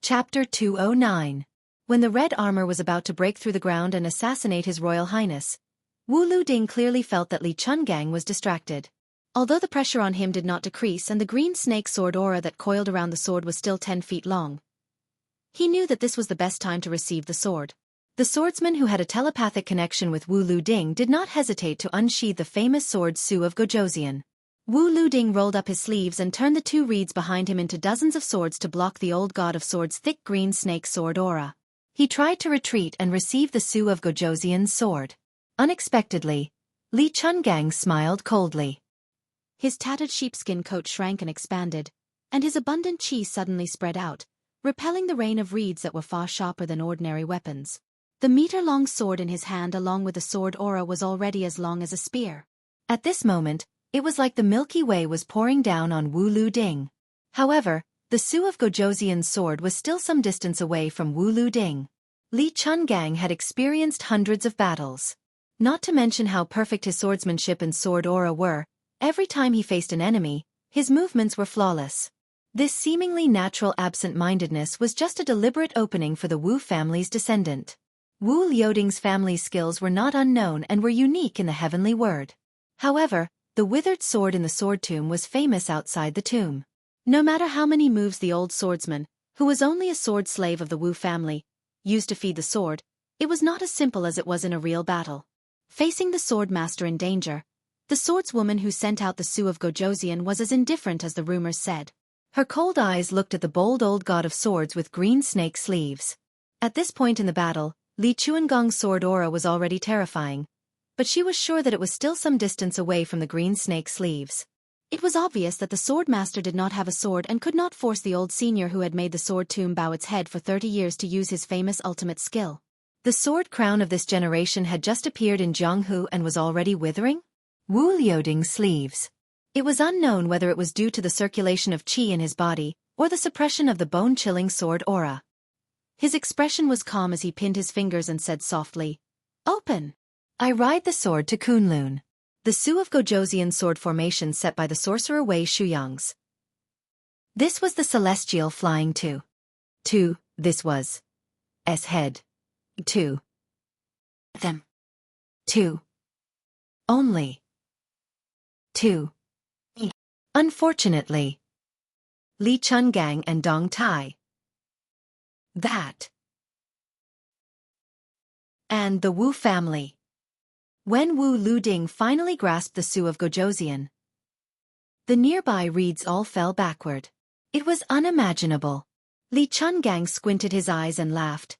Chapter 209. When the red armor was about to break through the ground and assassinate His Royal Highness, Wu Luding clearly felt that Li Chungang was distracted. Although the pressure on him did not decrease and the green snake sword aura that coiled around the sword was still 10 feet long, he knew that this was the best time to receive the sword. The swordsman who had a telepathic connection with Wu Luding did not hesitate to unsheathe the famous sword Su of Gojoseon. Wu Luding rolled up his sleeves and turned the two reeds behind him into dozens of swords to block the old god of swords' thick green snake sword aura. He tried to retreat and receive the Su of Gojoseon's sword. Unexpectedly, Li Chungang smiled coldly. His tattered sheepskin coat shrank and expanded, and his abundant chi suddenly spread out, repelling the rain of reeds that were far sharper than ordinary weapons. The meter-long sword in his hand along with the sword aura was already as long as a spear. At this moment, it was like the Milky Way was pouring down on Wu Luding. However, the Su of Gojoseon's sword was still some distance away from Wu Luding. Li Chungang had experienced hundreds of battles. Not to mention how perfect his swordsmanship and sword aura were, every time he faced an enemy, his movements were flawless. This seemingly natural absent-mindedness was just a deliberate opening for the Wu family's descendant. Wu Liuding's family skills were not unknown and were unique in the heavenly word. However, the withered sword in the sword tomb was famous outside the tomb. No matter how many moves the old swordsman, who was only a sword slave of the Wu family, used to feed the sword, it was not as simple as it was in a real battle. Facing the sword master in danger, the swordswoman who sent out the Su of Gojoseon was as indifferent as the rumors said. Her cold eyes looked at the bold old god of swords with green snake sleeves. At this point in the battle, Li Chunggang's sword aura was already terrifying, but she was sure that it was still some distance away from the green snake sleeves. It was obvious that the swordmaster did not have a sword and could not force the old senior who had made the sword tomb bow its head for 30 years to use his famous ultimate skill. The sword crown of this generation had just appeared in Jianghu and was already withering? Wu Liuding's sleeves. It was unknown whether it was due to the circulation of qi in his body or the suppression of the bone-chilling sword aura. His expression was calm as he pinned his fingers and said softly, "Open." I ride the sword to Kunlun. The Su of Gojoseon's sword formation set by the sorcerer Wei Shuyang's. This was the celestial flying two. This was S head. Two. Them. Two. Only. Two. Unfortunately. Li Chungang and Dong Tai. That. And the Wu family. When Wu Luding finally grasped the Su of Gojoseon, the nearby reeds all fell backward. It was unimaginable. Li Chungang squinted his eyes and laughed.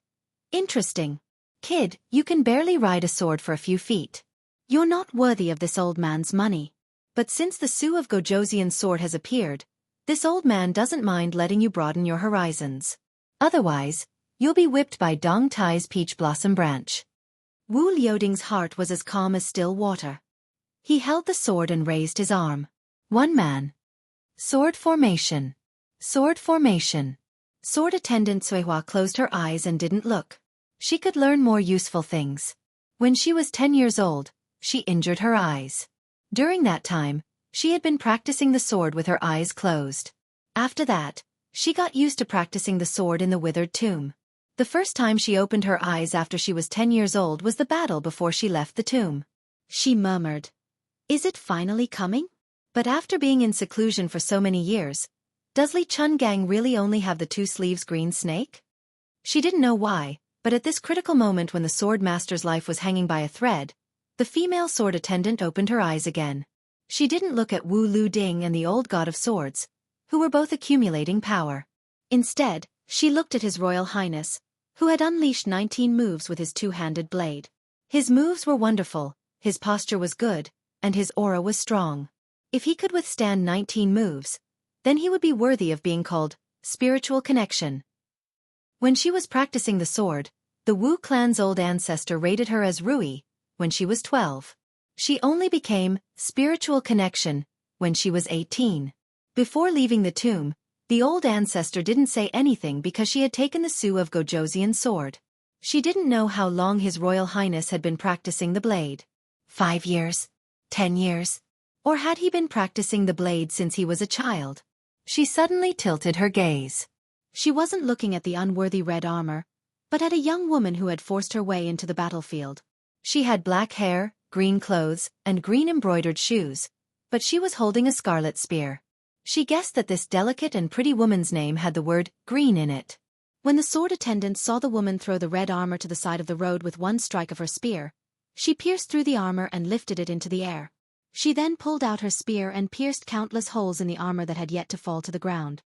Interesting. Kid, you can barely ride a sword for a few feet. You're not worthy of this old man's money. But since the Su of Gojoseon's sword has appeared, this old man doesn't mind letting you broaden your horizons. Otherwise, you'll be whipped by Dong Tai's peach blossom branch. Wu Liuding's heart was as calm as still water. He held the sword and raised his arm. One man. Sword formation. Sword formation. Sword attendant Xueqi closed her eyes and didn't look. She could learn more useful things. When she was 10 years old, she injured her eyes. During that time, she had been practicing the sword with her eyes closed. After that, she got used to practicing the sword in the withered tomb. The first time she opened her eyes after she was 10 years old was the battle before she left the tomb. She murmured, "Is it finally coming?" But after being in seclusion for so many years, does Li Chungang really only have the two sleeves green snake? She didn't know why, but at this critical moment when the sword master's life was hanging by a thread, the female sword attendant opened her eyes again. She didn't look at Wu Luding and the old god of swords, who were both accumulating power. Instead, she looked at His Royal Highness, who had unleashed 19 moves with his two-handed blade. His moves were wonderful, his posture was good, and his aura was strong. If he could withstand 19 moves, then he would be worthy of being called spiritual connection. When she was practicing the sword, the Wu clan's old ancestor rated her as Rui when she was 12. She only became spiritual connection when she was 18. Before leaving the tomb, the old ancestor didn't say anything because she had taken the Su of Gojoseon's sword. She didn't know how long His Royal Highness had been practicing the blade. 5 years? 10 years? Or had he been practicing the blade since he was a child? She suddenly tilted her gaze. She wasn't looking at the unworthy red armor, but at a young woman who had forced her way into the battlefield. She had black hair, green clothes, and green embroidered shoes, but she was holding a scarlet spear. She guessed that this delicate and pretty woman's name had the word green in it. When the sword attendant saw the woman throw the red armor to the side of the road with one strike of her spear, she pierced through the armor and lifted it into the air. She then pulled out her spear and pierced countless holes in the armor that had yet to fall to the ground.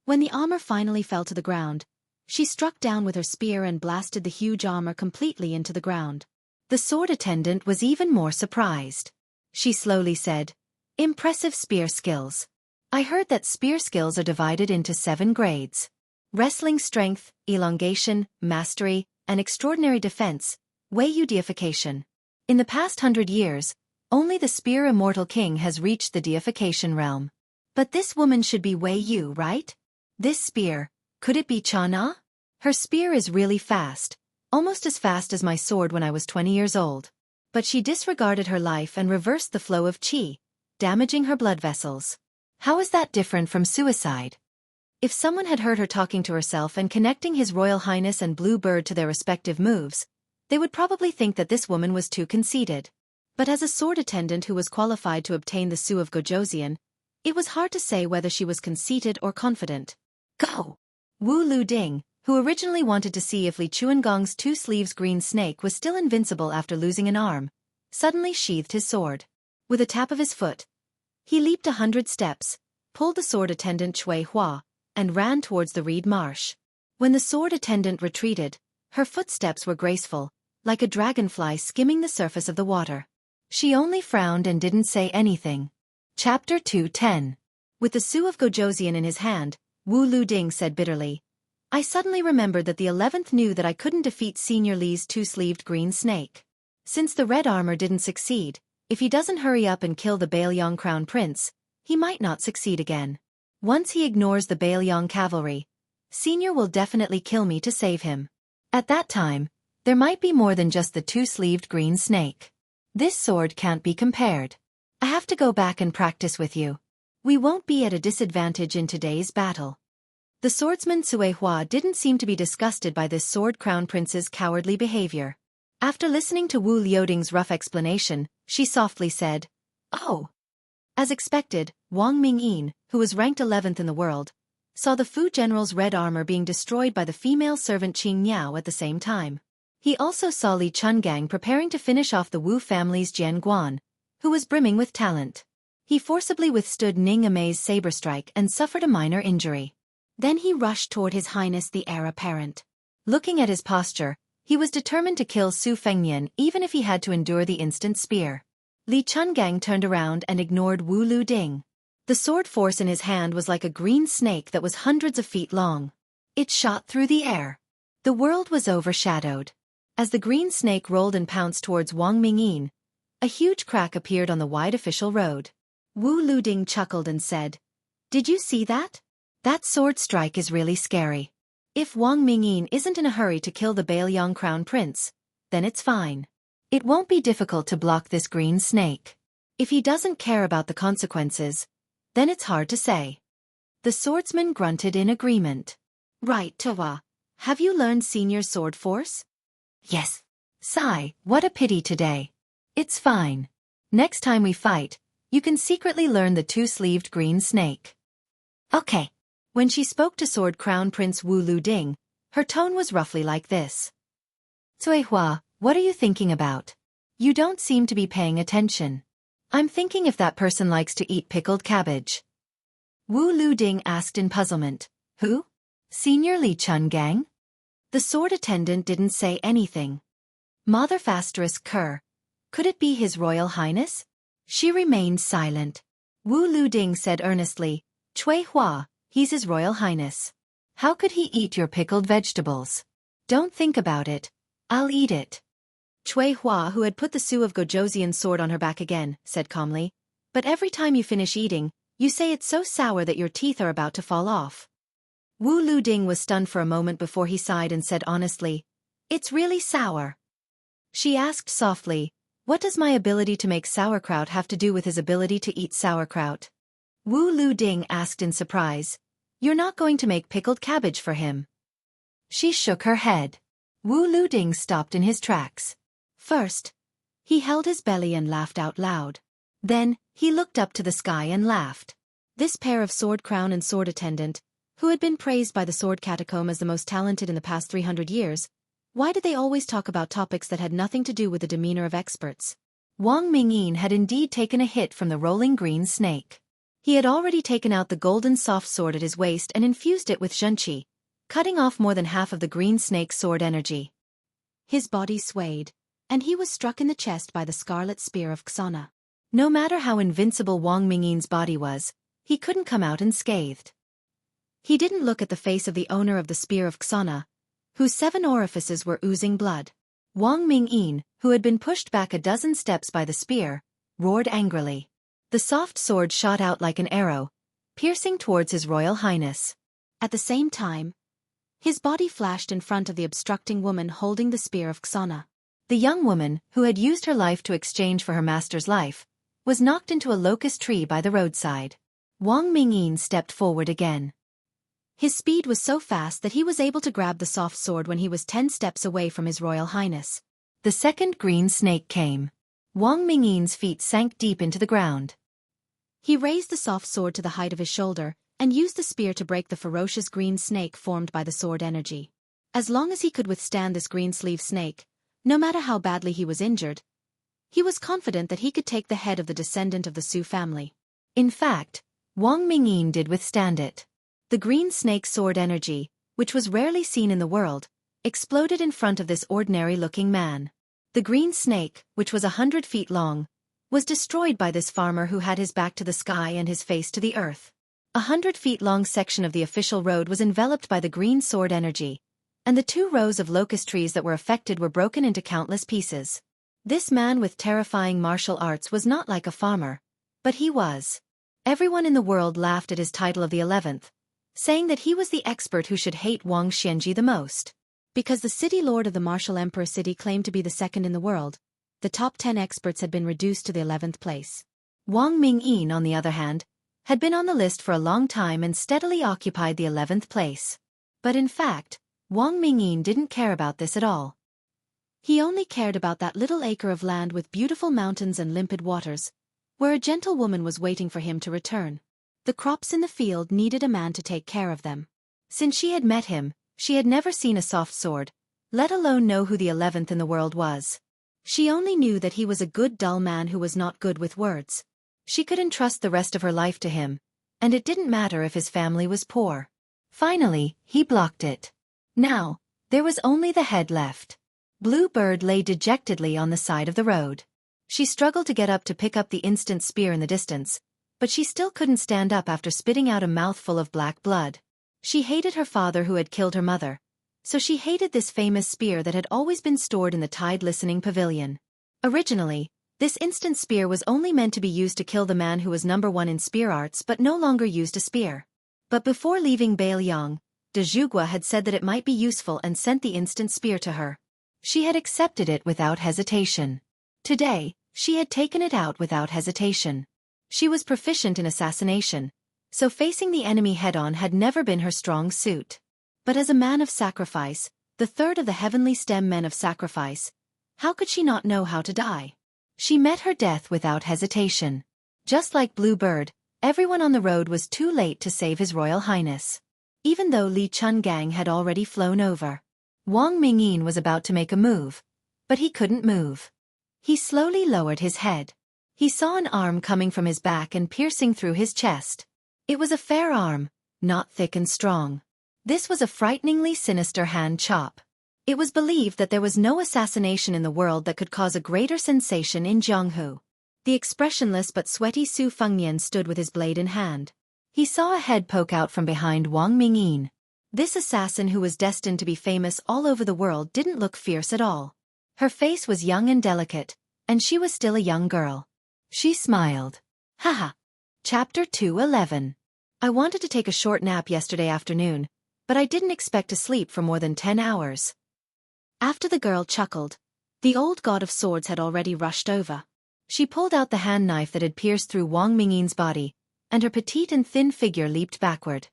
When the armor finally fell to the ground, she struck down with her spear and blasted the huge armor completely into the ground. The sword attendant was even more surprised. She slowly said, "Impressive spear skills. I heard that spear skills are divided into 7 grades. Wrestling strength, elongation, mastery, and extraordinary defense, Wei deification. In the past 100 years, only the spear Immortal King has reached the deification realm. But this woman should be Wei Yu, right? This spear, could it be Chana? Her spear is really fast, almost as fast as my sword when I was 20 years old. But she disregarded her life and reversed the flow of qi, damaging her blood vessels. How is that different from suicide?" If someone had heard her talking to herself and connecting His Royal Highness and Blue Bird to their respective moves, they would probably think that this woman was too conceited. But as a sword attendant who was qualified to obtain the Su of Gojoseon, it was hard to say whether she was conceited or confident. Go! Wu Lu Ding, who originally wanted to see if Li Chuangong's 2 sleeves green snake was still invincible after losing an arm, suddenly sheathed his sword. With a tap of his foot, he leaped 100 steps, pulled the sword attendant Chui Hua, and ran towards the reed marsh. When the sword attendant retreated, her footsteps were graceful, like a dragonfly skimming the surface of the water. She only frowned and didn't say anything. Chapter 210. With the Su of Gojoseon in his hand, Wu Lu Ding said bitterly, "I suddenly remembered that the 11th knew that I couldn't defeat Senior Li's 2-sleeved green snake. Since the red armor didn't succeed, if he doesn't hurry up and kill the Baelyong Crown Prince, he might not succeed again. Once he ignores the Baelyong cavalry, Senior will definitely kill me to save him. At that time, there might be more than just the 2-sleeved green snake. This sword can't be compared. I have to go back and practice with you. We won't be at a disadvantage in today's battle." The swordsman Cui Hua didn't seem to be disgusted by this sword crown prince's cowardly behavior. After listening to Wu Liuding's rough explanation, she softly said, "Oh." As expected, Wang Mingyin, who was ranked 11th in the world, saw the Fu general's red armor being destroyed by the female servant Qing Miao at the same time. He also saw Li Chungang preparing to finish off the Wu family's Jian Guan, who was brimming with talent. He forcibly withstood Ning Amei's saber strike and suffered a minor injury. Then he rushed toward His Highness the heir apparent. Looking at his posture, he was determined to kill Su Fengnian even if he had to endure the instant spear. Li Chungang turned around and ignored Wu Lu Ding. The sword force in his hand was like a green snake that was hundreds of feet long. It shot through the air. The world was overshadowed. As the green snake rolled and pounced towards Wang Mingyin, a huge crack appeared on the wide official road. Wu Lu Ding chuckled and said, "Did you see that? That sword strike is really scary. If Wang Mingyin isn't in a hurry to kill the Baelyong Crown Prince, then it's fine. It won't be difficult to block this green snake. If he doesn't care about the consequences, then it's hard to say." The swordsman grunted in agreement. "Right, Tuwa. Have you learned Senior Sword Force?" "Yes. Sigh, what a pity today. It's fine. Next time we fight, you can secretly learn the 2-sleeved green snake." "Okay." When she spoke to Sword Crown Prince Wu Lu Ding, her tone was roughly like this. "Cui Hua, what are you thinking about? You don't seem to be paying attention." "I'm thinking if that person likes to eat pickled cabbage." Wu Lu Ding asked in puzzlement. "Who? Senior Li Chungang?" The sword attendant didn't say anything. Mother ****, could it be His Royal Highness? She remained silent. Wu Lu Ding said earnestly, "Cui Hua, he's His Royal Highness. How could he eat your pickled vegetables?" "Don't think about it. I'll eat it." Cui Hua, who had put the Su of Gojoseon's sword on her back again, said calmly, "But every time you finish eating, you say it's so sour that your teeth are about to fall off." Wu Lu Ding was stunned for a moment before he sighed and said honestly, "It's really sour." She asked softly, "What does my ability to make sauerkraut have to do with his ability to eat sauerkraut?" Wu Lu Ding asked in surprise, You're not going to make pickled cabbage for him. She shook her head. Wu Luding stopped in his tracks. First, he held his belly and laughed out loud. Then, he looked up to the sky and laughed. This pair of sword crown and sword attendant, who had been praised by the sword catacomb as the most talented in the past 300 years, why did they always talk about topics that had nothing to do with the demeanor of experts? Wang Mingyin had indeed taken a hit from the rolling green snake. He had already taken out the golden soft sword at his waist and infused it with Xianxia, cutting off more than half of the green snake's sword energy. His body swayed, and he was struck in the chest by the scarlet spear of Xuana. No matter how invincible Wang Mingyin's body was, he couldn't come out unscathed. He didn't look at the face of the owner of the spear of Xuana, whose 7 orifices were oozing blood. Wang Mingyin, who had been pushed back a dozen steps by the spear, roared angrily. The soft sword shot out like an arrow, piercing towards His Royal Highness. At the same time, his body flashed in front of the obstructing woman holding the spear of Xuana. The young woman, who had used her life to exchange for her master's life, was knocked into a locust tree by the roadside. Wang Mingyin stepped forward again. His speed was so fast that he was able to grab the soft sword when he was 10 steps away from His Royal Highness. The second green snake came. Wang Mingyin's feet sank deep into the ground. He raised the soft sword to the height of his shoulder, and used the spear to break the ferocious green snake formed by the sword energy. As long as he could withstand this green-sleeve snake, no matter how badly he was injured, he was confident that he could take the head of the descendant of the Su family. In fact, Wang Mingyin did withstand it. The green snake's sword energy, which was rarely seen in the world, exploded in front of this ordinary-looking man. The green snake, which was 100 feet long, was destroyed by this farmer who had his back to the sky and his face to the earth. 100-feet-long section of the official road was enveloped by the green sword energy, and the 2 rows of locust trees that were affected were broken into countless pieces. This man with terrifying martial arts was not like a farmer, but he was. Everyone in the world laughed at his title of the 11th, saying that he was the expert who should hate Wang Xianji the most. Because the city lord of the martial emperor city claimed to be the second in the world, the top 10 experts had been reduced to the 11th place. Wang Mingyin, on the other hand, had been on the list for a long time and steadily occupied the 11th place. But in fact, Wang Mingyin didn't care about this at all. He only cared about that little acre of land with beautiful mountains and limpid waters, where a gentle woman was waiting for him to return. The crops in the field needed a man to take care of them. Since she had met him, she had never seen a soft sword, let alone know who the 11th in the world was. She only knew that he was a good dull man who was not good with words. She could entrust the rest of her life to him, and it didn't matter if his family was poor. Finally, he blocked it. Now, there was only the head left. Blue Bird lay dejectedly on the side of the road. She struggled to get up to pick up the instant spear in the distance, but she still couldn't stand up after spitting out a mouthful of black blood. She hated her father who had killed her mother, so she hated this famous spear that had always been stored in the Tide Listening Pavilion. Originally, this instant spear was only meant to be used to kill the man who was number 1 in spear arts but no longer used a spear. But before leaving Bailiang, de Zhugua had said that it might be useful and sent the instant spear to her. She had accepted it without hesitation. Today, she had taken it out without hesitation. She was proficient in assassination, so facing the enemy head-on had never been her strong suit. But as a man of sacrifice, the third of the heavenly stem men of sacrifice, how could she not know how to die? She met her death without hesitation. Just like Blue Bird, everyone on the road was too late to save His Royal Highness. Even though Li Chungang had already flown over. Wang Mingyin was about to make a move, but he couldn't move. He slowly lowered his head. He saw an arm coming from his back and piercing through his chest. It was a fair arm, not thick and strong. This was a frighteningly sinister hand chop. It was believed that there was no assassination in the world that could cause a greater sensation in Jianghu. The expressionless but sweaty Su Fengnian stood with his blade in hand. He saw a head poke out from behind Wang Mingyin. This assassin who was destined to be famous all over the world didn't look fierce at all. Her face was young and delicate, and she was still a young girl. She smiled. Haha. Chapter 2:11. I wanted to take a short nap yesterday afternoon, but I didn't expect to sleep for more than 10 hours. After the girl chuckled, the old god of swords had already rushed over. She pulled out the hand knife that had pierced through Wang Mingyin's body, and her petite and thin figure leaped backward.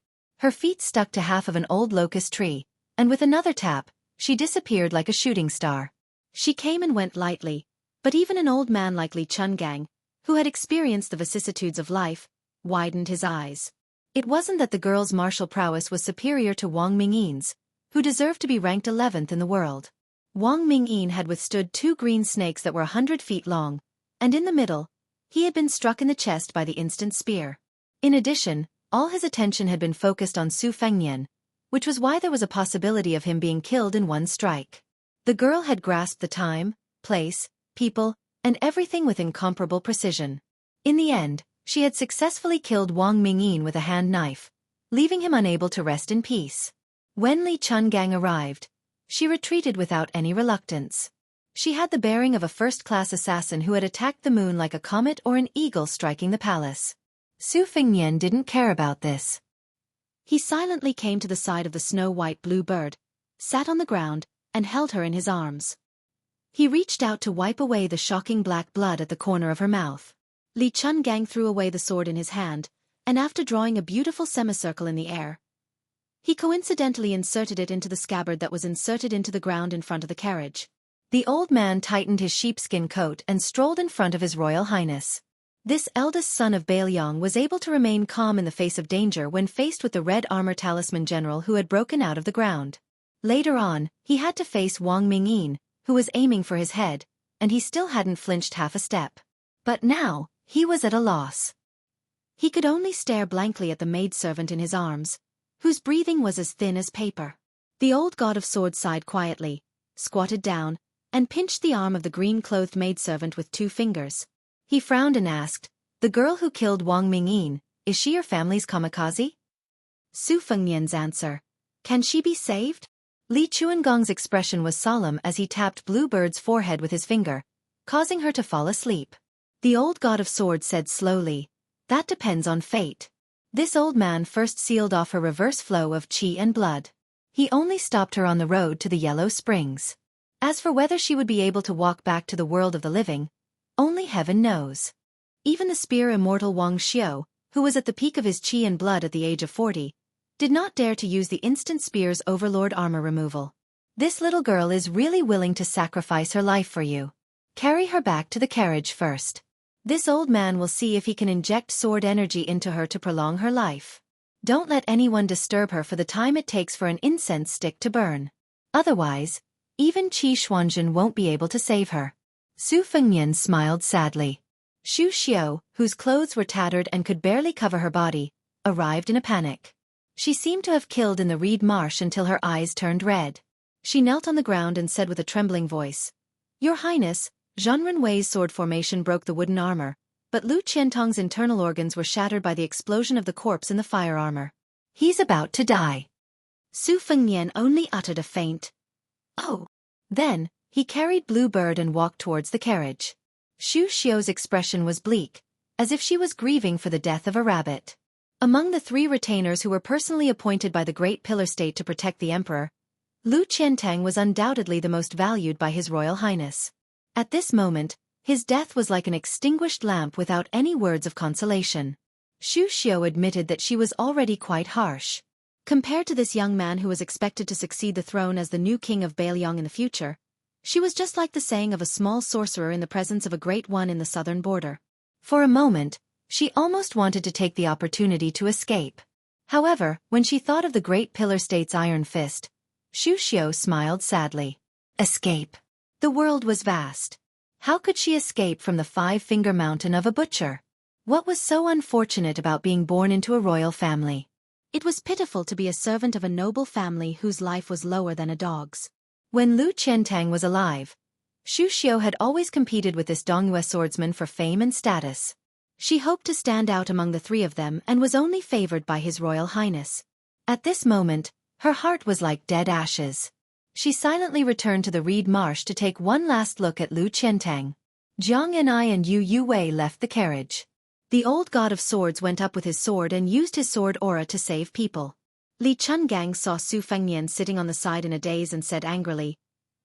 Her feet stuck to half of an old locust tree, and with another tap, she disappeared like a shooting star. She came and went lightly, but even an old man like Li Chungang, who had experienced the vicissitudes of life, widened his eyes. It wasn't that the girl's martial prowess was superior to Wang Mingyin's, who deserved to be ranked 11th in the world. Wang Mingyin had withstood 2 green snakes that were 100 feet long, and in the middle, he had been struck in the chest by the instant spear. In addition, all his attention had been focused on Su Fengnian, which was why there was a possibility of him being killed in one strike. The girl had grasped the time, place, people, and everything with incomparable precision. In the end, she had successfully killed Wang Mingyin with a hand knife, leaving him unable to rest in peace. When Li Chungang arrived, she retreated without any reluctance. She had the bearing of a first-class assassin who had attacked the moon like a comet or an eagle striking the palace. Su Fengnian didn't care about this. He silently came to the side of the snow-white blue bird, sat on the ground, and held her in his arms. He reached out to wipe away the shocking black blood at the corner of her mouth. Li Chungang threw away the sword in his hand, and after drawing a beautiful semicircle in the air, he coincidentally inserted it into the scabbard that was inserted into the ground in front of the carriage. The old man tightened his sheepskin coat and strolled in front of His Royal Highness. This eldest son of Bailiang was able to remain calm in the face of danger when faced with the red armor talisman general who had broken out of the ground. Later on, he had to face Wang Mingyin, who was aiming for his head, and he still hadn't flinched half a step. But now, he was at a loss. He could only stare blankly at the maidservant in his arms, whose breathing was as thin as paper. The old god of swords sighed quietly, squatted down, and pinched the arm of the green-clothed maidservant with 2 fingers. He frowned and asked, "The girl who killed Wang Mingyin, is she your family's kamikaze?" Su Fengnian's answer, "Can she be saved?" Li Chuangong's expression was solemn as he tapped Bluebird's forehead with his finger, causing her to fall asleep. The old god of swords said slowly, "That depends on fate." This old man first sealed off her reverse flow of qi and blood. He only stopped her on the road to the Yellow Springs. As for whether she would be able to walk back to the world of the living, only heaven knows. Even the spear immortal Wang Xiao, who was at the peak of his qi and blood at the age of 40, did not dare to use the instant spear's overlord armor removal. "This little girl is really willing to sacrifice her life for you. Carry her back to the carriage first. This old man will see if he can inject sword energy into her to prolong her life. Don't let anyone disturb her for the time it takes for an incense stick to burn. Otherwise, even Qi Xuanzhen won't be able to save her." Su Fengnian smiled sadly. Xu Xiao, whose clothes were tattered and could barely cover her body, arrived in a panic. She seemed to have killed in the reed marsh until her eyes turned red. She knelt on the ground and said with a trembling voice, "Your Highness, Zhan Renwei's sword formation broke the wooden armor, but Lu Qiantong's internal organs were shattered by the explosion of the corpse in the fire armor. He's about to die." Su Fengnian only uttered a faint, "Oh." Then, he carried Bluebird and walked towards the carriage. Xu Xiao's expression was bleak, as if she was grieving for the death of a rabbit. Among the 3 retainers who were personally appointed by the Great Pillar State to protect the emperor, Lu Qiantang was undoubtedly the most valued by His Royal Highness. At this moment, his death was like an extinguished lamp without any words of consolation. Xu Xiao admitted that she was already quite harsh. Compared to this young man who was expected to succeed the throne as the new king of Bailiang in the future, she was just like the saying of a small sorcerer in the presence of a great one in the southern border. For a moment, she almost wanted to take the opportunity to escape. However, when she thought of the Great Pillar State's iron fist, Xu Xiao smiled sadly. Escape. The world was vast. How could she escape from the 5-finger mountain of a butcher? What was so unfortunate about being born into a royal family? It was pitiful to be a servant of a noble family whose life was lower than a dog's. When Lu Qiantang was alive, Xu Xiao had always competed with this Dongyue swordsman for fame and status. She hoped to stand out among the 3 of them and was only favored by His Royal Highness. At this moment, her heart was like dead ashes. She silently returned to the reed marsh to take one last look at Lu Qiantang. Jiang Enai and Yu Yuwei left the carriage. The old god of swords went up with his sword and used his sword aura to save people. Li Chungang saw Su Fengnian sitting on the side in a daze and said angrily,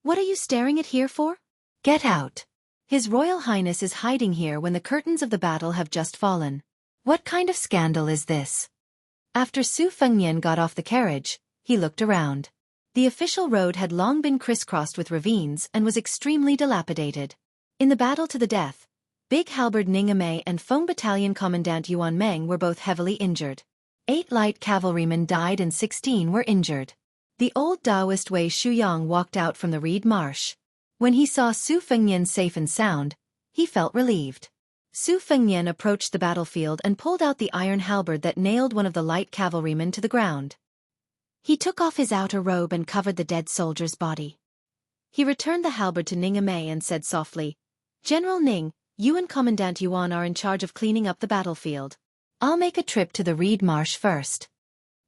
"What are you staring at here for? Get out. His Royal Highness is hiding here when the curtains of the battle have just fallen. What kind of scandal is this?" After Su Fengnian got off the carriage, he looked around. The official road had long been crisscrossed with ravines and was extremely dilapidated. In the battle to the death, Big Halberd Ning Amei and Feng Battalion Commandant Yuan Meng were both heavily injured. 8 light cavalrymen died and 16 were injured. The old Taoist Wei Shuyang walked out from the reed marsh. When he saw Su Fengnian safe and sound, he felt relieved. Su Fengnian approached the battlefield and pulled out the iron halberd that nailed one of the light cavalrymen to the ground. He took off his outer robe and covered the dead soldier's body. He returned the halberd to Ning Amei and said softly, "General Ning, you and Commandant Yuan are in charge of cleaning up the battlefield. I'll make a trip to the reed marsh first."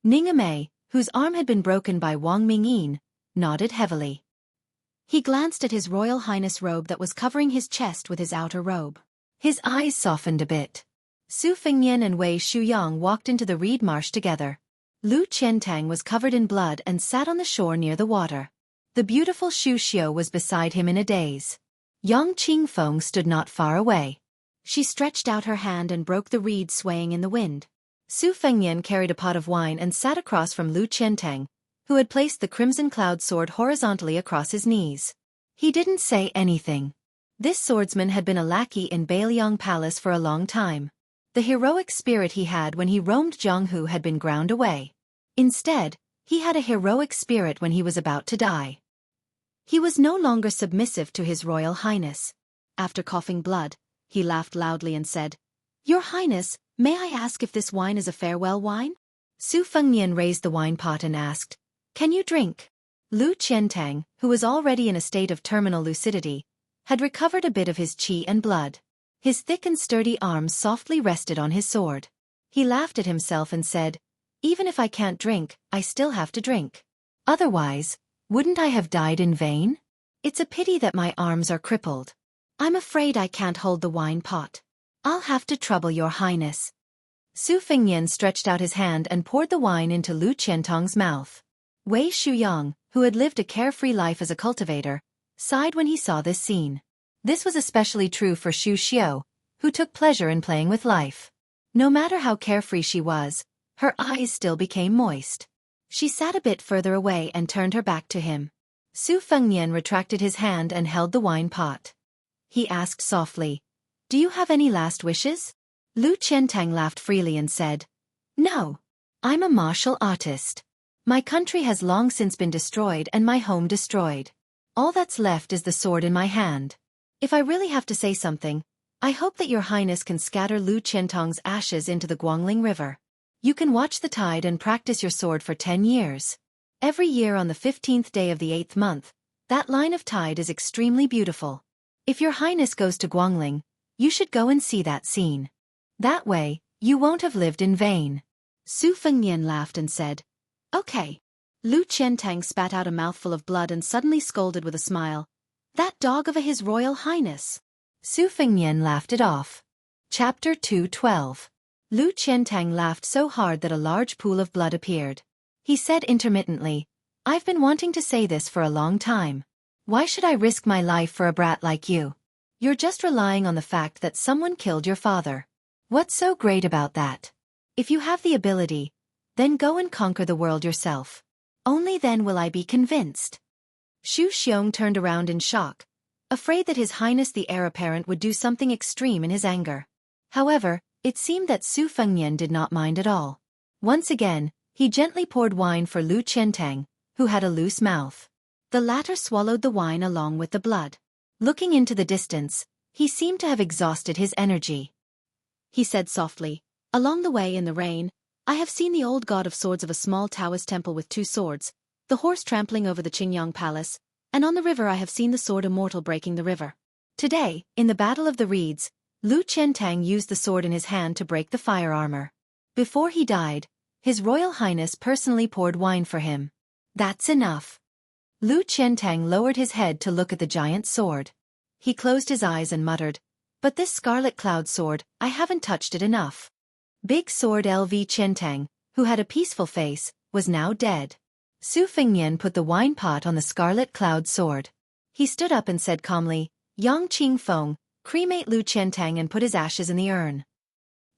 Ning Amei, whose arm had been broken by Wang Mingyin, nodded heavily. He glanced at his Royal Highness robe that was covering his chest with his outer robe. His eyes softened a bit. Su Fengnian and Wei Shuyang walked into the reed marsh together. Lu Qiantang was covered in blood and sat on the shore near the water. The beautiful Xu Xiu was beside him in a daze. Yang Qingfeng stood not far away. She stretched out her hand and broke the reed swaying in the wind. Su Fengnian carried a pot of wine and sat across from Lu Qiantang, who had placed the crimson cloud sword horizontally across his knees. He didn't say anything. This swordsman had been a lackey in Bailiang Palace for a long time. The heroic spirit he had when he roamed Jianghu had been ground away. Instead, he had a heroic spirit when he was about to die. He was no longer submissive to his Royal Highness. After coughing blood, he laughed loudly and said, "Your Highness, may I ask if this wine is a farewell wine?" Su Fengnian raised the wine pot and asked, "Can you drink?" Lu Qiantang, who was already in a state of terminal lucidity, had recovered a bit of his qi and blood. His thick and sturdy arms softly rested on his sword. He laughed at himself and said, "Even if I can't drink, I still have to drink. Otherwise, wouldn't I have died in vain? It's a pity that my arms are crippled. I'm afraid I can't hold the wine pot. I'll have to trouble your Highness." Su Fengnian stretched out his hand and poured the wine into Lu Qiantang's mouth. Wei Shuyang, who had lived a carefree life as a cultivator, sighed when he saw this scene. This was especially true for Xu Xiu, who took pleasure in playing with life. No matter how carefree she was, her eyes still became moist. She sat a bit further away and turned her back to him. Su Fengnian retracted his hand and held the wine pot. He asked softly, "Do you have any last wishes?" Lu Qiantang laughed freely and said, "No. I'm a martial artist. My country has long since been destroyed and my home destroyed. All that's left is the sword in my hand. If I really have to say something, I hope that your Highness can scatter Lu Qiantang's ashes into the Guangling River. You can watch the tide and practice your sword for 10 years. Every year on the 15th day of the 8th month, that line of tide is extremely beautiful. If your Highness goes to Guangling, you should go and see that scene. That way, you won't have lived in vain." Su Fengnian laughed and said, "Okay." Lu Qiantang spat out a mouthful of blood and suddenly scolded with a smile, "That dog of a His Royal Highness." Su Fengnian laughed it off. Chapter 212. Lu Qiantang laughed so hard that a large pool of blood appeared. He said intermittently, "I've been wanting to say this for a long time. Why should I risk my life for a brat like you? You're just relying on the fact that someone killed your father. What's so great about that? If you have the ability, then go and conquer the world yourself. Only then will I be convinced." Xu Xiong turned around in shock, afraid that His Highness the Heir Apparent would do something extreme in his anger. However, it seemed that Su Fengnian did not mind at all. Once again, he gently poured wine for Lu Qiantang, who had a loose mouth. The latter swallowed the wine along with the blood. Looking into the distance, he seemed to have exhausted his energy. He said softly, "Along the way in the rain, I have seen the old god of swords of a small Taoist temple with 2 swords, the horse trampling over the Qingyang Palace, and on the river I have seen the sword Immortal breaking the river. Today, in the Battle of the Reeds, Lu Qiantang used the sword in his hand to break the fire armor. Before he died, His Royal Highness personally poured wine for him. That's enough." Lu Qiantang lowered his head to look at the giant sword. He closed his eyes and muttered, "But this scarlet cloud sword, I haven't touched it enough." Big Sword Lv Qiantang, who had a peaceful face, was now dead. Su Fengnian put the wine pot on the scarlet cloud sword. He stood up and said calmly, "Yang Qingfeng, cremate Lu Qiantang and put his ashes in the urn."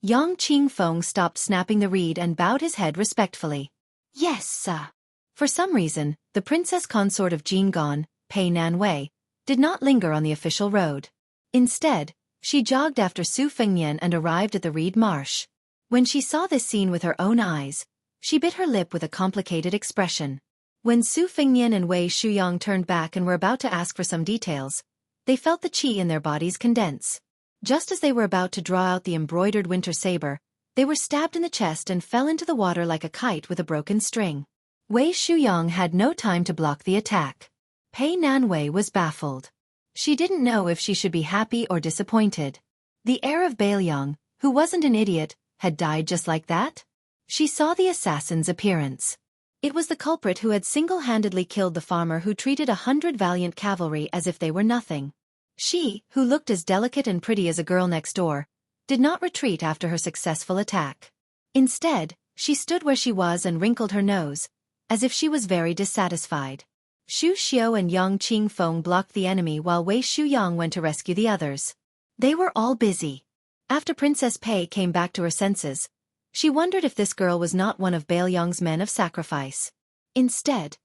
Yang Qingfeng stopped snapping the reed and bowed his head respectfully. Yes, sir. For some reason, the princess consort of Jingon, Pei Nanwei, did not linger on the official road. Instead, she jogged after Su Fengnian and arrived at the reed marsh. When she saw this scene with her own eyes, she bit her lip with a complicated expression. When Su Fengnian and Wei Shuyang turned back and were about to ask for some details, they felt the qi in their bodies condense. Just as they were about to draw out the embroidered winter saber, they were stabbed in the chest and fell into the water like a kite with a broken string. Wei Shuyang had no time to block the attack. Pei Nanwei was baffled. She didn't know if she should be happy or disappointed. The heir of Bailiang, who wasn't an idiot, had died just like that? She saw the assassin's appearance. It was the culprit who had single-handedly killed the farmer who treated 100 valiant cavalry as if they were nothing. She, who looked as delicate and pretty as a girl next door, did not retreat after her successful attack. Instead, she stood where she was and wrinkled her nose, as if she was very dissatisfied. Xu Xiu and Yang Qingfeng blocked the enemy while Wei Shuyang went to rescue the others. They were all busy. After Princess Pei came back to her senses, she wondered if this girl was not one of Bailiang's men of sacrifice. Instead,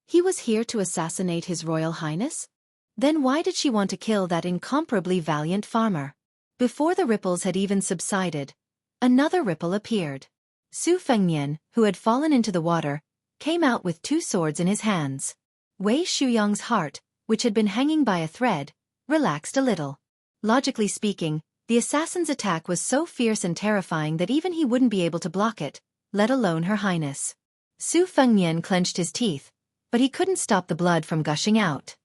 he was here to assassinate His Royal Highness? Then why did she want to kill that incomparably valiant farmer? Before the ripples had even subsided, another ripple appeared. Su Fengnian, who had fallen into the water, came out with 2 swords in his hands. Wei Shuyang's heart, which had been hanging by a thread, relaxed a little. Logically speaking, the assassin's attack was so fierce and terrifying that even he wouldn't be able to block it, let alone Her Highness. Su Fengnian clenched his teeth, but he couldn't stop the blood from gushing out.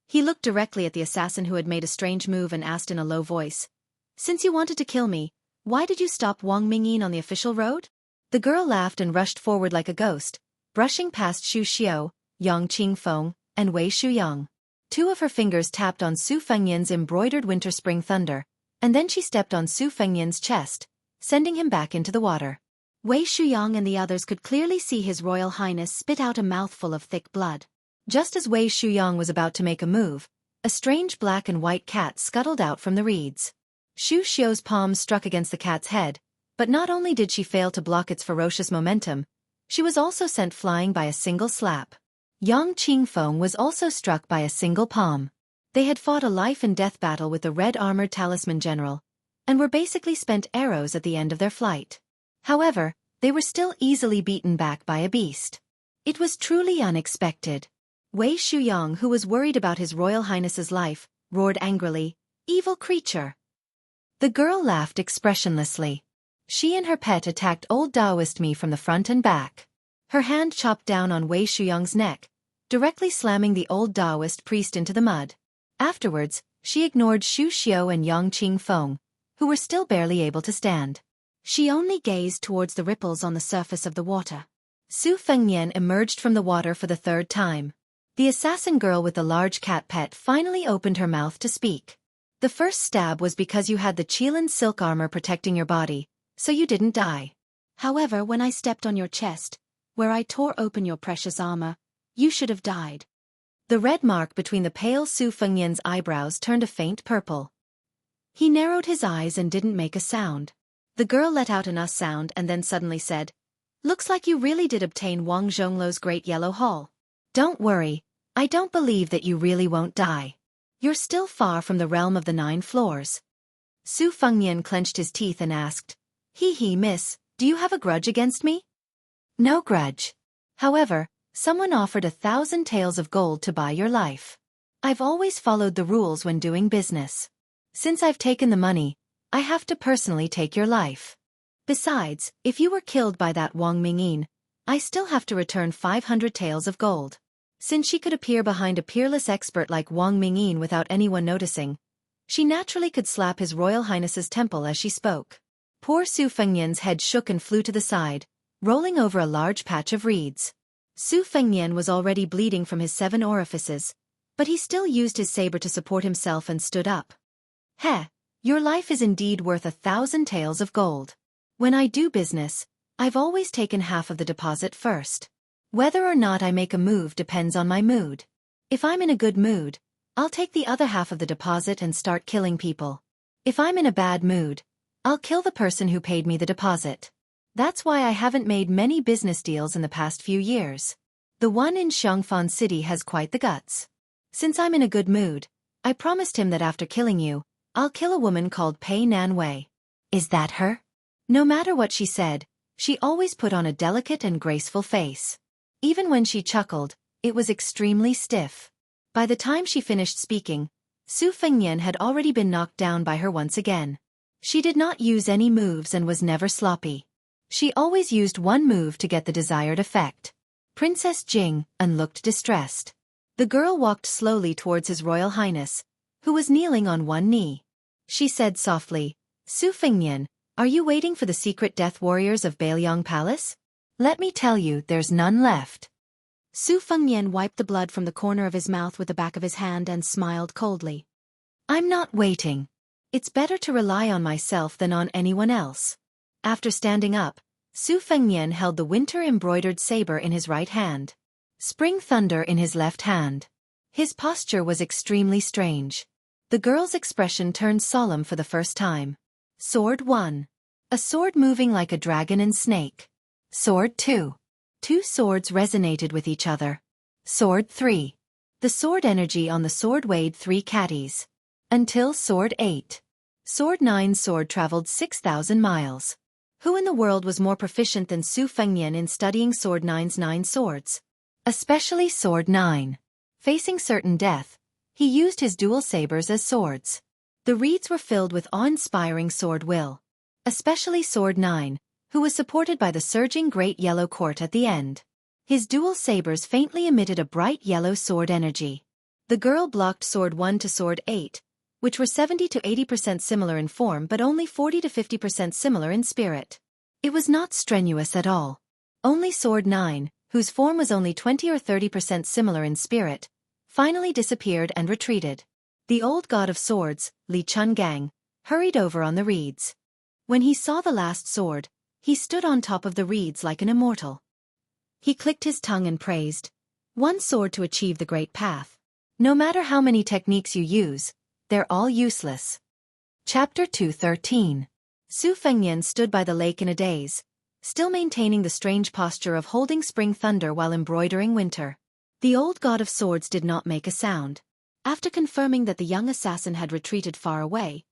He looked directly at the assassin who had made a strange move and asked in a low voice, "Since you wanted to kill me, why did you stop Wang Mingyin on the official road?" The girl laughed and rushed forward like a ghost, brushing past Xu Xiu, Yang Qingfeng, and Wei Shuyang. 2 of her fingers tapped on Su Fengnian's embroidered winter-spring thunder, and then she stepped on Su Fengnian's chest, sending him back into the water. Wei Shuyang and the others could clearly see His Royal Highness spit out a mouthful of thick blood. Just as Wei Shuyang was about to make a move, a strange black and white cat scuttled out from the reeds. Xu Xiu's palm struck against the cat's head, but not only did she fail to block its ferocious momentum, she was also sent flying by a single slap. Yang Qingfeng was also struck by a single palm. They had fought a life-and-death battle with the red-armored talisman general, and were basically spent arrows at the end of their flight. However, they were still easily beaten back by a beast. It was truly unexpected. Wei Shuyang, who was worried about His Royal Highness's life, roared angrily, "Evil creature!" The girl laughed expressionlessly. She and her pet attacked old Taoist me from the front and back. Her hand chopped down on Wei Shuyang's neck, directly slamming the old Taoist priest into the mud. Afterwards, she ignored Xu Xiu and Yang Qingfeng, who were still barely able to stand. She only gazed towards the ripples on the surface of the water. Su Fengnian emerged from the water for the 3rd time. The assassin girl with the large cat pet finally opened her mouth to speak. "The first stab was because you had the Qilin silk armor protecting your body, so you didn't die. However, when I stepped on your chest, where I tore open your precious armor, you should have died." The red mark between the pale Su Fengnian's eyebrows turned a faint purple. He narrowed his eyes and didn't make a sound. The girl let out an sound and then suddenly said, "Looks like you really did obtain Wang Zhongluo's Great Yellow Hall. Don't worry, I don't believe that you really won't die. You're still far from the realm of the 9 floors." Su Fengnian clenched his teeth and asked, Miss, do you have a grudge against me?" "No grudge. However, someone offered 1,000 taels of gold to buy your life. I've always followed the rules when doing business. Since I've taken the money, I have to personally take your life. Besides, if you were killed by that Wang Mingyin, I still have to return 500 taels of gold." Since she could appear behind a peerless expert like Wang Mingyin without anyone noticing, she naturally could slap His Royal Highness's temple as she spoke. Poor Su Fengnian's head shook and flew to the side, rolling over a large patch of reeds. Su Fengnian was already bleeding from his 7 orifices, but he still used his saber to support himself and stood up. "Heh, your life is indeed worth 1,000 taels of gold. When I do business, I've always taken half of the deposit first. Whether or not I make a move depends on my mood. If I'm in a good mood, I'll take the other half of the deposit and start killing people. If I'm in a bad mood, I'll kill the person who paid me the deposit. That's why I haven't made many business deals in the past few years. The one in Xiangfan City has quite the guts. Since I'm in a good mood, I promised him that after killing you, I'll kill a woman called Pei Nan Wei. Is that her? No matter what she said, she always put on a delicate and graceful face. Even when she chuckled, it was extremely stiff. By the time she finished speaking, Su Fengnian had already been knocked down by her once again. She did not use any moves and was never sloppy. She always used one move to get the desired effect. Princess Jing looked distressed. The girl walked slowly towards His Royal Highness, who was kneeling on one knee. She said softly, Su Fengnian, are you waiting for the secret death warriors of Bailiang Palace? Let me tell you, there's none left. Su Fengnian wiped the blood from the corner of his mouth with the back of his hand and smiled coldly. I'm not waiting. It's better to rely on myself than on anyone else. After standing up, Su Fengnian held the winter-embroidered saber in his right hand. Spring thunder in his left hand. His posture was extremely strange. The girl's expression turned solemn for the first time. Sword 1. A sword moving like a dragon and snake. Sword 2. Two swords resonated with each other. Sword 3. The sword energy on the sword weighed 3 catties. Until Sword 8. Sword 9's sword traveled 6,000 miles. Who in the world was more proficient than Su Fengnian in studying Sword 9's 9 swords? Especially Sword 9. Facing certain death, he used his dual sabers as swords. The reeds were filled with awe-inspiring sword will. Especially Sword 9, who was supported by the surging great yellow court at the end. His dual sabers faintly emitted a bright yellow sword energy. The girl blocked Sword 1 to Sword 8, which were 70 to 80% similar in form but only 40 to 50% similar in spirit. It was not strenuous at all. Only Sword 9, whose form was only 20 or 30% similar in spirit, finally disappeared and retreated. The old god of swords, Li Chungang, hurried over on the reeds. When he saw the last sword, he stood on top of the reeds like an immortal. He clicked his tongue and praised, one sword to achieve the great path. No matter how many techniques you use, they're all useless. Chapter 213. Su Fengnian stood by the lake in a daze, still maintaining the strange posture of holding spring thunder while embroidering winter. The old god of swords did not make a sound. After confirming that the young assassin had retreated far away,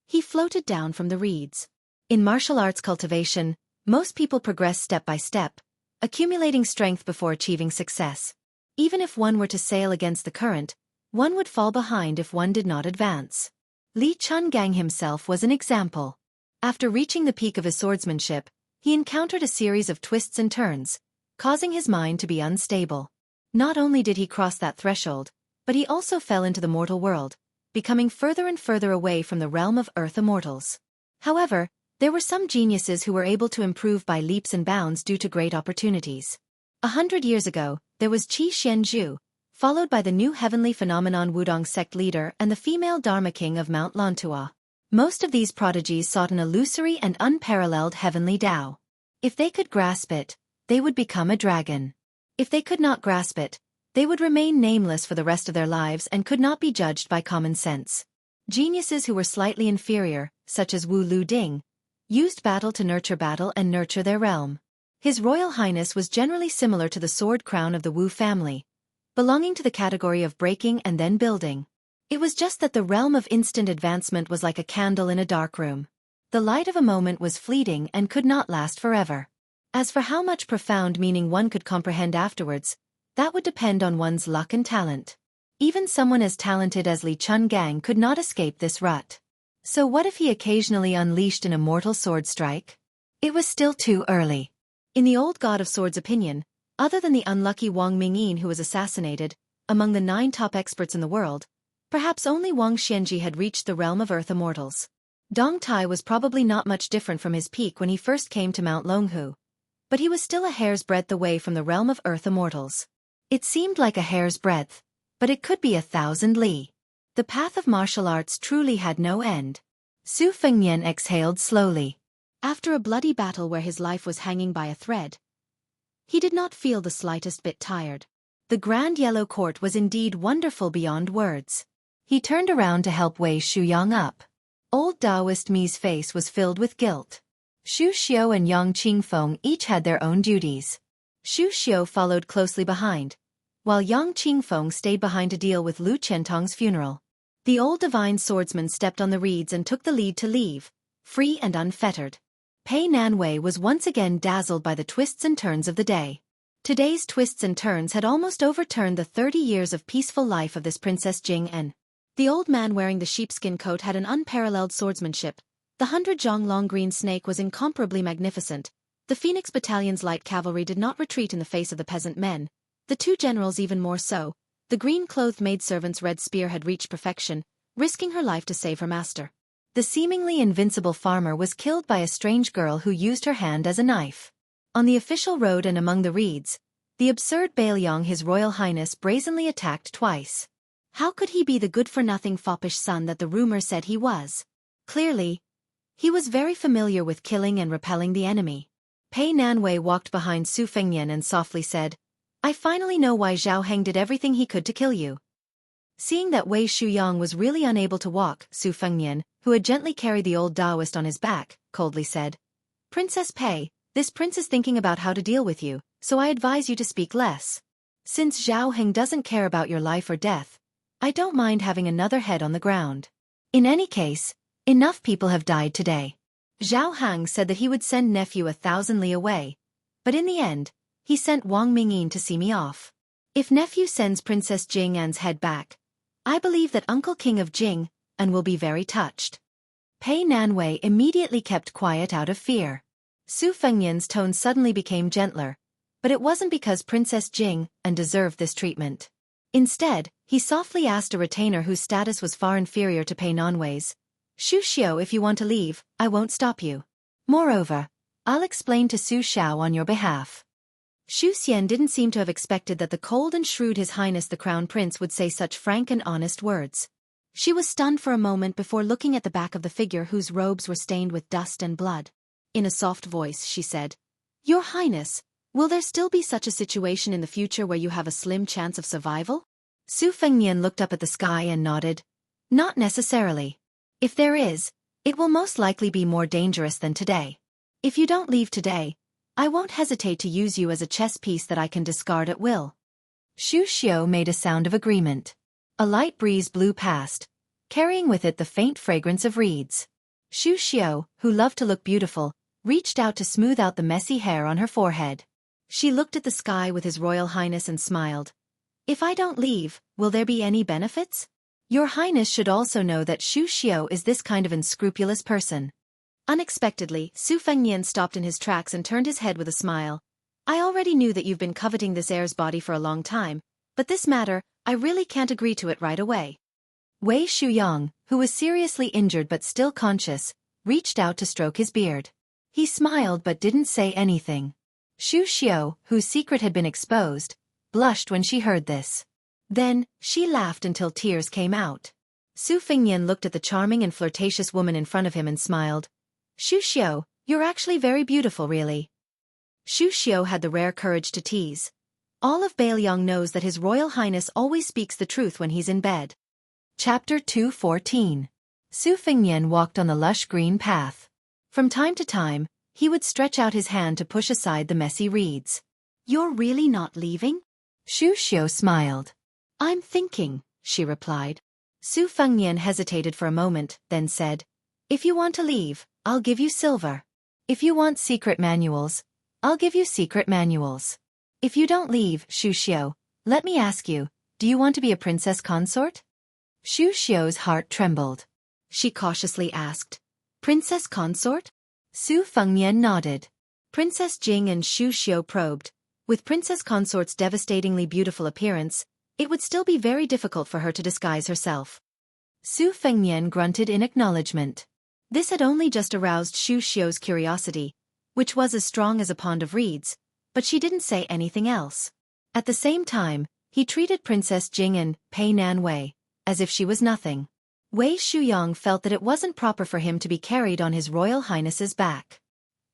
he floated down from the reeds. In martial arts cultivation, most people progress step by step, accumulating strength before achieving success. Even if one were to sail against the current, one would fall behind if one did not advance. Li Chungang himself was an example. After reaching the peak of his swordsmanship, he encountered a series of twists and turns, causing his mind to be unstable. Not only did he cross that threshold, but he also fell into the mortal world, becoming further and further away from the realm of earth immortals. However, there were some geniuses who were able to improve by leaps and bounds due to great opportunities. 100 years ago, there was Qi Xianxia, followed by the new heavenly phenomenon Wudong sect leader and the female Dharma king of Mount Lantua. Most of these prodigies sought an illusory and unparalleled heavenly Tao. If they could grasp it, they would become a dragon. If they could not grasp it, they would remain nameless for the rest of their lives and could not be judged by common sense. Geniuses who were slightly inferior, such as Wu Lu Ding, used battle to nurture battle and nurture their realm. His Royal Highness was generally similar to the sword crown of the Wu family, belonging to the category of breaking and then building. It was just that the realm of instant advancement was like a candle in a dark room. The light of a moment was fleeting and could not last forever. As for how much profound meaning one could comprehend afterwards, that would depend on one's luck and talent. Even someone as talented as Li Chungang could not escape this rut. So what if he occasionally unleashed an immortal sword strike? It was still too early. In the old god of swords' opinion, other than the unlucky Wang Mingyin who was assassinated, among the 9 top experts in the world, perhaps only Wang Xianji had reached the realm of earth immortals. Dong Tai was probably not much different from his peak when he first came to Mount Longhu, but he was still a hair's breadth away from the realm of earth immortals. It seemed like a hair's breadth, but it could be 1,000 li. The path of martial arts truly had no end. Su Fengnian exhaled slowly. After a bloody battle where his life was hanging by a thread, he did not feel the slightest bit tired. The Grand Yellow Court was indeed wonderful beyond words. He turned around to help Wei Shuyang up. Old Taoist Mi's face was filled with guilt. Xu Xiu and Yang Qingfeng each had their own duties. Xu Xiu followed closely behind, while Yang Qingfeng stayed behind to deal with Lu Qiantong's funeral. The old divine swordsman stepped on the reeds and took the lead to leave, free and unfettered. Pei Nanwei was once again dazzled by the twists and turns of the day. Today's twists and turns had almost overturned the 30 years of peaceful life of this Princess Jing En. The old man wearing the sheepskin coat had an unparalleled swordsmanship. The 100-zhong long green snake was incomparably magnificent. The Phoenix Battalion's light cavalry did not retreat in the face of the peasant men. The two generals even more so. The green-clothed maidservant's red spear had reached perfection, risking her life to save her master. The seemingly invincible farmer was killed by a strange girl who used her hand as a knife. On the official road and among the reeds, the absurd Bailiang His Royal Highness brazenly attacked twice. How could he be the good-for-nothing foppish son that the rumor said he was? Clearly, he was very familiar with killing and repelling the enemy. Pei Nanwei walked behind Su Fengnian and softly said, "I finally know why Zhao Heng did everything he could to kill you." Seeing that Wei Shuyang was really unable to walk, Su Fengnian, who had gently carried the old Taoist on his back, coldly said, "Princess Pei, this prince is thinking about how to deal with you, so I advise you to speak less. Since Zhao Heng doesn't care about your life or death, I don't mind having another head on the ground. In any case, enough people have died today." Zhao Heng said that he would send nephew 1,000 li away, but in the end, he sent Wang Mingyin to see me off. If nephew sends Princess Jing An's head back, I believe that Uncle King of Jing An will be very touched. Pei Nanwei immediately kept quiet out of fear. Su Fengnian's tone suddenly became gentler, but it wasn't because Princess Jing An deserved this treatment. Instead, he softly asked a retainer whose status was far inferior to Pei Nanwei's, "Xu Xiu, if you want to leave, I won't stop you. Moreover, I'll explain to Su Xiao on your behalf." Xu Xian didn't seem to have expected that the cold and shrewd His Highness the Crown Prince would say such frank and honest words. She was stunned for a moment before looking at the back of the figure whose robes were stained with dust and blood. In a soft voice, she said, "Your Highness, will there still be such a situation in the future where you have a slim chance of survival?" Su Fengnian looked up at the sky and nodded. "Not necessarily. If there is, it will most likely be more dangerous than today. If you don't leave today, I won't hesitate to use you as a chess piece that I can discard at will." Xu Xiu made a sound of agreement. A light breeze blew past, carrying with it the faint fragrance of reeds. Xu Xiu, who loved to look beautiful, reached out to smooth out the messy hair on her forehead. She looked at the sky with His Royal Highness and smiled. "If I don't leave, will there be any benefits? Your Highness should also know that Xu Xiu is this kind of unscrupulous person." Unexpectedly, Su Fengnian stopped in his tracks and turned his head with a smile. "I already knew that you've been coveting this heir's body for a long time, but this matter, I really can't agree to it right away." Wei Shuyang, who was seriously injured but still conscious, reached out to stroke his beard. He smiled but didn't say anything. Xu Xiu, whose secret had been exposed, blushed when she heard this. Then, she laughed until tears came out. Su Fengnian looked at the charming and flirtatious woman in front of him and smiled. "Xu Xiu, you're actually very beautiful, really." Xu Xiu had the rare courage to tease. All of Bailiang knows that His Royal Highness always speaks the truth when he's in bed. Chapter 214. Su Fengnian walked on the lush green path. From time to time, he would stretch out his hand to push aside the messy reeds. "You're really not leaving?" Xu Xiu smiled. "I'm thinking," she replied. Su Fengnian hesitated for a moment, then said, "If you want to leave, I'll give you silver. If you want secret manuals, I'll give you secret manuals. If you don't leave, Xu Xiu, let me ask you, do you want to be a princess consort?" Xu Xiu's heart trembled. She cautiously asked, "Princess consort?" Su Fengnian nodded. Princess Jing and Xu Xiu probed. With Princess Consort's devastatingly beautiful appearance, it would still be very difficult for her to disguise herself. Su Fengnian grunted in acknowledgement. This had only just aroused Xu Xiu's curiosity, which was as strong as a pond of reeds, but she didn't say anything else. At the same time, he treated Princess Jing and Pei Nanwei as if she was nothing. Wei Shuyang felt that it wasn't proper for him to be carried on His Royal Highness's back.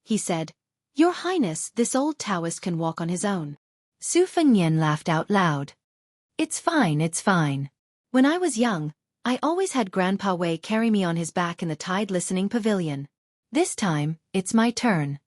He said, "Your Highness, this old Taoist can walk on his own." Su Fengnian laughed out loud. It's fine. When I was young, I always had Grandpa Wei carry me on his back in the tide listening pavilion. This time, it's my turn.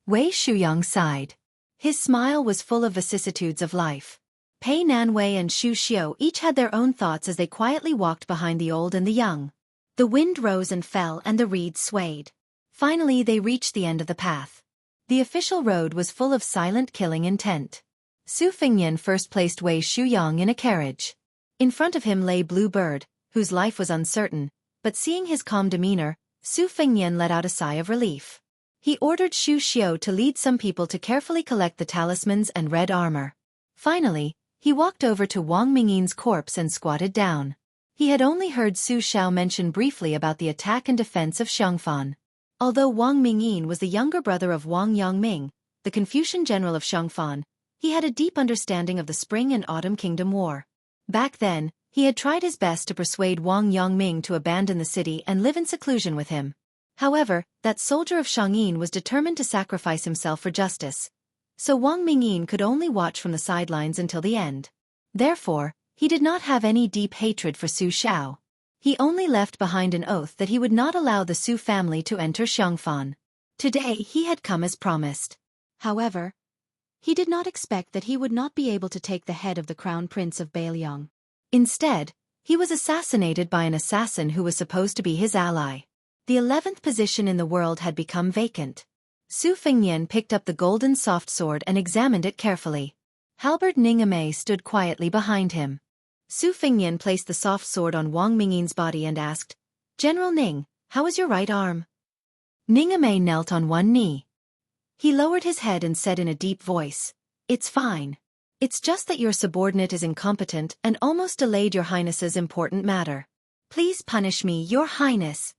Wei Shuyang sighed. His smile was full of vicissitudes of life. Pei Nanwei and Xu Xiu each had their own thoughts as they quietly walked behind the old and the young. The wind rose and fell and the reeds swayed. Finally they reached the end of the path. The official road was full of silent killing intent. Su Fengnian first placed Wei Shuyang in a carriage. In front of him lay Blue Bird, whose life was uncertain, but seeing his calm demeanor, Su Fengnian let out a sigh of relief. He ordered Xu Xiu to lead some people to carefully collect the talismans and red armor. Finally, he walked over to Wang Mingyin's corpse and squatted down. He had only heard Su Xiao mention briefly about the attack and defense of Xiangfan. Although Wang Mingyin was the younger brother of Wang Yangming, the Confucian general of Xiangfan, he had a deep understanding of the Spring and Autumn Kingdom War. Back then, he had tried his best to persuade Wang Yangming to abandon the city and live in seclusion with him. However, that soldier of Shangyin was determined to sacrifice himself for justice. So Wang Mingyin could only watch from the sidelines until the end. Therefore, he did not have any deep hatred for Su Xiao. He only left behind an oath that he would not allow the Su family to enter Xiangfan. Today he had come as promised. However, he did not expect that he would not be able to take the head of the crown prince of Bailiang. Instead, he was assassinated by an assassin who was supposed to be his ally. The 11th position in the world had become vacant. Su Fengnian picked up the golden soft sword and examined it carefully. Halberd Ningame stood quietly behind him. Su Fengnian placed the soft sword on Wang Mingyin's body and asked, "General Ning, how is your right arm?" Ningame knelt on one knee. He lowered his head and said in a deep voice, "It's fine. It's just that your subordinate is incompetent and almost delayed your highness's important matter. Please punish me, your highness."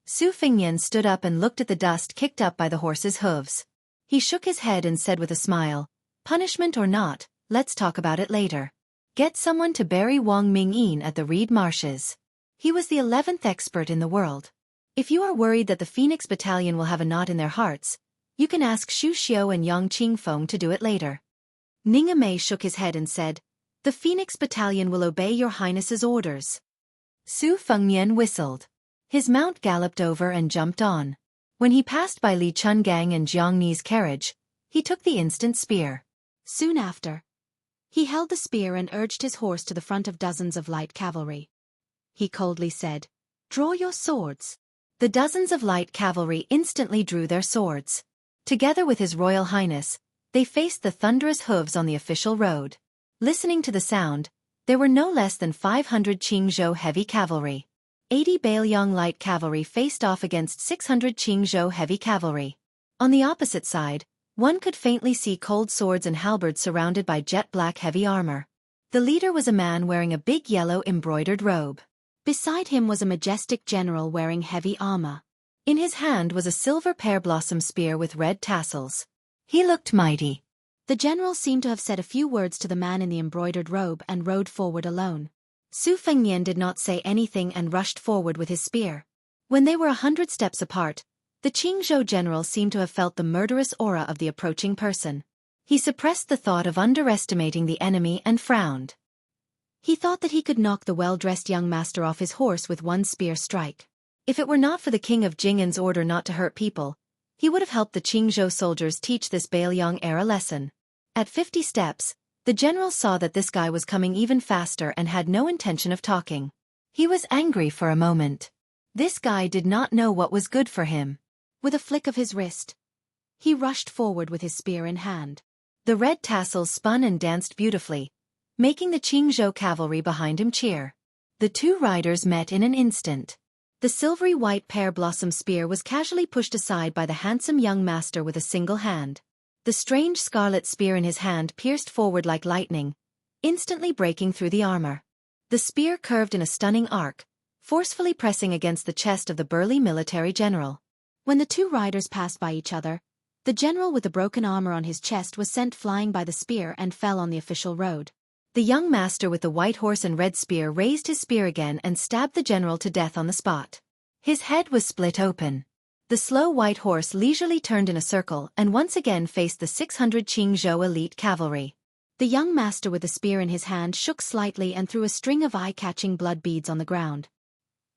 Su Fengnian stood up and looked at the dust kicked up by the horse's hooves. He shook his head and said with a smile, "Punishment or not, let's talk about it later. Get someone to bury Wang Mingyin at the reed marshes." He was the 11th expert in the world. If you are worried that the Phoenix Battalion will have a knot in their hearts, you can ask Xu Xiu and Yang Qingfeng to do it later. Ningame shook his head and said, "The Phoenix Battalion will obey your highness's orders." Su Fengnian whistled. His mount galloped over and jumped on. When he passed by Li Chungang and Jiang Ni's carriage, he took the instant spear. Soon after, he held the spear and urged his horse to the front of dozens of light cavalry. He coldly said, "Draw your swords." The dozens of light cavalry instantly drew their swords. Together with His Royal Highness, they faced the thunderous hooves on the official road. Listening to the sound, there were no less than 500 Qingzhou heavy cavalry. 80 Bailiang light cavalry faced off against 600 Qingzhou heavy cavalry. On the opposite side, one could faintly see cold swords and halberds surrounded by jet-black heavy armor. The leader was a man wearing a big yellow embroidered robe. Beside him was a majestic general wearing heavy armor. In his hand was a silver pear-blossom spear with red tassels. He looked mighty. The general seemed to have said a few words to the man in the embroidered robe and rode forward alone. Su Fengnian did not say anything and rushed forward with his spear. When they were 100 steps apart, the Qingzhou general seemed to have felt the murderous aura of the approaching person. He suppressed the thought of underestimating the enemy and frowned. He thought that he could knock the well-dressed young master off his horse with one spear strike. If it were not for the king of Jing'an's order not to hurt people, he would have helped the Qingzhou soldiers teach this Bailiang heir a lesson. At 50 steps, the general saw that this guy was coming even faster and had no intention of talking. He was angry for a moment. This guy did not know what was good for him. With a flick of his wrist, he rushed forward with his spear in hand. The red tassels spun and danced beautifully, making the Qingzhou cavalry behind him cheer. The two riders met in an instant. The silvery white pear-blossom spear was casually pushed aside by the handsome young master with a single hand. The strange scarlet spear in his hand pierced forward like lightning, instantly breaking through the armor. The spear curved in a stunning arc, forcefully pressing against the chest of the burly military general. When the two riders passed by each other, the general with the broken armor on his chest was sent flying by the spear and fell on the official road. The young master with the white horse and red spear raised his spear again and stabbed the general to death on the spot. His head was split open. The slow white horse leisurely turned in a circle and once again faced the 600 Qingzhou elite cavalry. The young master with the spear in his hand shook slightly and threw a string of eye-catching blood beads on the ground.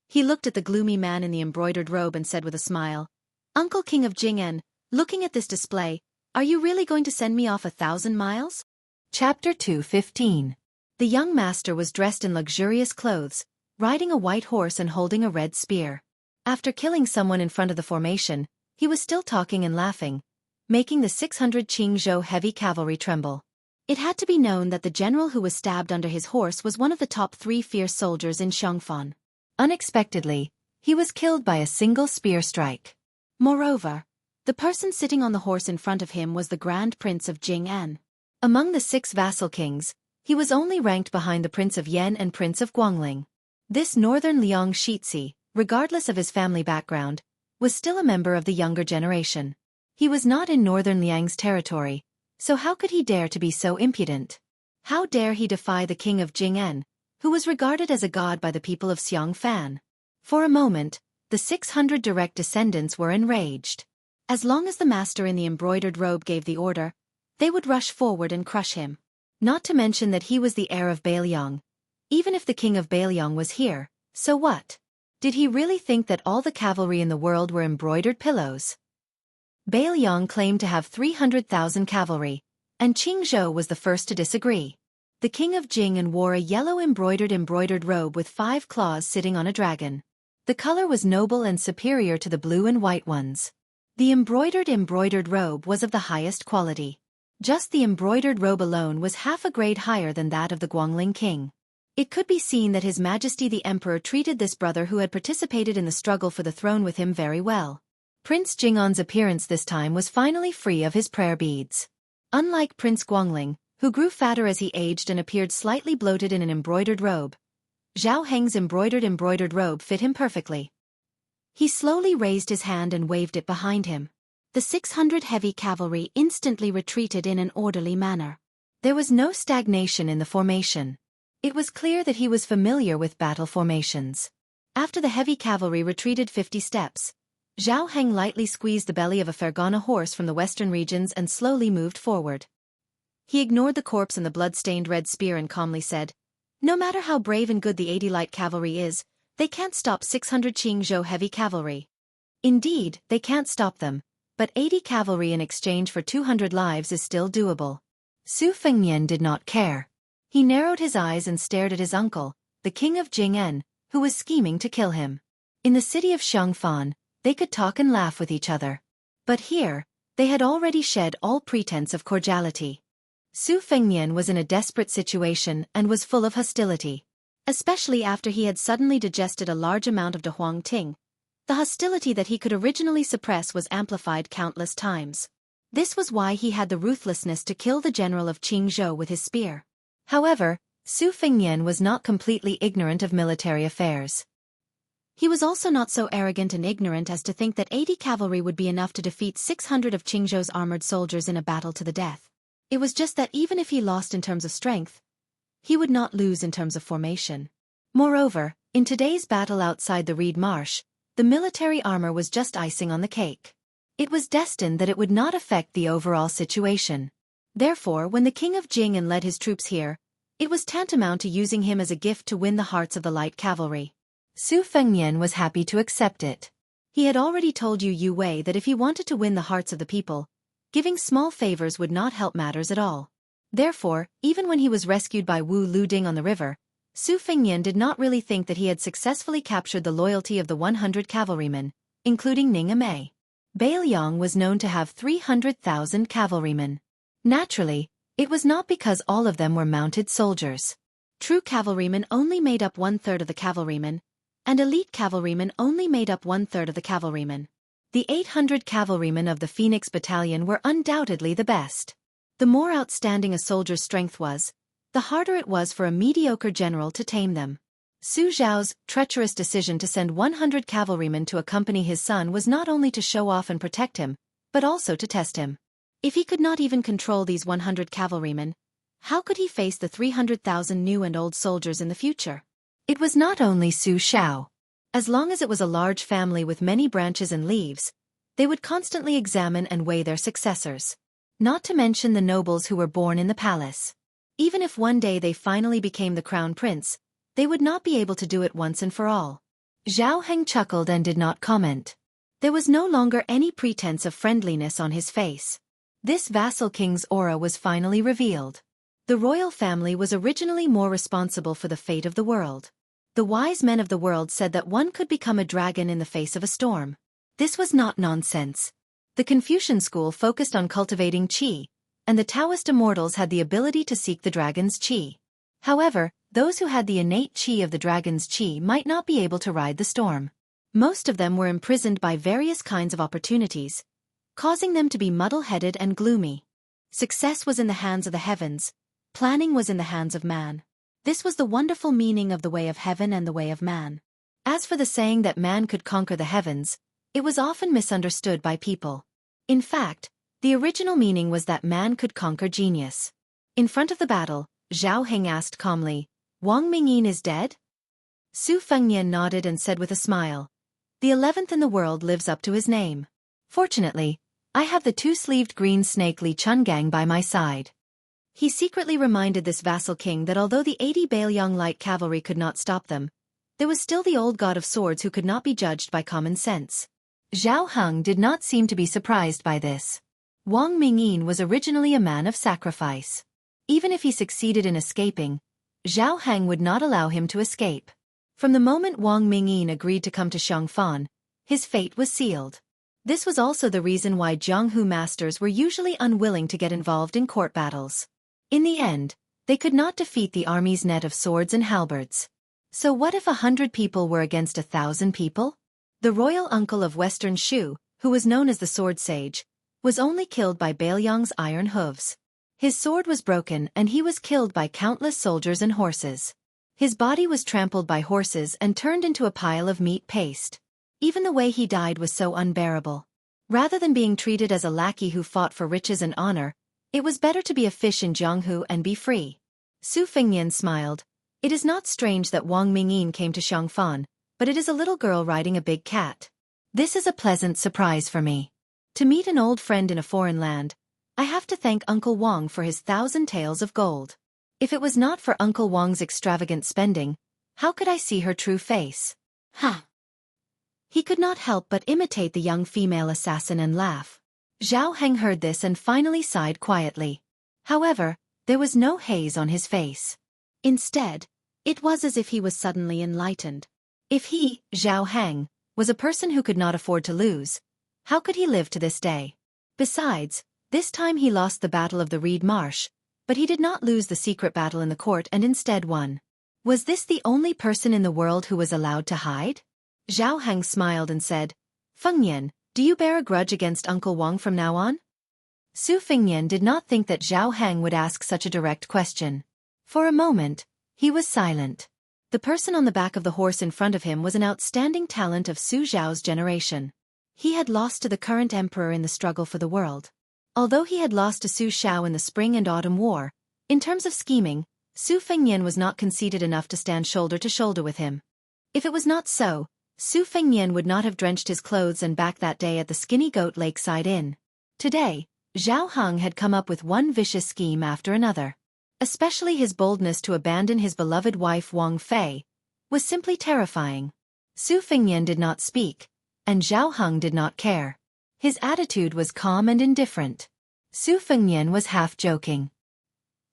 He looked at the gloomy man in the embroidered robe and said with a smile, "Uncle King of Jing'an, looking at this display, are you really going to send me off 1,000 miles?" Chapter 2:15. The young master was dressed in luxurious clothes, riding a white horse and holding a red spear. After killing someone in front of the formation, he was still talking and laughing, making the 600 Qingzhou heavy cavalry tremble. It had to be known that the general who was stabbed under his horse was one of the top 3 fierce soldiers in Xiongfan. Unexpectedly, he was killed by a single spear strike. Moreover, the person sitting on the horse in front of him was the Grand Prince of Jing'an. Among the 6 vassal kings, he was only ranked behind the Prince of Yan and Prince of Guangling. This northern Liang Shixi, regardless of his family background, was still a member of the younger generation. He was not in northern Liang's territory, so how could he dare to be so impudent? How dare he defy the king of Jing'an, who was regarded as a god by the people of Xiongfan? For a moment, the 600 direct descendants were enraged. As long as the master in the embroidered robe gave the order, they would rush forward and crush him. Not to mention that he was the heir of Bailiang. Even if the king of Bailiang was here, so what? Did he really think that all the cavalry in the world were embroidered pillows? Bailiang claimed to have 300,000 cavalry, and Qingzhou was the first to disagree. The king of Jing'an wore a yellow embroidered robe with 5 claws sitting on a dragon. The color was noble and superior to the blue and white ones. The embroidered robe was of the highest quality. Just the embroidered robe alone was half a grade higher than that of the Guangling king. It could be seen that His Majesty the Emperor treated this brother who had participated in the struggle for the throne with him very well. Prince Jing'an's appearance this time was finally free of his prayer beads. Unlike Prince Guangling, who grew fatter as he aged and appeared slightly bloated in an embroidered robe, Zhao Heng's embroidered robe fit him perfectly. He slowly raised his hand and waved it behind him. The 600 heavy cavalry instantly retreated in an orderly manner. There was no stagnation in the formation. It was clear that he was familiar with battle formations. After the heavy cavalry retreated 50 steps, Zhao Heng lightly squeezed the belly of a Fergana horse from the western regions and slowly moved forward. He ignored the corpse and the blood-stained red spear and calmly said, "No matter how brave and good the 80 light cavalry is, they can't stop 600 Qingzhou heavy cavalry. Indeed, they can't stop them, but 80 cavalry in exchange for 200 lives is still doable." Su Fengnian did not care. He narrowed his eyes and stared at his uncle, the king of Jing'an, who was scheming to kill him. In the city of Xiongfan, they could talk and laugh with each other. But here, they had already shed all pretense of cordiality. Su Fengnian was in a desperate situation and was full of hostility. Especially after he had suddenly digested a large amount of Dehuang Ting. The hostility that he could originally suppress was amplified countless times. This was why he had the ruthlessness to kill the general of Qingzhou with his spear. However, Su Fengnian was not completely ignorant of military affairs. He was also not so arrogant and ignorant as to think that 80 cavalry would be enough to defeat 600 of Qingzhou's armored soldiers in a battle to the death. It was just that even if he lost in terms of strength, he would not lose in terms of formation. Moreover, in today's battle outside the Reed Marsh, the military armor was just icing on the cake. It was destined that it would not affect the overall situation. Therefore, when the king of Jing'an led his troops here, it was tantamount to using him as a gift to win the hearts of the light cavalry. Su Fengnian was happy to accept it. He had already told Yu Wei that if he wanted to win the hearts of the people, giving small favors would not help matters at all. Therefore, even when he was rescued by Wu Luding on the river, Su Fengnian did not really think that he had successfully captured the loyalty of the 100 cavalrymen, including Ning Amei. Bailiang was known to have 300,000 cavalrymen. Naturally, it was not because all of them were mounted soldiers. True cavalrymen only made up 1/3 of the cavalrymen, and elite cavalrymen only made up 1/3 of the cavalrymen. The 800 cavalrymen of the Phoenix Battalion were undoubtedly the best. The more outstanding a soldier's strength was, the harder it was for a mediocre general to tame them. Su Zhao's treacherous decision to send 100 cavalrymen to accompany his son was not only to show off and protect him, but also to test him. If he could not even control these 100 cavalrymen, how could he face the 300,000 new and old soldiers in the future? It was not only Su Zhao. As long as it was a large family with many branches and leaves, they would constantly examine and weigh their successors. Not to mention the nobles who were born in the palace. Even if one day they finally became the crown prince, they would not be able to do it once and for all. Zhao Heng chuckled and did not comment. There was no longer any pretense of friendliness on his face. This vassal king's aura was finally revealed. The royal family was originally more responsible for the fate of the world. The wise men of the world said that one could become a dragon in the face of a storm. This was not nonsense. The Confucian school focused on cultivating qi, and the Taoist immortals had the ability to seek the dragon's qi. However, those who had the innate qi of the dragon's qi might not be able to ride the storm. Most of them were imprisoned by various kinds of opportunities, causing them to be muddle-headed and gloomy. Success was in the hands of the heavens, planning was in the hands of man. This was the wonderful meaning of the way of heaven and the way of man. As for the saying that man could conquer the heavens, it was often misunderstood by people. In fact, the original meaning was that man could conquer genius. In front of the battle, Zhao Heng asked calmly, "Wang Mingyin is dead?" Su Fengnian nodded and said with a smile, "The 11th in the world lives up to his name. Fortunately, I have the two-sleeved green snake Li Chungang by my side." He secretly reminded this vassal king that although the 80 Bailiang light cavalry could not stop them, there was still the old god of swords who could not be judged by common sense. Zhao Heng did not seem to be surprised by this. Wang Mingyin was originally a man of sacrifice. Even if he succeeded in escaping, Zhao Heng would not allow him to escape. From the moment Wang Mingyin agreed to come to Xiangfan, his fate was sealed. This was also the reason why Jianghu masters were usually unwilling to get involved in court battles. In the end, they could not defeat the army's net of swords and halberds. So what if 100 people were against 1,000 people? The royal uncle of Western Shu, who was known as the Sword Sage, was only killed by Bailiang's iron hooves. His sword was broken and he was killed by countless soldiers and horses. His body was trampled by horses and turned into a pile of meat paste. Even the way he died was so unbearable. Rather than being treated as a lackey who fought for riches and honor, it was better to be a fish in Jianghu and be free. Su Fengnian smiled. It is not strange that Wang Mingyin came to Xiangfan, but it is a little girl riding a big cat. This is a pleasant surprise for me. To meet an old friend in a foreign land, I have to thank Uncle Wang for his 1,000 taels of gold. If it was not for Uncle Wang's extravagant spending, how could I see her true face? Ha! He could not help but imitate the young female assassin and laugh. Zhao Heng heard this and finally sighed quietly. However, there was no haze on his face. Instead, it was as if he was suddenly enlightened. If he, Zhao Heng, was a person who could not afford to lose, how could he live to this day? Besides, this time he lost the Battle of the Reed Marsh, but he did not lose the secret battle in the court and instead won. Was this the only person in the world who was allowed to hide? Zhao Heng smiled and said, "Fengnian, do you bear a grudge against Uncle Wang from now on?" Su Fengnian did not think that Zhao Heng would ask such a direct question. For a moment, he was silent. The person on the back of the horse in front of him was an outstanding talent of Su Zhao's generation. He had lost to the current emperor in the struggle for the world. Although he had lost to Su Shao in the Spring and Autumn War, in terms of scheming, Su Fengnian was not conceited enough to stand shoulder to shoulder with him. If it was not so, Su Fengnian would not have drenched his clothes and back that day at the Skinny Goat Lakeside Inn. Today, Zhao Heng had come up with one vicious scheme after another. Especially his boldness to abandon his beloved wife Wang Fei was simply terrifying. Su Fengnian did not speak, and Zhao Heng did not care. His attitude was calm and indifferent. Su Fengnian was half joking.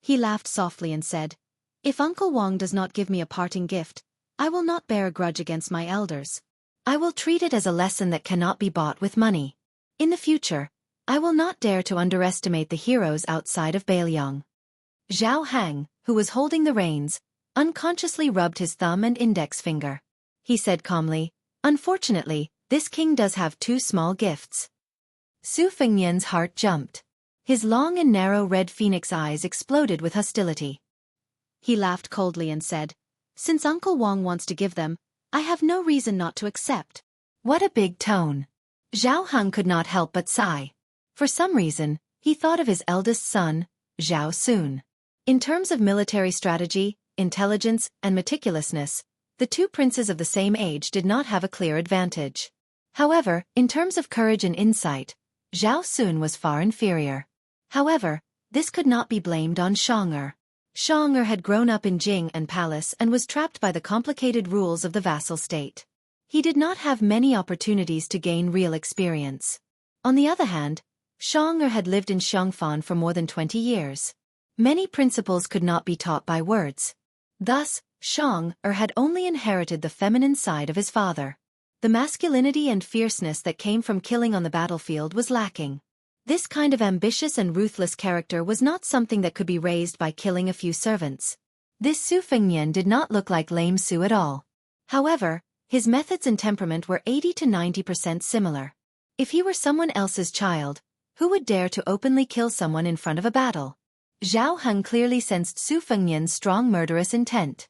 He laughed softly and said, "If Uncle Wang does not give me a parting gift, I will not bear a grudge against my elders. I will treat it as a lesson that cannot be bought with money. In the future, I will not dare to underestimate the heroes outside of Bailiang." Zhao Heng, who was holding the reins, unconsciously rubbed his thumb and index finger. He said calmly, "Unfortunately, this king does have two small gifts." Su Fengnian's heart jumped. His long and narrow red phoenix eyes exploded with hostility. He laughed coldly and said, "Since Uncle Wang wants to give them, I have no reason not to accept." What a big tone. Zhao Heng could not help but sigh. For some reason, he thought of his eldest son, Zhao Sun. In terms of military strategy, intelligence, and meticulousness, the two princes of the same age did not have a clear advantage. However, in terms of courage and insight, Zhao Sun was far inferior. However, this could not be blamed on Xianxia. Xianxia had grown up in Jing and Palace and was trapped by the complicated rules of the vassal state. He did not have many opportunities to gain real experience. On the other hand, Xianxia had lived in Xiangfan for more than 20 years. Many principles could not be taught by words. Thus, Xianxia had only inherited the feminine side of his father. The masculinity and fierceness that came from killing on the battlefield was lacking. This kind of ambitious and ruthless character was not something that could be raised by killing a few servants. This Su Fengnian did not look like lame Su at all. However, his methods and temperament were 80 to 90% similar. If he were someone else's child, who would dare to openly kill someone in front of a battle? Zhao Heng clearly sensed Su Fengnian's strong murderous intent.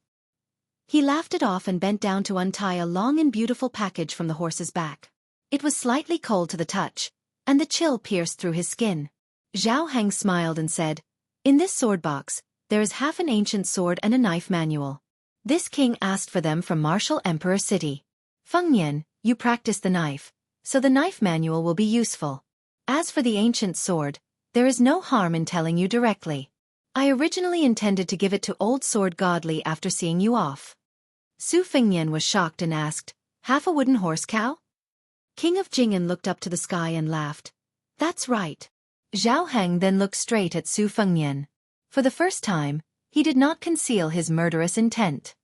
He laughed it off and bent down to untie a long and beautiful package from the horse's back. It was slightly cold to the touch, and the chill pierced through his skin. Zhao Heng smiled and said, "In this sword box, there is half an ancient sword and a knife manual. This king asked for them from Martial Emperor City. Fengnian, you practice the knife, so the knife manual will be useful. As for the ancient sword, there is no harm in telling you directly. I originally intended to give it to Old Sword Godly after seeing you off." Su Fengnian was shocked and asked, "Half a wooden horse cow?" King of Jing'an looked up to the sky and laughed. "That's right." Zhao Heng then looked straight at Su Fengnian. For the first time, he did not conceal his murderous intent.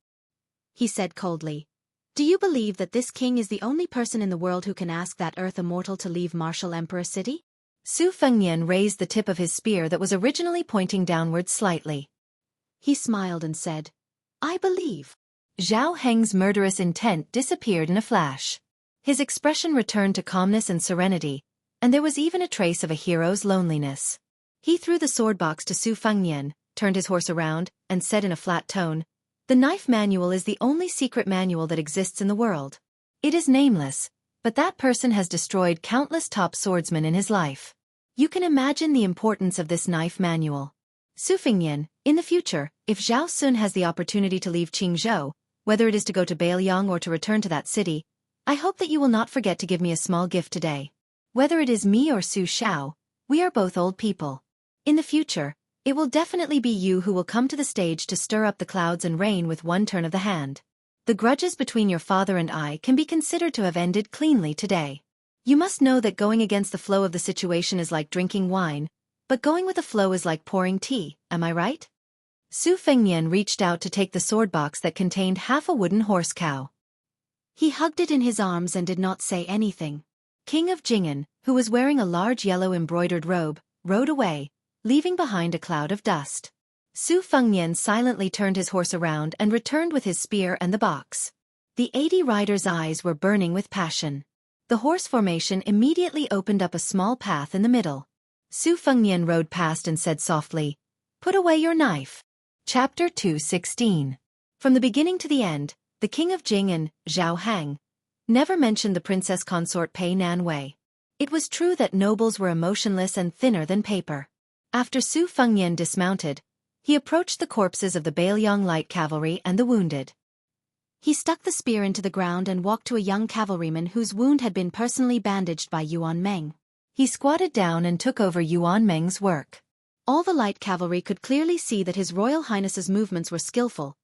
He said coldly, "Do you believe that this king is the only person in the world who can ask that Earth Immortal to leave Martial Emperor City?" Su Fengnian raised the tip of his spear that was originally pointing downwards slightly. He smiled and said, "I believe." Zhao Heng's murderous intent disappeared in a flash. His expression returned to calmness and serenity, and there was even a trace of a hero's loneliness. He threw the sword box to Su Fengnian, turned his horse around, and said in a flat tone, "The knife manual is the only secret manual that exists in the world. It is nameless, but that person has destroyed countless top swordsmen in his life. You can imagine the importance of this knife manual. Su Fengnian, in the future, if Zhao Sun has the opportunity to leave Qingzhou, whether it is to go to Bailiang or to return to that city, I hope that you will not forget to give me a small gift today. Whether it is me or Su Xiao, we are both old people. In the future, it will definitely be you who will come to the stage to stir up the clouds and rain with one turn of the hand. The grudges between your father and I can be considered to have ended cleanly today. You must know that going against the flow of the situation is like drinking wine, but going with the flow is like pouring tea, am I right?" Su Fengnian reached out to take the sword box that contained half a wooden horse cow. He hugged it in his arms and did not say anything. King of Jing'an, who was wearing a large yellow embroidered robe, rode away, leaving behind a cloud of dust. Su Fengnian silently turned his horse around and returned with his spear and the box. The 80 riders' eyes were burning with passion. The horse formation immediately opened up a small path in the middle. Su Fengnian rode past and said softly, "Put away your knife." Chapter 216. From the beginning to the end, the king of Jing'an, Zhao Heng, never mentioned the princess consort Pei Nanwei. It was true that nobles were emotionless and thinner than paper. After Su Fengnian dismounted, he approached the corpses of the Bailiang light cavalry and the wounded. He stuck the spear into the ground and walked to a young cavalryman whose wound had been personally bandaged by Yuan Meng. He squatted down and took over Yuan Meng's work. All the light cavalry could clearly see that His Royal Highness's movements were skillful,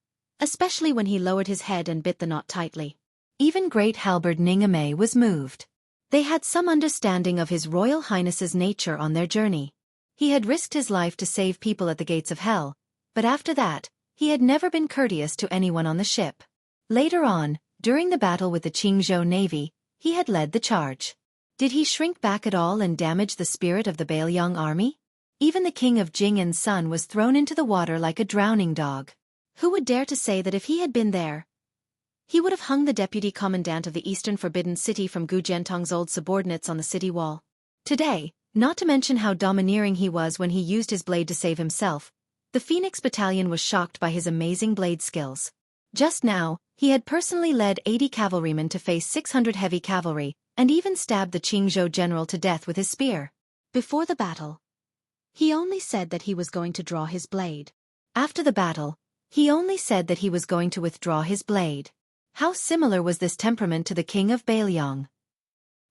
especially when he lowered his head and bit the knot tightly. Even Great Halberd Ningamei was moved. They had some understanding of His Royal Highness's nature on their journey. He had risked his life to save people at the gates of hell, but after that, he had never been courteous to anyone on the ship. Later on, during the battle with the Qingzhou Navy, he had led the charge. Did he shrink back at all and damage the spirit of the Bailiang army? Even the king of Jing'an's son was thrown into the water like a drowning dog. Who would dare to say that if he had been there, he would have hung the deputy commandant of the Eastern Forbidden City from Gu Jiantong's old subordinates on the city wall? Today, not to mention how domineering he was when he used his blade to save himself, the Phoenix Battalion was shocked by his amazing blade skills. Just now, he had personally led 80 cavalrymen to face 600 heavy cavalry, and even stabbed the Qingzhou general to death with his spear. Before the battle, he only said that he was going to draw his blade. After the battle, he only said that he was going to withdraw his blade. How similar was this temperament to the king of Bailiang?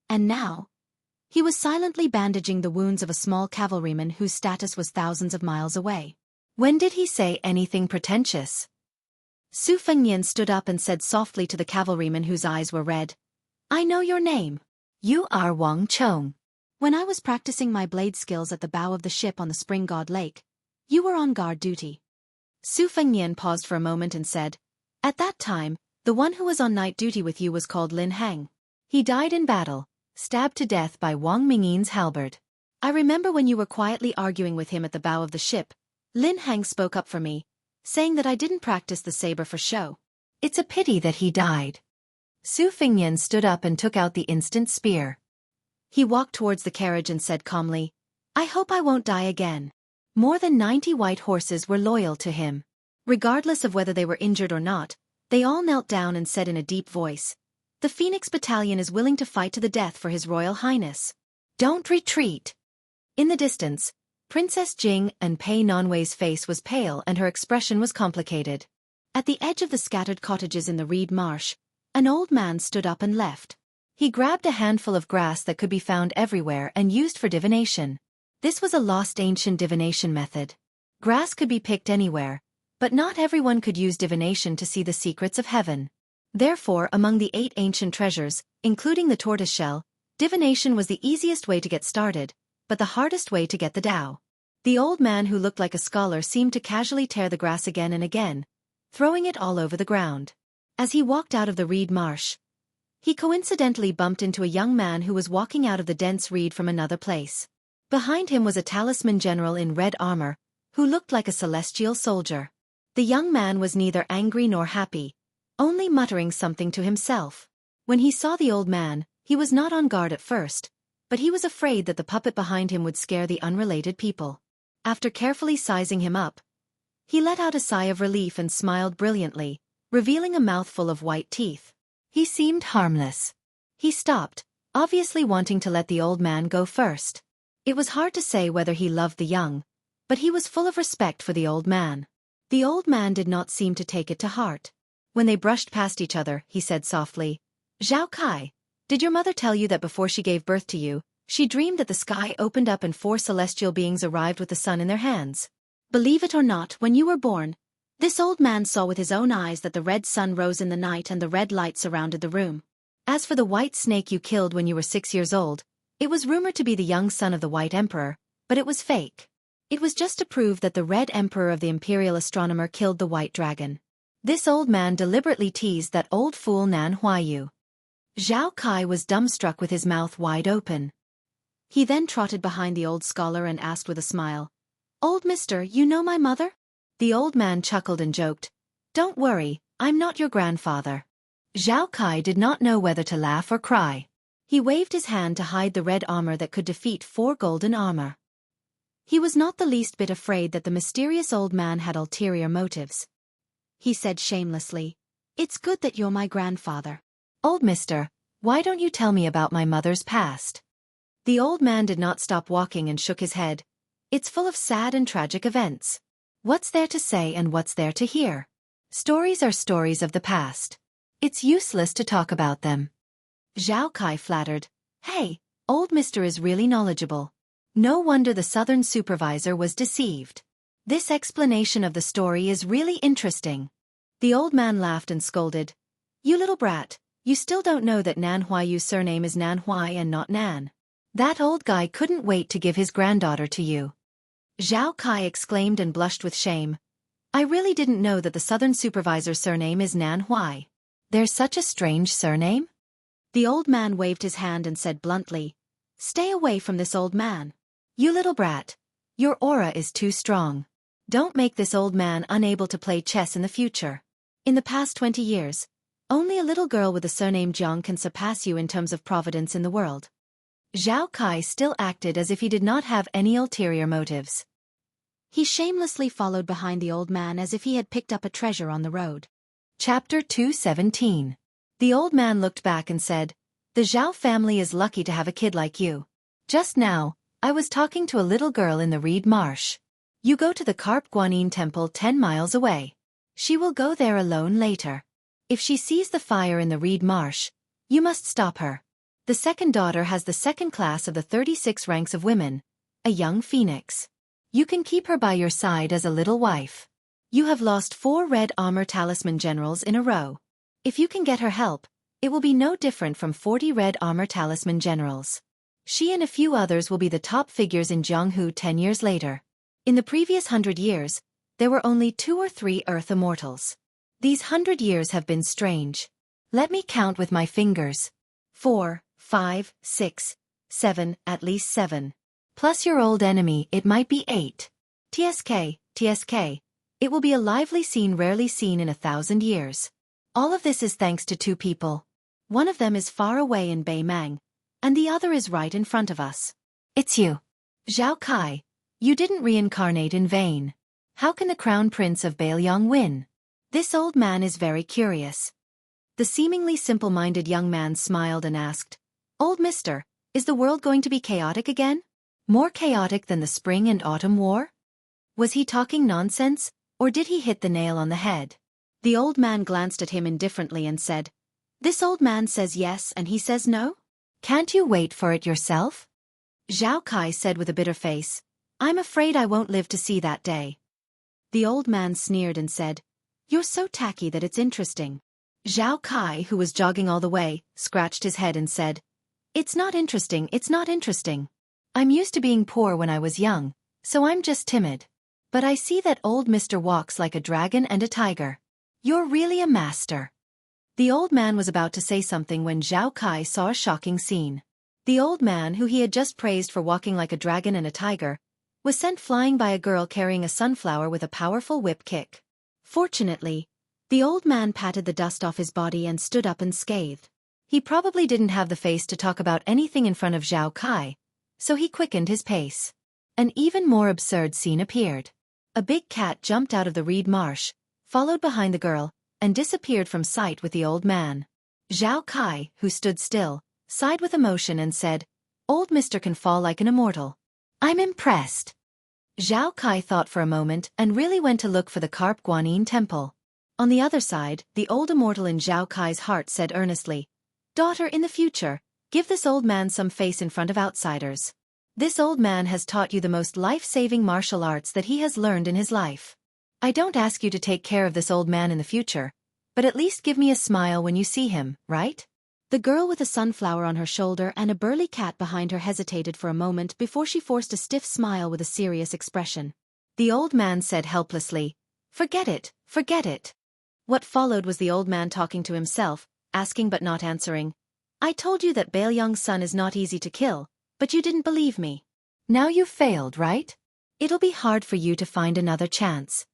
And now, he was silently bandaging the wounds of a small cavalryman whose status was thousands of miles away. When did he say anything pretentious? Su Fengnian stood up and said softly to the cavalryman whose eyes were red, I know your name. You are Wang Chong. When I was practicing my blade skills at the bow of the ship on the Spring God Lake, you were on guard duty. Su Fengnian paused for a moment and said, At that time, the one who was on night duty with you was called Lin Hang. He died in battle, stabbed to death by Wang Mingyin's halberd. I remember when you were quietly arguing with him at the bow of the ship, Lin Hang spoke up for me, saying that I didn't practice the saber for show. It's a pity that he died. Su Fengnian stood up and took out the instant spear. He walked towards the carriage and said calmly, I hope I won't die again. More than 90 white horses were loyal to him. Regardless of whether they were injured or not, they all knelt down and said in a deep voice, The Phoenix Battalion is willing to fight to the death for His Royal Highness. Don't retreat. In the distance, Princess Jing and Pei Nanwei's face was pale and her expression was complicated. At the edge of the scattered cottages in the reed marsh, an old man stood up and left. He grabbed a handful of grass that could be found everywhere and used for divination. This was a lost ancient divination method. Grass could be picked anywhere, but not everyone could use divination to see the secrets of heaven. Therefore, among the 8 ancient treasures, including the tortoiseshell, divination was the easiest way to get started, but the hardest way to get the Tao. The old man who looked like a scholar seemed to casually tear the grass again and again, throwing it all over the ground. As he walked out of the reed marsh, he coincidentally bumped into a young man who was walking out of the dense reed from another place. Behind him was a talisman general in red armor, who looked like a celestial soldier. The young man was neither angry nor happy, only muttering something to himself. When he saw the old man, he was not on guard at first, but he was afraid that the puppet behind him would scare the unrelated people. After carefully sizing him up, he let out a sigh of relief and smiled brilliantly, revealing a mouthful of white teeth. He seemed harmless. He stopped, obviously wanting to let the old man go first. It was hard to say whether he loved the young, but he was full of respect for the old man. The old man did not seem to take it to heart. When they brushed past each other, he said softly, Xueqi, did your mother tell you that before she gave birth to you, she dreamed that the sky opened up and 4 celestial beings arrived with the sun in their hands? Believe it or not, when you were born, this old man saw with his own eyes that the red sun rose in the night and the red light surrounded the room. As for the white snake you killed when you were 6 years old, it was rumored to be the young son of the White Emperor, but it was fake. It was just to prove that the Red Emperor of the Imperial Astronomer killed the White Dragon. This old man deliberately teased that old fool Nan Huayu. Xueqi was dumbstruck with his mouth wide open. He then trotted behind the old scholar and asked with a smile, Old mister, you know my mother? The old man chuckled and joked, Don't worry, I'm not your grandfather. Xueqi did not know whether to laugh or cry. He waved his hand to hide the red armor that could defeat 4 golden armor. He was not the least bit afraid that the mysterious old man had ulterior motives. He said shamelessly, It's good that you're my grandfather. Old mister, why don't you tell me about my mother's past? The old man did not stop walking and shook his head. It's full of sad and tragic events. What's there to say and what's there to hear? Stories are stories of the past. It's useless to talk about them. Xueqi flattered, Hey, old mister is really knowledgeable. No wonder the southern supervisor was deceived. This explanation of the story is really interesting. The old man laughed and scolded, You little brat, you still don't know that Nan Huayu's surname is Nan Huai and not Nan. That old guy couldn't wait to give his granddaughter to you. Xueqi exclaimed and blushed with shame. I really didn't know that the southern supervisor's surname is Nan Huai. There's such a strange surname? The old man waved his hand and said bluntly, Stay away from this old man. You little brat. Your aura is too strong. Don't make this old man unable to play chess in the future. In the past 20 years, only a little girl with the surname Jiang can surpass you in terms of providence in the world. Xueqi still acted as if he did not have any ulterior motives. He shamelessly followed behind the old man as if he had picked up a treasure on the road. Chapter 217. The old man looked back and said, The Zhao family is lucky to have a kid like you. Just now, I was talking to a little girl in the reed marsh. You go to the Carp Guanyin temple 10 miles away. She will go there alone later. If she sees the fire in the reed marsh, you must stop her. The second daughter has the second class of the 36 ranks of women, a young phoenix. You can keep her by your side as a little wife. You have lost 4 red armor talisman generals in a row. If you can get her help, it will be no different from 40 red armor talisman generals. She and a few others will be the top figures in Jianghu 10 years later. In the previous 100 years, there were only 2 or 3 Earth Immortals. These 100 years have been strange. Let me count with my fingers. 4, 5, 6, 7, at least 7. Plus your old enemy, it might be 8. TSK. It will be a lively scene rarely seen in 1,000 years. All of this is thanks to 2 people. One of them is far away in Beimang, and the other is right in front of us. It's you. Xueqi, you didn't reincarnate in vain. How can the crown prince of Beiliang win? This old man is very curious. The seemingly simple-minded young man smiled and asked, Old mister, is the world going to be chaotic again? More chaotic than the spring and autumn war? Was he talking nonsense, or did he hit the nail on the head? The old man glanced at him indifferently and said, This old man says yes and he says no? Can't you wait for it yourself? Xueqi said with a bitter face, I'm afraid I won't live to see that day. The old man sneered and said, You're so tacky that it's interesting. Xueqi, who was jogging all the way, scratched his head and said, It's not interesting. I'm used to being poor when I was young, so I'm just timid. But I see that old Mr. walks like a dragon and a tiger. You're really a master. The old man was about to say something when Xueqi saw a shocking scene. The old man, who he had just praised for walking like a dragon and a tiger, was sent flying by a girl carrying a sunflower with a powerful whip kick. Fortunately, the old man patted the dust off his body and stood up unscathed. He probably didn't have the face to talk about anything in front of Xueqi, so he quickened his pace. An even more absurd scene appeared. A big cat jumped out of the reed marsh, followed behind the girl, and disappeared from sight with the old man. Xueqi, who stood still, sighed with emotion and said, Old mister can fall like an immortal. I'm impressed. Xueqi thought for a moment and really went to look for the Carp Guanyin temple. On the other side, the old immortal in Xueqi's heart said earnestly, Daughter, in the future, give this old man some face in front of outsiders. This old man has taught you the most life-saving martial arts that he has learned in his life. I don't ask you to take care of this old man in the future, but at least give me a smile when you see him, right? The girl with a sunflower on her shoulder and a burly cat behind her hesitated for a moment before she forced a stiff smile with a serious expression. The old man said helplessly, Forget it. What followed was the old man talking to himself, asking but not answering. I told you that Beiliang's son is not easy to kill, but you didn't believe me. Now you've failed, right? It'll be hard for you to find another chance.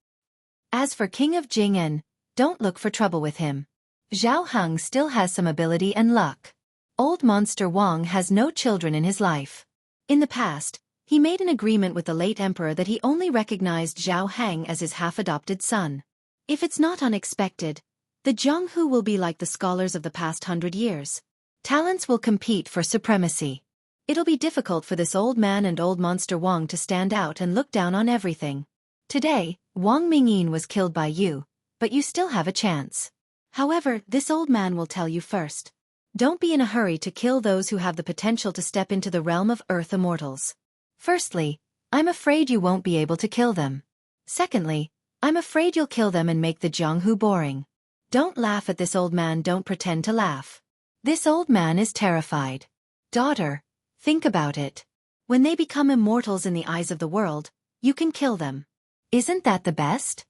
As for King of Jing'an, don't look for trouble with him. Zhao Heng still has some ability and luck. Old Monster Wang has no children in his life. In the past, he made an agreement with the late emperor that he only recognized Zhao Heng as his half-adopted son. If it's not unexpected, the Jianghu will be like the scholars of the past 100 years. Talents will compete for supremacy. It'll be difficult for this old man and old Monster Wang to stand out and look down on everything. Today, Wang Mingyin was killed by you, but you still have a chance. However, this old man will tell you first. Don't be in a hurry to kill those who have the potential to step into the realm of Earth Immortals. Firstly, I'm afraid you won't be able to kill them. Secondly, I'm afraid you'll kill them and make the Jianghu boring. Don't laugh at this old man, don't pretend to laugh. This old man is terrified. Daughter, think about it. When they become immortals in the eyes of the world, you can kill them. Isn't that the best?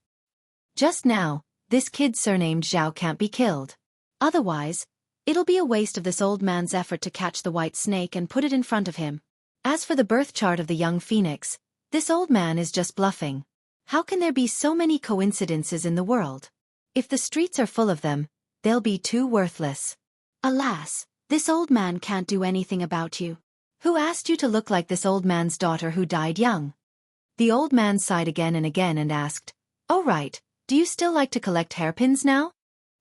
Just now, this kid surnamed Zhao can't be killed. Otherwise, it'll be a waste of this old man's effort to catch the white snake and put it in front of him. As for the birth chart of the young phoenix, this old man is just bluffing. How can there be so many coincidences in the world? If the streets are full of them, they'll be too worthless. Alas, this old man can't do anything about you. Who asked you to look like this old man's daughter who died young? The old man sighed again and asked, Oh right, do you still like to collect hairpins now?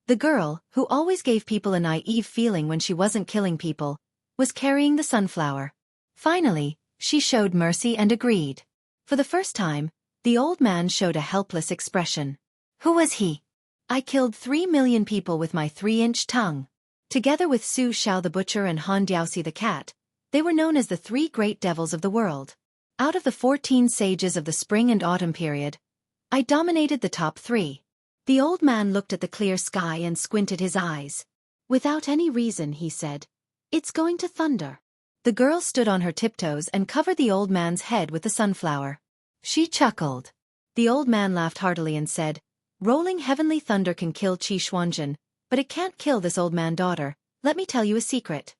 The girl, who always gave people a naive feeling when she wasn't killing people, was carrying the sunflower. Finally, she showed mercy and agreed. For the first time, the old man showed a helpless expression. Who was he? I killed 3 million people with my 3-inch tongue. Together with Su Xiao the butcher and Han Diaoxi the cat, they were known as the 3 great devils of the world. Out of the 14 sages of the spring and autumn period, I dominated the top 3. The old man looked at the clear sky and squinted his eyes. Without any reason, he said, "It's going to thunder." The girl stood on her tiptoes and covered the old man's head with the sunflower. She chuckled. The old man laughed heartily and said, "Rolling heavenly thunder can kill Qi Xuanzhen, but it can't kill this old man, daughter. Let me tell you a secret.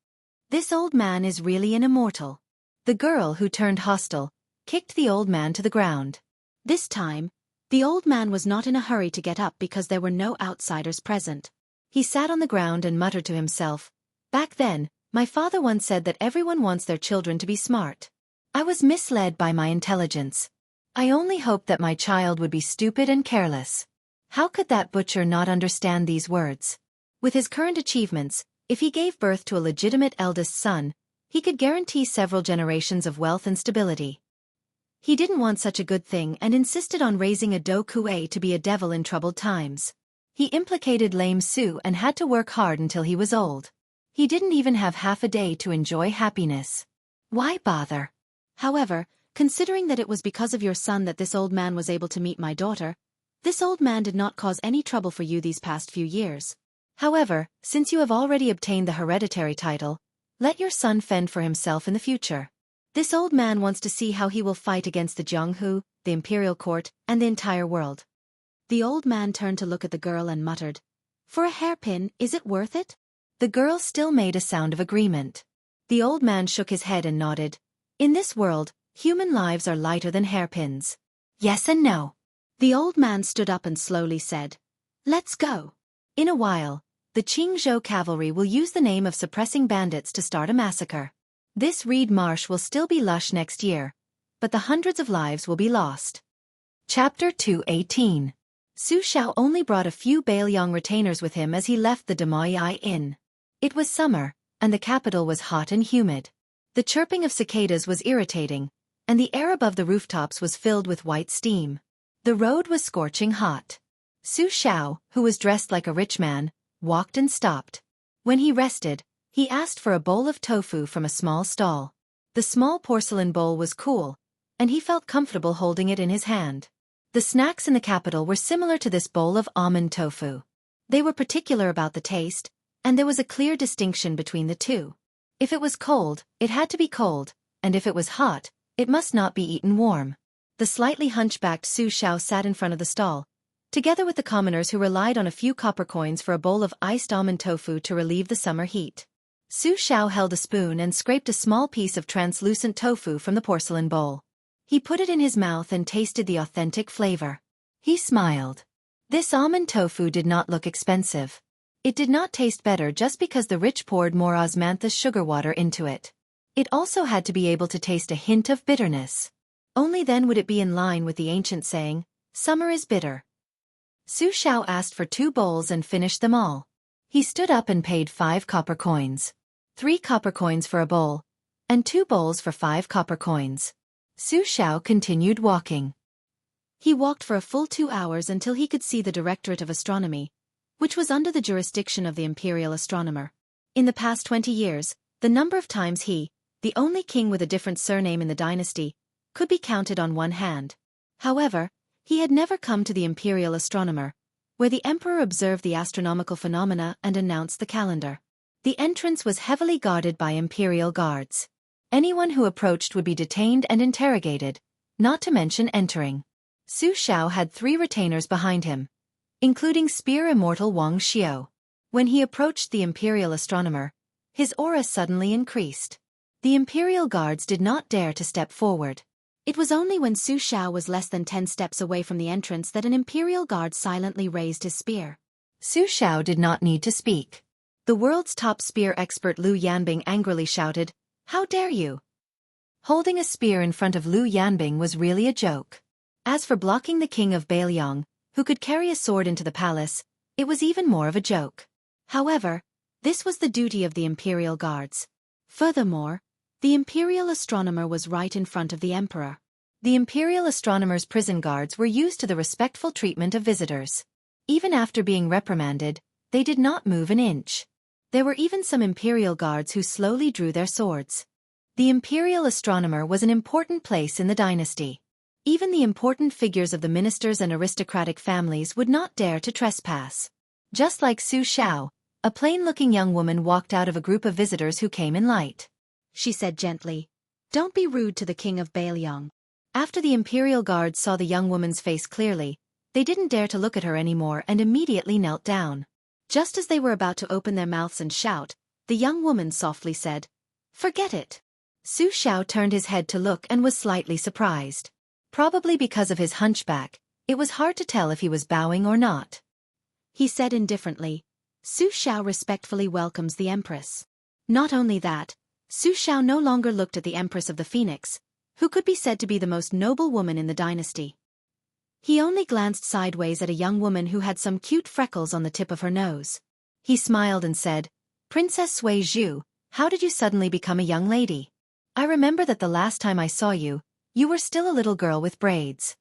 This old man is really an immortal." The girl, who turned hostile, kicked the old man to the ground. This time, the old man was not in a hurry to get up because there were no outsiders present. He sat on the ground and muttered to himself, "Back then, my father once said that everyone wants their children to be smart. I was misled by my intelligence. I only hoped that my child would be stupid and careless." How could that butcher not understand these words? With his current achievements, if he gave birth to a legitimate eldest son, he could guarantee several generations of wealth and stability. He didn't want such a good thing and insisted on raising a Do Kue to be a devil in troubled times. He implicated lame Su and had to work hard until he was old. He didn't even have half a day to enjoy happiness. Why bother? However, considering that it was because of your son that this old man was able to meet my daughter, this old man did not cause any trouble for you these past few years. However, since you have already obtained the hereditary title, let your son fend for himself in the future. This old man wants to see how he will fight against the Jianghu, the imperial court, and the entire world. The old man turned to look at the girl and muttered, "For a hairpin, is it worth it?" The girl still made a sound of agreement. The old man shook his head and nodded. "In this world, human lives are lighter than hairpins. Yes and no." The old man stood up and slowly said, "Let's go." In a while, the Qingzhou cavalry will use the name of suppressing bandits to start a massacre. This reed marsh will still be lush next year, but the hundreds of lives will be lost. Chapter 218. Su Xiao only brought a few Bailiang retainers with him as he left the Demoyi Inn. It was summer, and the capital was hot and humid. The chirping of cicadas was irritating, and the air above the rooftops was filled with white steam. The road was scorching hot. Su Xiao, who was dressed like a rich man, walked and stopped. When he rested, he asked for a bowl of tofu from a small stall. The small porcelain bowl was cool, and he felt comfortable holding it in his hand. The snacks in the capital were similar to this bowl of almond tofu. They were particular about the taste, and there was a clear distinction between the two. If it was cold, it had to be cold, and if it was hot, it must not be eaten warm. The slightly hunchbacked Su Xiao sat in front of the stall, together with the commoners who relied on a few copper coins for a bowl of iced almond tofu to relieve the summer heat. Su Xiao held a spoon and scraped a small piece of translucent tofu from the porcelain bowl. He put it in his mouth and tasted the authentic flavor. He smiled. This almond tofu did not look expensive. It did not taste better just because the rich poured more osmanthus sugar water into it. It also had to be able to taste a hint of bitterness. Only then would it be in line with the ancient saying, "Summer is bitter." Su Xiao asked for 2 bowls and finished them all. He stood up and paid 5 copper coins. 3 copper coins for a bowl, and 2 bowls for 5 copper coins. Su Xiao continued walking. He walked for a full 2 hours until he could see the Directorate of Astronomy, which was under the jurisdiction of the imperial astronomer. In the past 20 years, the number of times he, the only king with a different surname in the dynasty, could be counted on one hand. However, he had never come to the imperial astronomer, where the emperor observed the astronomical phenomena and announced the calendar. The entrance was heavily guarded by imperial guards. Anyone who approached would be detained and interrogated, not to mention entering. Su Xiao had 3 retainers behind him, including Spear Immortal Wang Xiao. When he approached the imperial astronomer, his aura suddenly increased. The imperial guards did not dare to step forward. It was only when Su Xiao was less than 10 steps away from the entrance that an imperial guard silently raised his spear. Su Xiao did not need to speak. The world's top spear expert Liu Yanbing angrily shouted, "How dare you!" Holding a spear in front of Liu Yanbing was really a joke. As for blocking the king of Bailiang, who could carry a sword into the palace, it was even more of a joke. However, this was the duty of the imperial guards. Furthermore, the imperial astronomer was right in front of the emperor. The imperial astronomer's prison guards were used to the respectful treatment of visitors. Even after being reprimanded, they did not move an inch. There were even some imperial guards who slowly drew their swords. The imperial astronomer was an important place in the dynasty. Even the important figures of the ministers and aristocratic families would not dare to trespass. Just like Su Xiao, a plain-looking young woman walked out of a group of visitors who came in light. She said gently, "Don't be rude to the king of Bailiang." After the imperial guards saw the young woman's face clearly, they didn't dare to look at her anymore and immediately knelt down. Just as they were about to open their mouths and shout, the young woman softly said, "Forget it." Su Xiao turned his head to look and was slightly surprised. Probably because of his hunchback, it was hard to tell if he was bowing or not. He said indifferently, "Su Xiao respectfully welcomes the Empress." Not only that, Su Xiao no longer looked at the Empress of the Phoenix, who could be said to be the most noble woman in the dynasty. He only glanced sideways at a young woman who had some cute freckles on the tip of her nose. He smiled and said, "Princess Sui Zhu, how did you suddenly become a young lady? I remember that the last time I saw you, you were still a little girl with braids."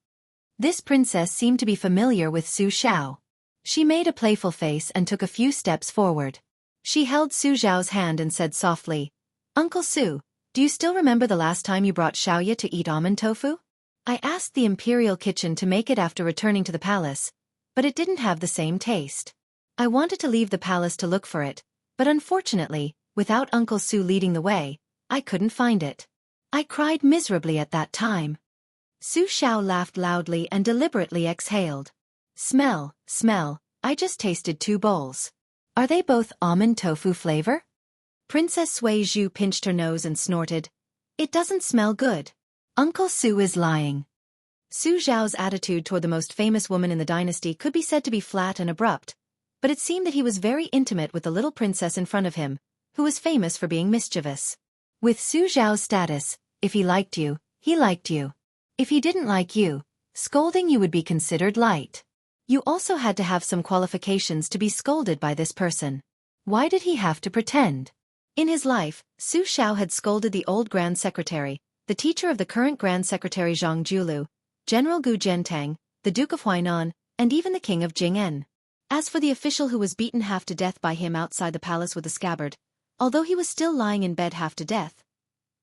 This princess seemed to be familiar with Su Xiao. She made a playful face and took a few steps forward. She held Su Xiao's hand and said softly, "Uncle Su, do you still remember the last time you brought Xiaoya to eat almond tofu? I asked the imperial kitchen to make it after returning to the palace, but it didn't have the same taste. I wanted to leave the palace to look for it, but unfortunately, without Uncle Su leading the way, I couldn't find it. I cried miserably at that time." Su Xiao laughed loudly and deliberately exhaled. Smell, I just tasted 2 bowls. Are they both almond tofu flavor?" Princess Sui Zhu pinched her nose and snorted, "It doesn't smell good. Uncle Su is lying." Su Xiao's attitude toward the most famous woman in the dynasty could be said to be flat and abrupt, but it seemed that he was very intimate with the little princess in front of him, who was famous for being mischievous. With Su Xiao's status, if he liked you, he liked you. If he didn't like you, scolding you would be considered light. You also had to have some qualifications to be scolded by this person. Why did he have to pretend? In his life, Su Xiao had scolded the old Grand Secretary, the teacher of the current Grand Secretary Zhang Julu, General Gu Zhentang, the Duke of Huainan, and even the King of Jing'an. As for the official who was beaten half to death by him outside the palace with a scabbard, although he was still lying in bed half to death,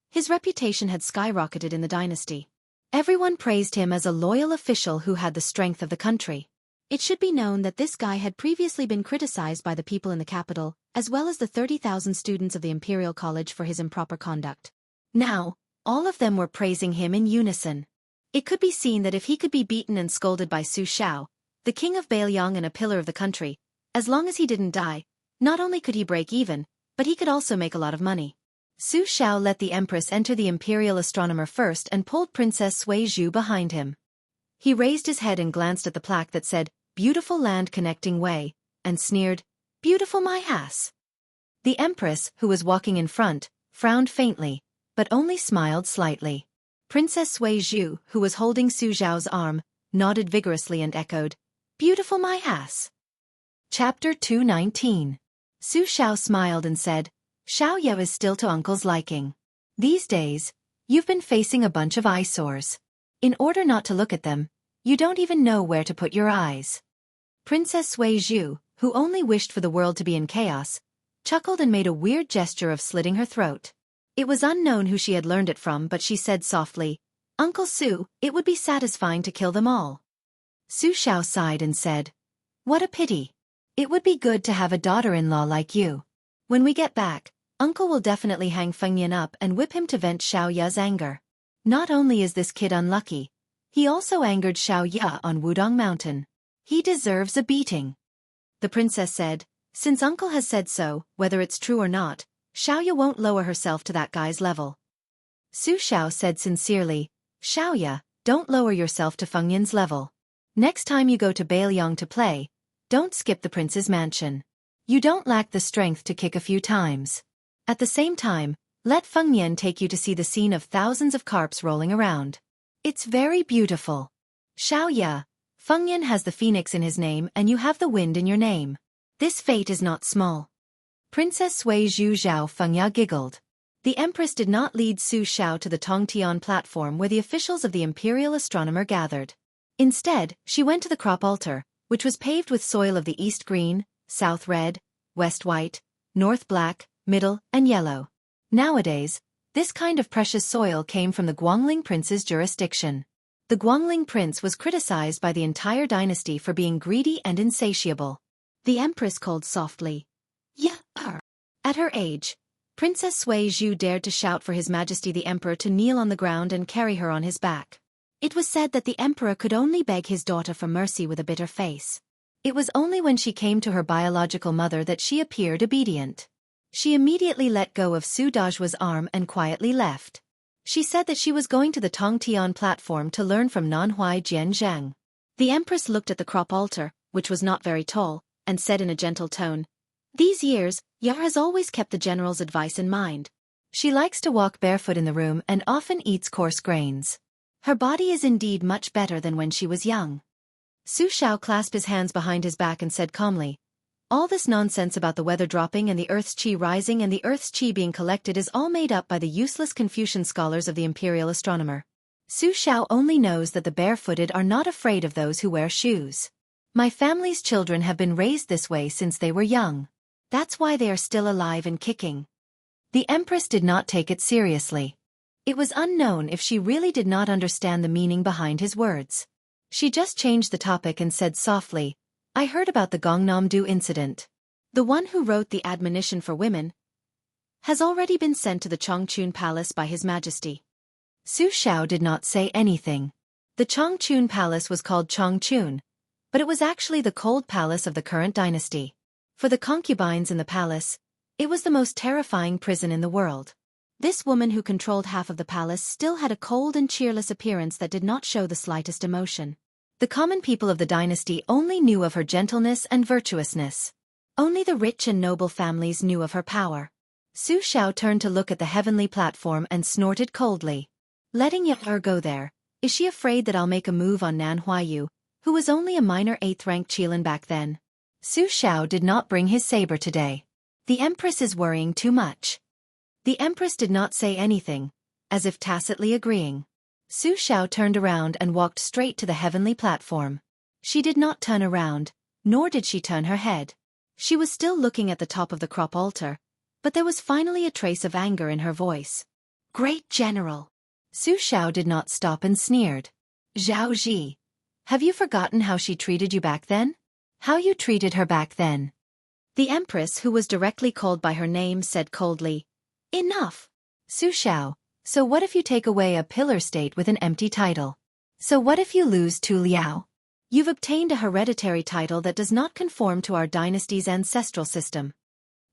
his reputation had skyrocketed in the dynasty. Everyone praised him as a loyal official who had the strength of the country. It should be known that this guy had previously been criticized by the people in the capital, as well as the 30,000 students of the Imperial College for his improper conduct. Now, all of them were praising him in unison. It could be seen that if he could be beaten and scolded by Su Xiao, the king of Bailiang and a pillar of the country, as long as he didn't die, not only could he break even, but he could also make a lot of money. Su Xiao let the Empress enter the imperial astronomer first and pulled Princess Sui Zhu behind him. He raised his head and glanced at the plaque that said, "Beautiful Land Connecting Way," and sneered, "Beautiful my ass." The Empress, who was walking in front, frowned faintly, but only smiled slightly. Princess Sui Zhu, who was holding Su Xiao's arm, nodded vigorously and echoed, "Beautiful my ass." Chapter 219. Su Xiao smiled and said, "Xiaoya is still to Uncle's liking. These days, you've been facing a bunch of eyesores. In order not to look at them, you don't even know where to put your eyes." Princess Sui Zhu, who only wished for the world to be in chaos, chuckled and made a weird gesture of slitting her throat. It was unknown who she had learned it from, but she said softly, "Uncle Su, it would be satisfying to kill them all." Su Xiao sighed and said, "What a pity. It would be good to have a daughter-in-law like you. When we get back, Uncle will definitely hang Fengyan up and whip him to vent Xiaoya's anger. Not only is this kid unlucky, he also angered Xiaoya on Wudong Mountain. He deserves a beating." The princess said, "Since Uncle has said so, whether it's true or not, Xiaoya won't lower herself to that guy's level." Su Xiao said sincerely, "Xiaoya, don't lower yourself to Fengyan's level. Next time you go to Bailiang to play, don't skip the prince's mansion. You don't lack the strength to kick a few times. At the same time, let Fengyan take you to see the scene of thousands of carps rolling around. It's very beautiful. Xiaoya, Fengyan has the phoenix in his name and you have the wind in your name. This fate is not small." Princess Sui Zhu Zhao Fengya giggled. The Empress did not lead Su Xiao to the Tongtian platform where the officials of the imperial astronomer gathered. Instead, she went to the crop altar, which was paved with soil of the east green, south red, west white, north black, middle, and yellow. Nowadays, This kind of precious soil came from the Guangling prince's jurisdiction. The Guangling prince was criticized by the entire dynasty for being greedy and insatiable. The empress called softly, "Yeah." At her age, Princess Sui Zhu dared to shout for His Majesty the Emperor to kneel on the ground and carry her on his back. It was said that the emperor could only beg his daughter for mercy with a bitter face. It was only when she came to her biological mother that she appeared obedient. She immediately let go of Su Dajua's arm and quietly left. She said that she was going to the Tongtian platform to learn from Nanhuai Jianzhang. The empress looked at the crop altar, which was not very tall, and said in a gentle tone, "These years, Yar has always kept the general's advice in mind. She likes to walk barefoot in the room and often eats coarse grains. Her body is indeed much better than when she was young." Su Shao clasped his hands behind his back and said calmly, "All this nonsense about the weather dropping and the earth's qi rising and the earth's qi being collected is all made up by the useless Confucian scholars of the imperial astronomer. Su Shao only knows that the barefooted are not afraid of those who wear shoes. My family's children have been raised this way since they were young. That's why they are still alive and kicking." The empress did not take it seriously. It was unknown if she really did not understand the meaning behind his words. She just changed the topic and said softly, "I heard about the Gongnam-do incident. The one who wrote the admonition for women has already been sent to the Chongchun Palace by His Majesty." Su Shao did not say anything. The Chongchun Palace was called Chongchun, but it was actually the cold palace of the current dynasty. For the concubines in the palace, it was the most terrifying prison in the world. This woman who controlled half of the palace still had a cold and cheerless appearance that did not show the slightest emotion. The common people of the dynasty only knew of her gentleness and virtuousness. Only the rich and noble families knew of her power. Su Shao turned to look at the heavenly platform and snorted coldly. "Letting Yar go there, is she afraid that I'll make a move on Nan Huayu, who was only a minor 8th-rank Qilin back then?" Su Shao did not bring his saber today. The empress is worrying too much. The empress did not say anything, as if tacitly agreeing. Su Shao turned around and walked straight to the heavenly platform. She did not turn around, nor did she turn her head. She was still looking at the top of the crop altar, but there was finally a trace of anger in her voice. "Great General!" Su Shao did not stop and sneered. "Zhao Ji, have you forgotten how she treated you back then? How you treated her back then?" The empress, who was directly called by her name, said coldly, "Enough! Su Shao, so what if you take away a pillar state with an empty title? So what if you lose Tu Liao? You've obtained a hereditary title that does not conform to our dynasty's ancestral system."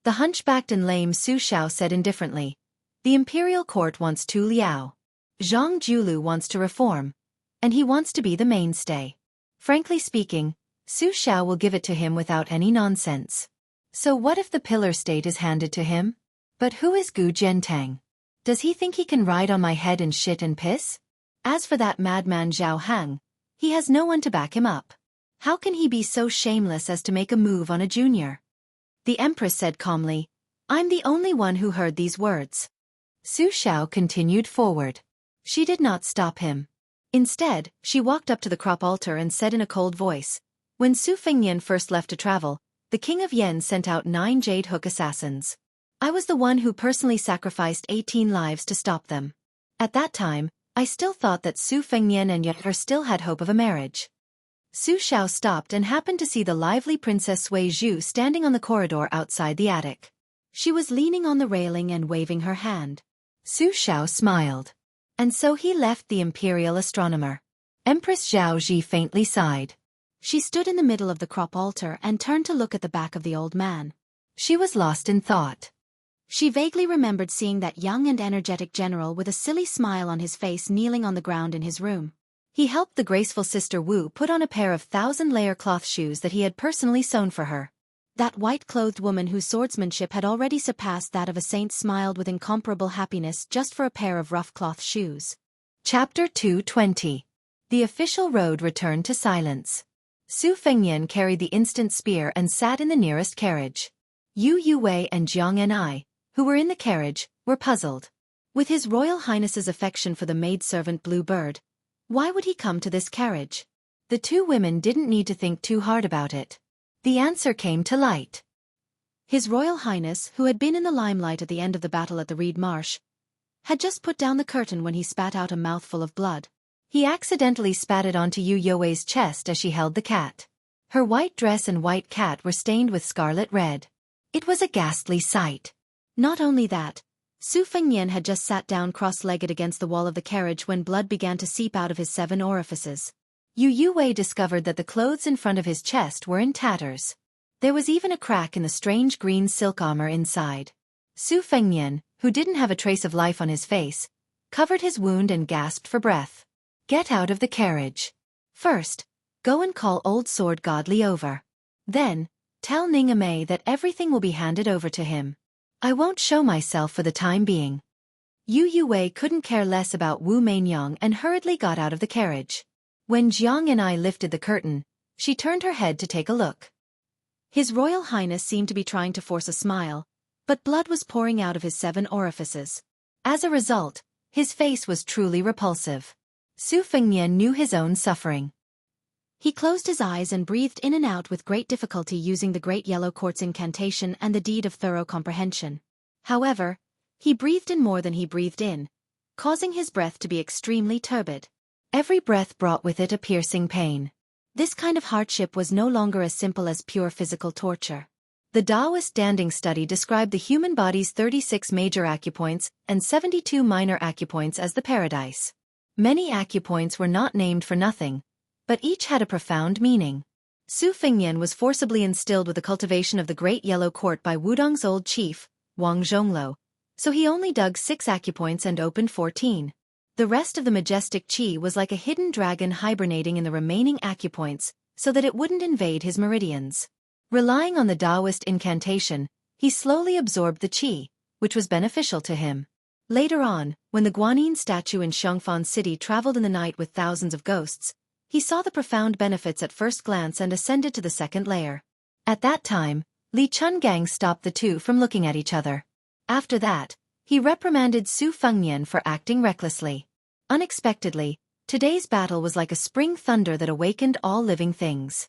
The hunchbacked and lame Su Shao said indifferently, "The imperial court wants Tu Liao. Zhang Julu wants to reform, and he wants to be the mainstay. Frankly speaking, Su Shao will give it to him without any nonsense. So what if the pillar state is handed to him? But who is Gu Jiantang? Does he think he can ride on my head and shit and piss? As for that madman Zhao Hang, he has no one to back him up. How can he be so shameless as to make a move on a junior?" The empress said calmly, "I'm the only one who heard these words." Su Shao continued forward. She did not stop him. Instead, she walked up to the crop altar and said in a cold voice, "When Su Fengnian first left to travel, the king of Yen sent out 9 jade hook assassins. I was the one who personally sacrificed 18 lives to stop them. At that time, I still thought that Su Fengnian and Yar still had hope of a marriage." Su Shao stopped and happened to see the lively Princess Sui Zhu standing on the corridor outside the attic. She was leaning on the railing and waving her hand. Su Shao smiled. And so he left the imperial astronomer. Empress Zhao Ji faintly sighed. She stood in the middle of the crop altar and turned to look at the back of the old man. She was lost in thought. She vaguely remembered seeing that young and energetic general with a silly smile on his face kneeling on the ground in his room. He helped the graceful Sister Wu put on a pair of 1,000-layer cloth shoes that he had personally sewn for her. That white-clothed woman whose swordsmanship had already surpassed that of a saint smiled with incomparable happiness just for a pair of rough cloth shoes. Chapter 220. The official road returned to silence. Su Fengnian carried the instant spear and sat in the nearest carriage. Yu Yuwei and Jiang and I, who were in the carriage, were puzzled. With His Royal Highness's affection for the maidservant Blue Bird, why would he come to this carriage? The two women didn't need to think too hard about it. The answer came to light. His Royal Highness, who had been in the limelight at the end of the battle at the Reed Marsh, had just put down the curtain when he spat out a mouthful of blood. He accidentally spat it onto Yu Yue's chest as she held the cat. Her white dress and white cat were stained with scarlet red. It was a ghastly sight. Not only that, Su Fengnian had just sat down cross-legged against the wall of the carriage when blood began to seep out of his 7 orifices. Yu Yue discovered that the clothes in front of his chest were in tatters. There was even a crack in the strange green silk armor inside. Su Fengnian, who didn't have a trace of life on his face, covered his wound and gasped for breath. Get out of the carriage. First, go and call old sword god Li over. Then, tell Ning Amei that everything will be handed over to him. I won't show myself for the time being. Yu Yue couldn't care less about Wu Mainyang and hurriedly got out of the carriage. When Jiang and I lifted the curtain, she turned her head to take a look. His Royal Highness seemed to be trying to force a smile, but blood was pouring out of his 7 orifices. As a result, his face was truly repulsive. Su Fengnian knew his own suffering. He closed his eyes and breathed in and out with great difficulty using the Great Yellow Quartz incantation and the Deed of Thorough Comprehension. However, he breathed in more than he breathed in, causing his breath to be extremely turbid. Every breath brought with it a piercing pain. This kind of hardship was no longer as simple as pure physical torture. The Taoist Danding study described the human body's 36 major acupoints and 72 minor acupoints as the paradise. Many acupoints were not named for nothing, but each had a profound meaning. Su Fengnian was forcibly instilled with the cultivation of the Great Yellow Court by Wudong's old chief, Wang Zhongluo, so he only dug 6 acupoints and opened 14. The rest of the majestic qi was like a hidden dragon hibernating in the remaining acupoints so that it wouldn't invade his meridians. Relying on the Taoist incantation, he slowly absorbed the qi, which was beneficial to him. Later on, when the Guanyin statue in Xiongfan City traveled in the night with thousands of ghosts, he saw the profound benefits at first glance and ascended to the 2nd layer. At that time, Li Chungang stopped the two from looking at each other. After that, he reprimanded Su Fengnian for acting recklessly. Unexpectedly, today's battle was like a spring thunder that awakened all living things.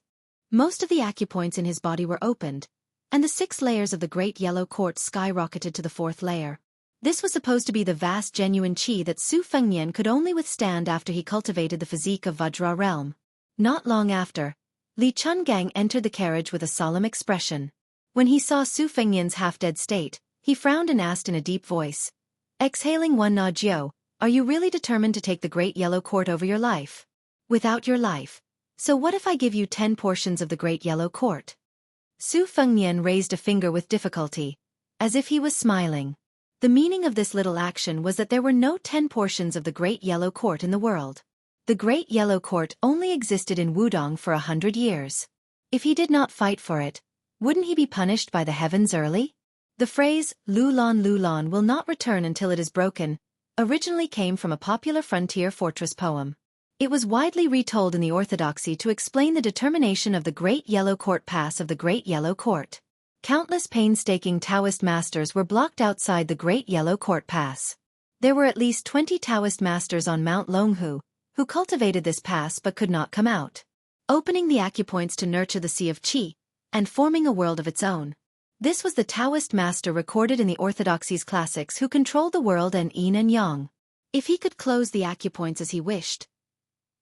Most of the acupoints in his body were opened, and the 6 layers of the Great Yellow Quartz skyrocketed to the 4th layer. This was supposed to be the vast genuine qi that Su Fengnian could only withstand after he cultivated the physique of Vajra realm. Not long after, Li Chungang entered the carriage with a solemn expression. When he saw Su Fengnian's half-dead state, he frowned and asked in a deep voice, exhaling one Na Jiao, are you really determined to take the Great Yellow Court over your life? Without your life. So what if I give you 10 portions of the Great Yellow Court? Su Fengnian raised a finger with difficulty, as if he was smiling. The meaning of this little action was that there were no 10 portions of the Great Yellow Court in the world. The Great Yellow Court only existed in Wudong for 100 years. If he did not fight for it, wouldn't he be punished by the heavens early? The phrase, Lulan will not return until it is broken, originally came from a popular frontier fortress poem. It was widely retold in the orthodoxy to explain the determination of the Great Yellow Court Pass of the Great Yellow Court. Countless painstaking Taoist masters were blocked outside the Great Yellow Court Pass. There were at least 20 Taoist masters on Mount Longhu, who cultivated this pass but could not come out, opening the acupoints to nurture the sea of qi, and forming a world of its own. This was the Taoist master recorded in the orthodoxy's classics who controlled the world and yin and yang. If he could close the acupoints as he wished,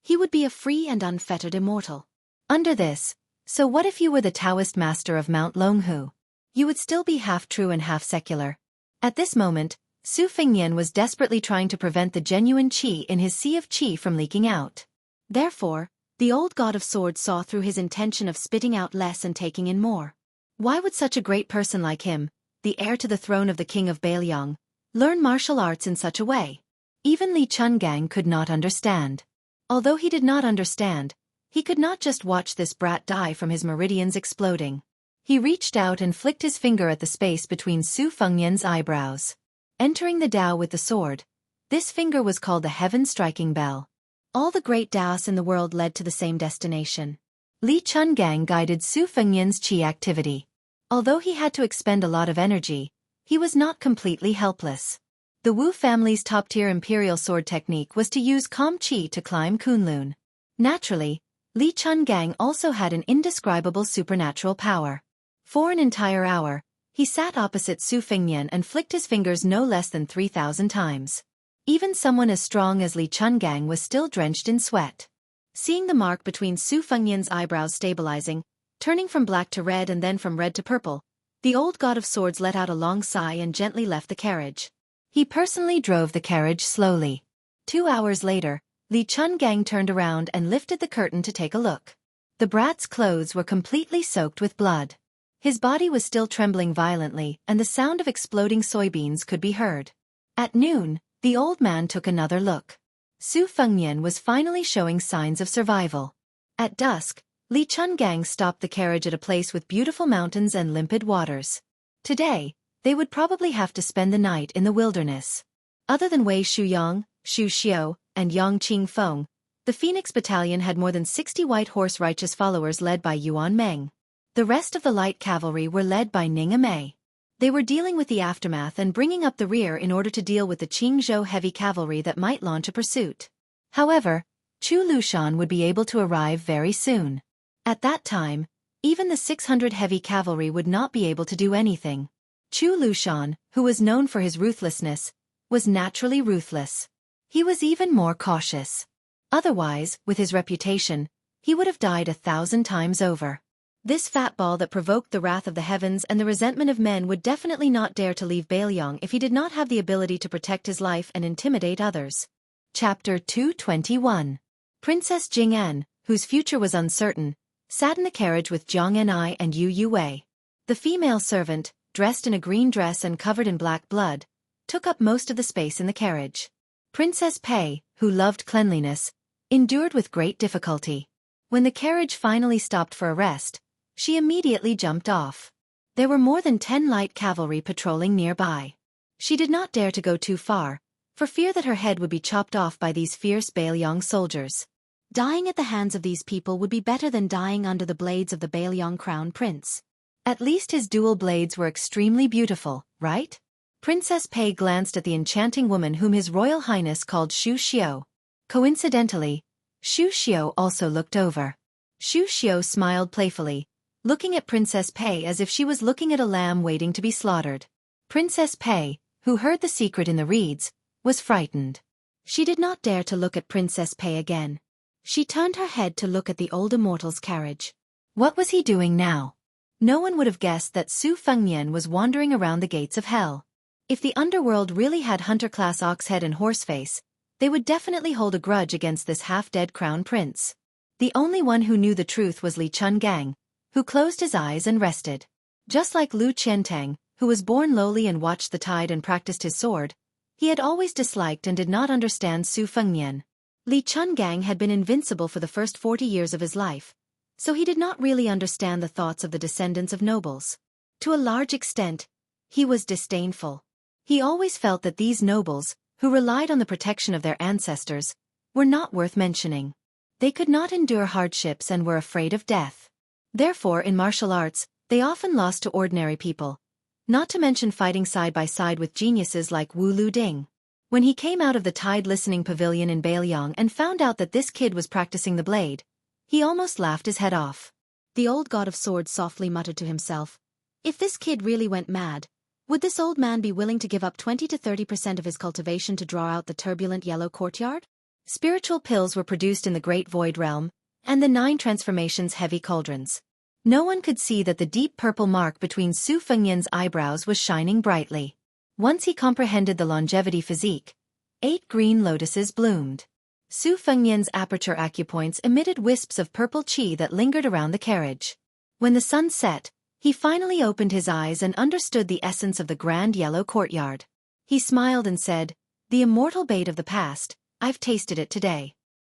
he would be a free and unfettered immortal. Under this, so what if you were the Taoist master of Mount Longhu? You would still be half true and half secular. At this moment, Su Fengnian was desperately trying to prevent the genuine qi in his sea of qi from leaking out. Therefore, the old god of swords saw through his intention of spitting out less and taking in more. Why would such a great person like him, the heir to the throne of the king of Baliang, learn martial arts in such a way? Even Li Chungang could not understand. Although he did not understand, he could not just watch this brat die from his meridians exploding. He reached out and flicked his finger at the space between Su Fengnian's eyebrows. Entering the Tao with the sword, this finger was called the heaven-striking bell. All the great Taoists in the world led to the same destination. Li Chungang guided Su Fengnian's qi activity. Although he had to expend a lot of energy, he was not completely helpless. The Wu family's top-tier imperial sword technique was to use calm qi to climb Kunlun. Naturally, Li Chungang also had an indescribable supernatural power. For an entire hour, he sat opposite Su Fengnian and flicked his fingers no less than 3,000 times. Even someone as strong as Li Chungang was still drenched in sweat. Seeing the mark between Su Fengnian's eyebrows stabilizing, turning from black to red and then from red to purple, the old god of swords let out a long sigh and gently left the carriage. He personally drove the carriage slowly. 2 hours later, Li Chungang turned around and lifted the curtain to take a look. The brat's clothes were completely soaked with blood. His body was still trembling violently, and the sound of exploding soybeans could be heard. At noon, the old man took another look. Su Fengnian was finally showing signs of survival. At dusk, Li Chungang stopped the carriage at a place with beautiful mountains and limpid waters. Today, they would probably have to spend the night in the wilderness. Other than Wei Shuyang, Xu Xiao, and Yang Qingfeng, the Phoenix Battalion had more than 60 white horse righteous followers led by Yuan Meng. The rest of the light cavalry were led by Ning Amei. They were dealing with the aftermath and bringing up the rear in order to deal with the Qingzhou heavy cavalry that might launch a pursuit. However, Chu Lushan would be able to arrive very soon. At that time, even the 600 heavy cavalry would not be able to do anything. Chu Lushan, who was known for his ruthlessness, was naturally ruthless. He was even more cautious. Otherwise, with his reputation, he would have died 1,000 times over. This fat ball that provoked the wrath of the heavens and the resentment of men would definitely not dare to leave Bailiang if he did not have the ability to protect his life and intimidate others. Chapter 221. Princess Jing'an, whose future was uncertain, sat in the carriage with Jiang Enai and Yu Yuwei. The female servant, dressed in a green dress and covered in black blood, took up most of the space in the carriage. Princess Pei, who loved cleanliness, endured with great difficulty. When the carriage finally stopped for a rest, she immediately jumped off. There were more than 10 light cavalry patrolling nearby. She did not dare to go too far, for fear that her head would be chopped off by these fierce Bailiang soldiers. Dying at the hands of these people would be better than dying under the blades of the Bailiang crown prince. At least his dual blades were extremely beautiful, right? Princess Pei glanced at the enchanting woman whom His Royal Highness called Xu Xiao. Coincidentally, Xu Xiao also looked over. Xu Xiao smiled playfully, looking at Princess Pei as if she was looking at a lamb waiting to be slaughtered. Princess Pei, who heard the secret in the reeds, was frightened. She did not dare to look at Princess Pei again. She turned her head to look at the old Immortal's carriage. What was he doing now? No one would have guessed that Su Fengnian was wandering around the gates of hell. If the underworld really had hunter-class oxhead and horseface, they would definitely hold a grudge against this half-dead crown prince. The only one who knew the truth was Li Chungang, who closed his eyes and rested. Just like Lu Qiantang, who was born lowly and watched the tide and practiced his sword, he had always disliked and did not understand Su Fengnian. Li Chungang had been invincible for the first 40 years of his life, so he did not really understand the thoughts of the descendants of nobles. To a large extent, he was disdainful. He always felt that these nobles, who relied on the protection of their ancestors, were not worth mentioning. They could not endure hardships and were afraid of death. Therefore, in martial arts, they often lost to ordinary people, not to mention fighting side by side with geniuses like Wu Luding. When he came out of the Tide Listening Pavilion in Bailiang and found out that this kid was practicing the blade, he almost laughed his head off. The old god of swords softly muttered to himself, "If this kid really went mad, would this old man be willing to give up 20 to 30% of his cultivation to draw out the turbulent yellow courtyard?" Spiritual pills were produced in the Great Void Realm, and the 9 transformations heavy cauldrons. No one could see that the deep purple mark between Su Fengnian's eyebrows was shining brightly. Once he comprehended the longevity physique, 8 green lotuses bloomed. Su Fengnian's aperture acupoints emitted wisps of purple qi that lingered around the carriage. When the sun set, he finally opened his eyes and understood the essence of the grand yellow courtyard. He smiled and said, "The immortal bait of the past, I've tasted it today."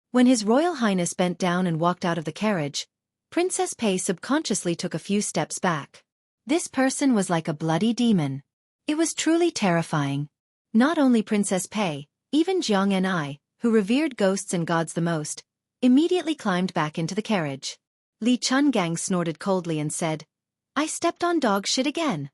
When His Royal Highness bent down and walked out of the carriage, Princess Pei subconsciously took a few steps back. This person was like a bloody demon. It was truly terrifying. Not only Princess Pei, even Jiang Enai, who revered ghosts and gods the most, immediately climbed back into the carriage. Li Chungang snorted coldly and said, "I stepped on dog shit again."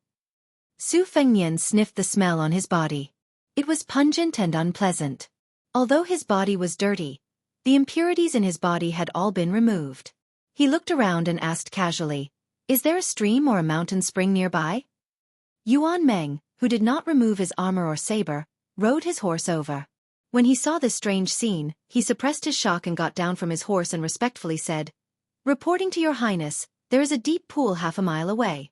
Su Fengnian sniffed the smell on his body. It was pungent and unpleasant. Although his body was dirty, the impurities in his body had all been removed. He looked around and asked casually, "Is there a stream or a mountain spring nearby?" Yuan Meng, who did not remove his armor or saber, rode his horse over. When he saw this strange scene, he suppressed his shock and got down from his horse and respectfully said, "Reporting to your highness, there is a deep pool half a mile away."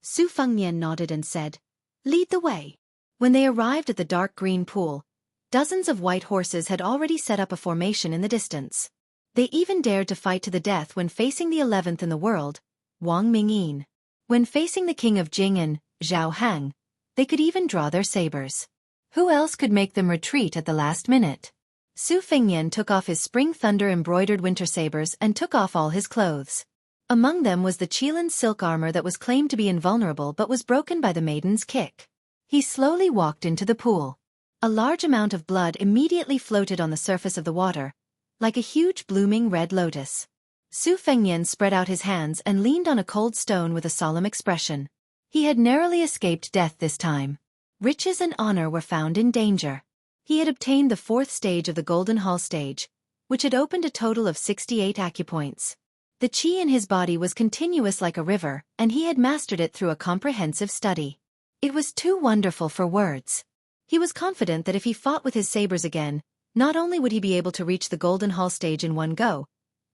Su Fengnian nodded and said, "Lead the way." When they arrived at the dark green pool, dozens of white horses had already set up a formation in the distance. They even dared to fight to the death when facing the 11th in the world, Wang Mingyin. When facing the king of Jing and Zhao Hang, they could even draw their sabers. Who else could make them retreat at the last minute? Su Fengnian took off his spring thunder embroidered winter sabers and took off all his clothes. Among them was the Qilan silk armor that was claimed to be invulnerable but was broken by the maiden's kick. He slowly walked into the pool. A large amount of blood immediately floated on the surface of the water, like a huge blooming red lotus. Su Fengnian spread out his hands and leaned on a cold stone with a solemn expression. He had narrowly escaped death this time. Riches and honor were found in danger. He had obtained the 4th stage of the Golden Hall stage, which had opened a total of 68 acupoints. The qi in his body was continuous like a river, and he had mastered it through a comprehensive study. It was too wonderful for words. He was confident that if he fought with his sabers again, not only would he be able to reach the Golden Hall stage in one go,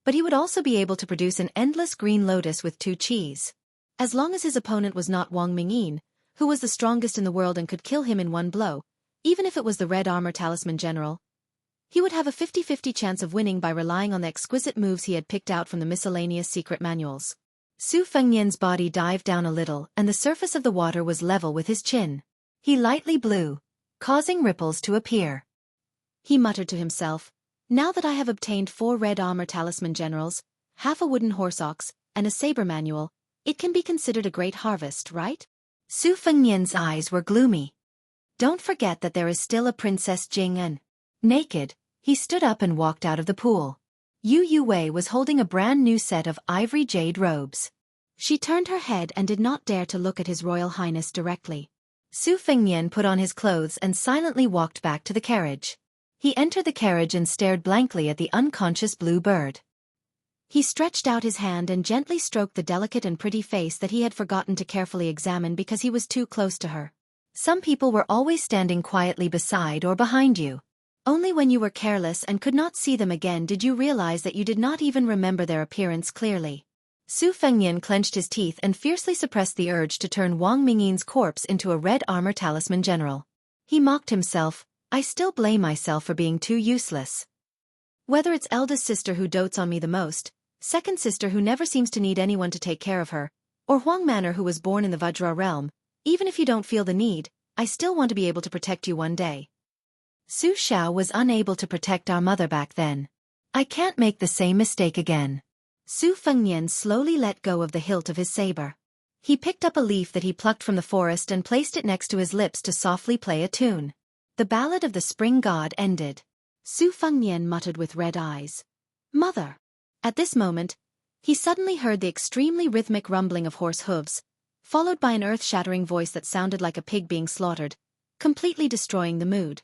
but he would also be able to produce an endless green lotus with 2 qis. As long as his opponent was not Wang Mingyin, who was the strongest in the world and could kill him in one blow, even if it was the Red Armor Talisman General, he would have a 50-50 chance of winning by relying on the exquisite moves he had picked out from the miscellaneous secret manuals. Su Fengnian's body dived down a little and the surface of the water was level with his chin. He lightly blew, causing ripples to appear. He muttered to himself, "Now that I have obtained 4 Red Armor Talisman Generals, half a wooden horse ox, and a saber manual, it can be considered a great harvest, right?" Su Fengnian's eyes were gloomy. "Don't forget that there is still a Princess Jing and..." Naked, he stood up and walked out of the pool. Yu Yuwei was holding a brand new set of ivory jade robes. She turned her head and did not dare to look at His Royal Highness directly. Su Fengnian put on his clothes and silently walked back to the carriage. He entered the carriage and stared blankly at the unconscious blue bird. He stretched out his hand and gently stroked the delicate and pretty face that he had forgotten to carefully examine because he was too close to her. Some people were always standing quietly beside or behind you. Only when you were careless and could not see them again did you realize that you did not even remember their appearance clearly. Su Fengnian clenched his teeth and fiercely suppressed the urge to turn Wang Mingyin's corpse into a Red Armor Talisman General. He mocked himself, "I still blame myself for being too useless. Whether it's eldest sister who dotes on me the most, second sister who never seems to need anyone to take care of her, or Huang Manor who was born in the Vajra realm, even if you don't feel the need, I still want to be able to protect you one day. Su Xiao was unable to protect our mother back then. I can't make the same mistake again." Su Fengnian slowly let go of the hilt of his saber. He picked up a leaf that he plucked from the forest and placed it next to his lips to softly play a tune. The ballad of the spring god ended. Su Fengnian muttered with red eyes, "Mother." At this moment, he suddenly heard the extremely rhythmic rumbling of horse hooves, followed by an earth-shattering voice that sounded like a pig being slaughtered, completely destroying the mood.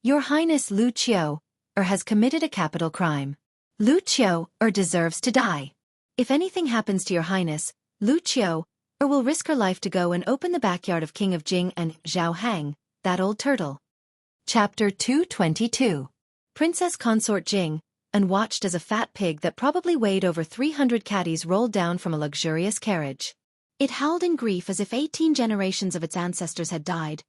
"Your Highness Lu Qiu has committed a capital crime. Lu Qiu deserves to die. If anything happens to your Highness, Lu Qiu will risk her life to go and open the backyard of King of Jing and Zhao Hang, that old turtle." Chapter 222. Princess Consort Jing watched as a fat pig that probably weighed over 300 caddies rolled down from a luxurious carriage. It howled in grief as if 18 generations of its ancestors had died.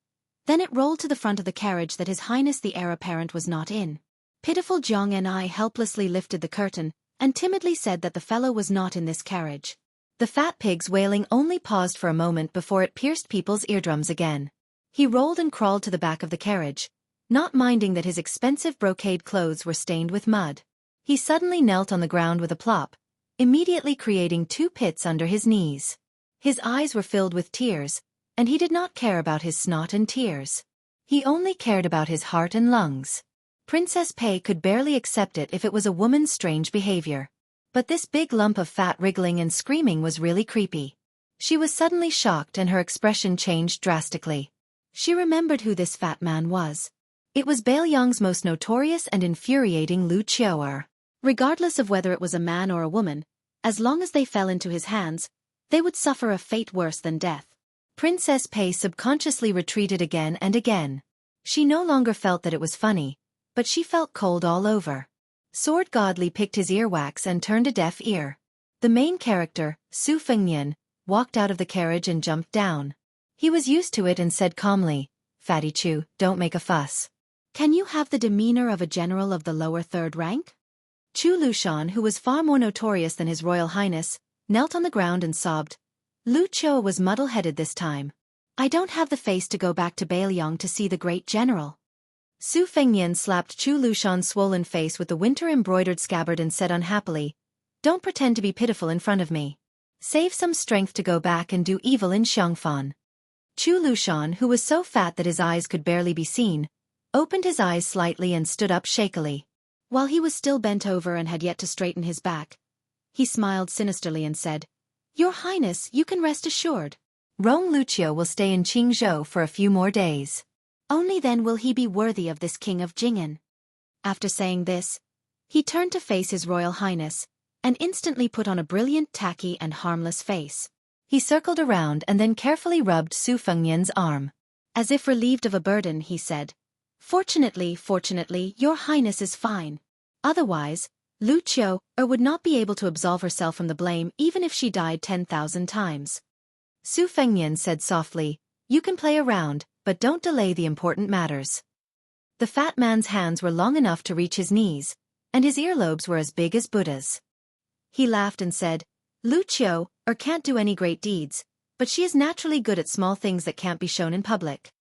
Then it rolled to the front of the carriage that His Highness the heir apparent was not in. Pitiful Jiang and I helplessly lifted the curtain and timidly said that the fellow was not in this carriage. The fat pig's wailing only paused for a moment before it pierced people's eardrums again. He rolled and crawled to the back of the carriage, not minding that his expensive brocade clothes were stained with mud. He suddenly knelt on the ground with a plop, immediately creating 2 pits under his knees. His eyes were filled with tears, and he did not care about his snot and tears. He only cared about his heart and lungs. Princess Pei could barely accept it if it was a woman's strange behavior. But this big lump of fat wriggling and screaming was really creepy. She was suddenly shocked and her expression changed drastically. She remembered who this fat man was. It was Bailiang's most notorious and infuriating Lu Qiu. Regardless of whether it was a man or a woman, as long as they fell into his hands, they would suffer a fate worse than death. Princess Pei subconsciously retreated again and again. She no longer felt that it was funny, but she felt cold all over. Sword Godly picked his earwax and turned a deaf ear. The main character, Su Fengnian, walked out of the carriage and jumped down. He was used to it and said calmly, "Fatty Chu, don't make a fuss. Can you have the demeanor of a general of the lower third rank?" Chu Lushan, who was far more notorious than His Royal Highness, knelt on the ground and sobbed. Lu Chou was muddle-headed this time. "I don't have the face to go back to Bailiang to see the great general." Su Fengnian slapped Chu Lushan's swollen face with the winter-embroidered scabbard and said unhappily, "Don't pretend to be pitiful in front of me. Save some strength to go back and do evil in Xiangfan." Chu Lushan, who was so fat that his eyes could barely be seen, opened his eyes slightly and stood up shakily. While he was still bent over and had yet to straighten his back, he smiled sinisterly and said, "Your Highness, you can rest assured. Rong Lucio will stay in Qingzhou for a few more days. Only then will he be worthy of this king of Jing'an." After saying this, he turned to face His Royal Highness, and instantly put on a brilliant, tacky and harmless face. He circled around and then carefully rubbed Su Fengnian's arm. As if relieved of a burden, he said, Fortunately, your Highness is fine. Otherwise, Lu Qiu would not be able to absolve herself from the blame even if she died 10,000 times." Su Fengnian said softly, "You can play around, but don't delay the important matters." The fat man's hands were long enough to reach his knees, and his earlobes were as big as Buddha's. He laughed and said, "Lu Qiu can't do any great deeds, but she is naturally good at small things that can't be shown in public."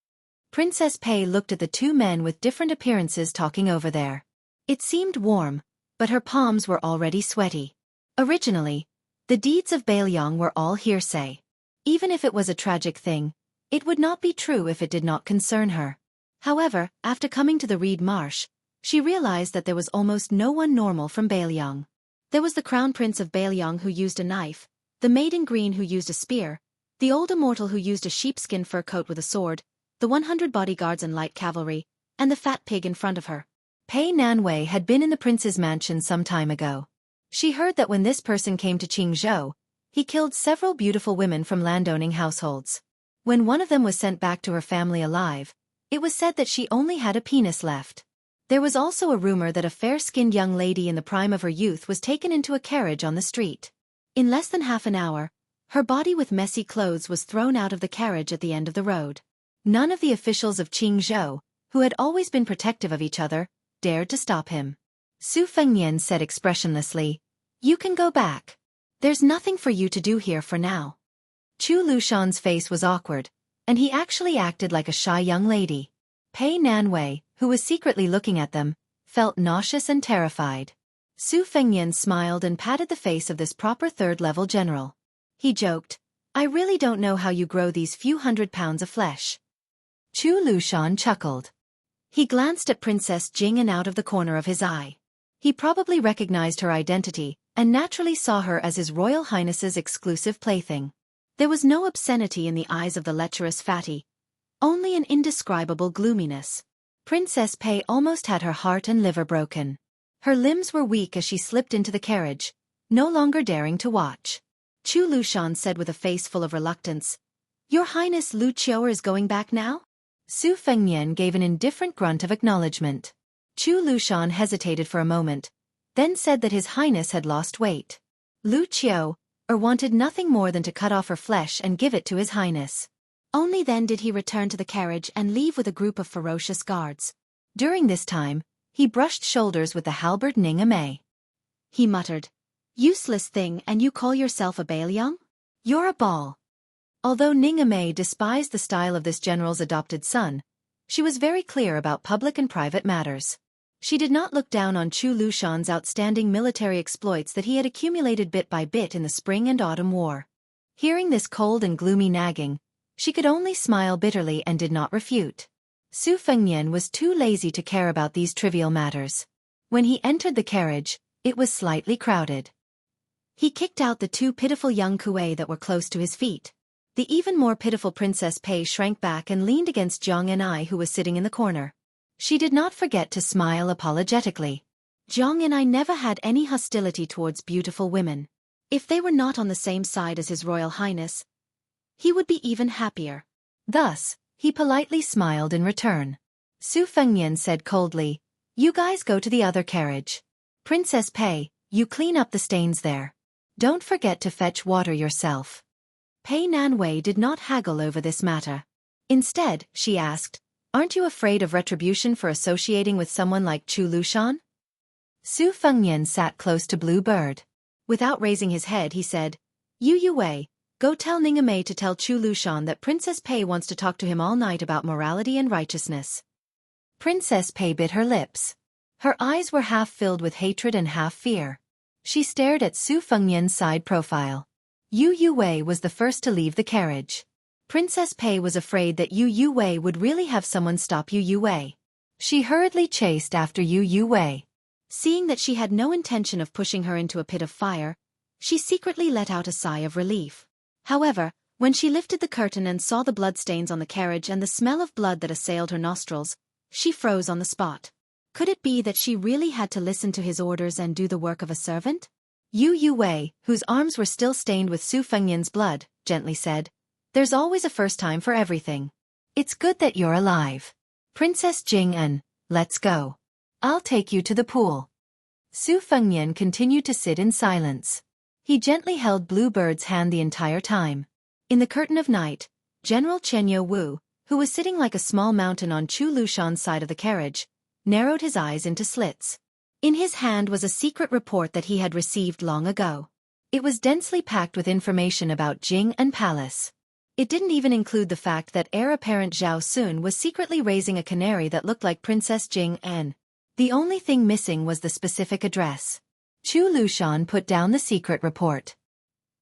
Princess Pei looked at the two men with different appearances talking over there. It seemed warm, but her palms were already sweaty. Originally, the deeds of Bailiang were all hearsay. Even if it was a tragic thing, it would not be true if it did not concern her. However, after coming to the Reed Marsh, she realized that there was almost no one normal from Bailiang. There was the Crown Prince of Bailiang who used a knife, the maid in green who used a spear, the old Immortal who used a sheepskin fur coat with a sword, the 100 bodyguards and light cavalry, and the fat pig in front of her. Pei Nanwei had been in the prince's mansion some time ago. She heard that when this person came to Qingzhou, he killed several beautiful women from landowning households. When one of them was sent back to her family alive, it was said that she only had a penis left. There was also a rumor that a fair-skinned young lady in the prime of her youth was taken into a carriage on the street. In less than half an hour, her body with messy clothes was thrown out of the carriage at the end of the road. None of the officials of Qingzhou, who had always been protective of each other, dared to stop him. Su Fengnian said expressionlessly, "You can go back. There's nothing for you to do here for now." Chu Lushan's face was awkward, and he actually acted like a shy young lady. Pei Nanwei, who was secretly looking at them, felt nauseous and terrified. Su Fengnian smiled and patted the face of this proper third-level general. He joked, "I really don't know how you grow these few 100 pounds of flesh." Chu Lushan chuckled. He glanced at Princess Jing'an out of the corner of his eye. He probably recognized her identity, and naturally saw her as His Royal Highness's exclusive plaything. There was no obscenity in the eyes of the lecherous fatty, only an indescribable gloominess. Princess Pei almost had her heart and liver broken. Her limbs were weak as she slipped into the carriage, no longer daring to watch. Chu Lushan said with a face full of reluctance, "Your Highness Lu Qiu is going back now?" Su Fengnian gave an indifferent grunt of acknowledgement. Chu Lushan hesitated for a moment, then said that His Highness had lost weight. Lu Qiu wanted nothing more than to cut off her flesh and give it to His Highness. Only then did he return to the carriage and leave with a group of ferocious guards. During this time, he brushed shoulders with the halberd Ning Amei. He muttered, "Useless thing, and you call yourself a Bailiang? You're a ball." Although Ning Amei despised the style of this general's adopted son, she was very clear about public and private matters. She did not look down on Chu Lushan's outstanding military exploits that he had accumulated bit by bit in the spring and autumn war. Hearing this cold and gloomy nagging, she could only smile bitterly and did not refute. Su Fengnian was too lazy to care about these trivial matters. When he entered the carriage, it was slightly crowded. He kicked out the two pitiful young kuei that were close to his feet. The even more pitiful Princess Pei shrank back and leaned against Zhang Enai, who was sitting in the corner. She did not forget to smile apologetically. Zhang Enai never had any hostility towards beautiful women. If they were not on the same side as His Royal Highness, he would be even happier. Thus, he politely smiled in return. Su Fengnian said coldly, You guys go to the other carriage. Princess Pei, you clean up the stains there. Don't forget to fetch water yourself. Pei Nanwei did not haggle over this matter. Instead, she asked, aren't you afraid of retribution for associating with someone like Chu Lushan? Su Fengnian sat close to Blue Bird. Without raising his head, he said, Yu Wei, go tell Ningamei to tell Chu Lushan that Princess Pei wants to talk to him all night about morality and righteousness. Princess Pei bit her lips. Her eyes were half filled with hatred and half fear. She stared at Su Fengnian's side profile. Yu Wei was the first to leave the carriage. Princess Pei was afraid that Yu Wei would really have someone stop Yu Wei. She hurriedly chased after Yu Wei. Seeing that she had no intention of pushing her into a pit of fire, she secretly let out a sigh of relief. However, when she lifted the curtain and saw the bloodstains on the carriage and the smell of blood that assailed her nostrils, she froze on the spot. Could it be that she really had to listen to his orders and do the work of a servant? Yu Wei, whose arms were still stained with Su Fengnian's blood, gently said, there's always a first time for everything. It's good that you're alive. Princess Jing'an, let's go. I'll take you to the pool. Su Fengnian continued to sit in silence. He gently held Blue Bird's hand the entire time. In the curtain of night, General Chenyo Wu, who was sitting like a small mountain on Chu Lushan's side of the carriage, narrowed his eyes into slits. In his hand was a secret report that he had received long ago. It was densely packed with information about Jing and Palace. It didn't even include the fact that heir apparent Zhao Sun was secretly raising a canary that looked like Princess Jing-en. The only thing missing was the specific address. Chu Lushan put down the secret report.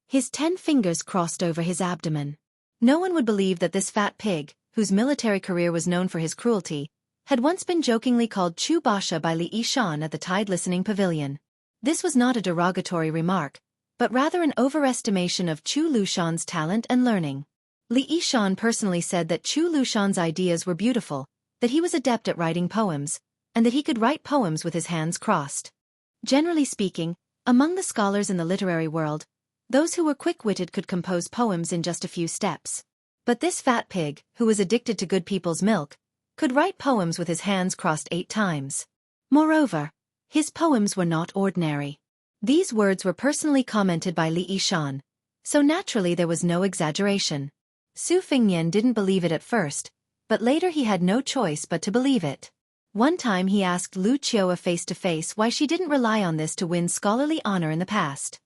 His 10 fingers crossed over his abdomen. No one would believe that this fat pig, whose military career was known for his cruelty, had once been jokingly called Chu Basha by Li Yishan at the Tide Listening Pavilion. This was not a derogatory remark, but rather an overestimation of Chu Lushan's talent and learning. Li Yishan personally said that Chu Lushan's ideas were beautiful, that he was adept at writing poems, and that he could write poems with his hands crossed. Generally speaking, among the scholars in the literary world, those who were quick-witted could compose poems in just a few steps. But this fat pig, who was addicted to good people's milk, could write poems with his hands crossed 8 times. Moreover, his poems were not ordinary. These words were personally commented by Li Yishan, so naturally there was no exaggeration. Su Fengnian didn't believe it at first, but later he had no choice but to believe it. One time he asked Lu Qiu face-to-face why she didn't rely on this to win scholarly honor in the past.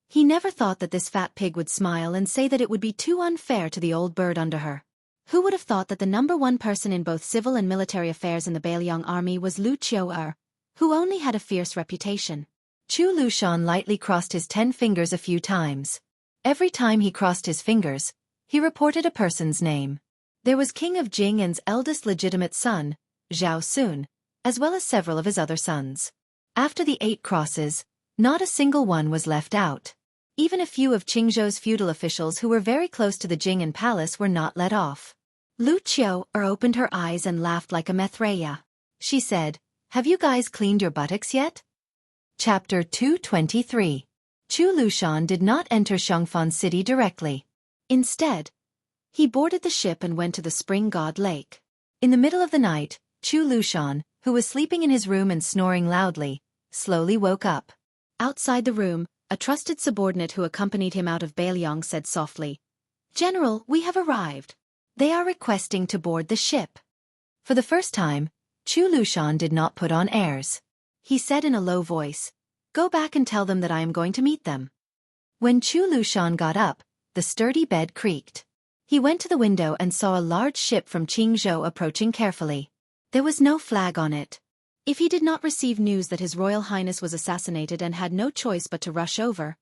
He never thought that this fat pig would smile and say that it would be too unfair to the old bird under her. Who would have thought that the #1 person in both civil and military affairs in the Bailiang army was Lu Qiu, who only had a fierce reputation? Chu Lushan lightly crossed his 10 fingers a few times. Every time he crossed his fingers, he reported a person's name. There was King of Jing'an's eldest legitimate son, Zhao Sun, as well as several of his other sons. After the 8 crosses, not a single one was left out. Even a few of Qingzhou's feudal officials who were very close to the Jing'an palace were not let off. Lu Qiu opened her eyes and laughed like a Mithraea. She said, have you guys cleaned your buttocks yet? Chapter 223. Chu Lushan did not enter Xiangfan City directly. Instead, he boarded the ship and went to the Spring God Lake. In the middle of the night, Chu Lushan, who was sleeping in his room and snoring loudly, slowly woke up. Outside the room, a trusted subordinate who accompanied him out of Bailiang said softly, General, we have arrived. They are requesting to board the ship. For the first time, Chu Lushan did not put on airs. He said in a low voice, go back and tell them that I am going to meet them. When Chu Lushan got up, the sturdy bed creaked. He went to the window and saw a large ship from Qingzhou approaching carefully. There was no flag on it. If he did not receive news that His Royal Highness was assassinated and had no choice but to rush over,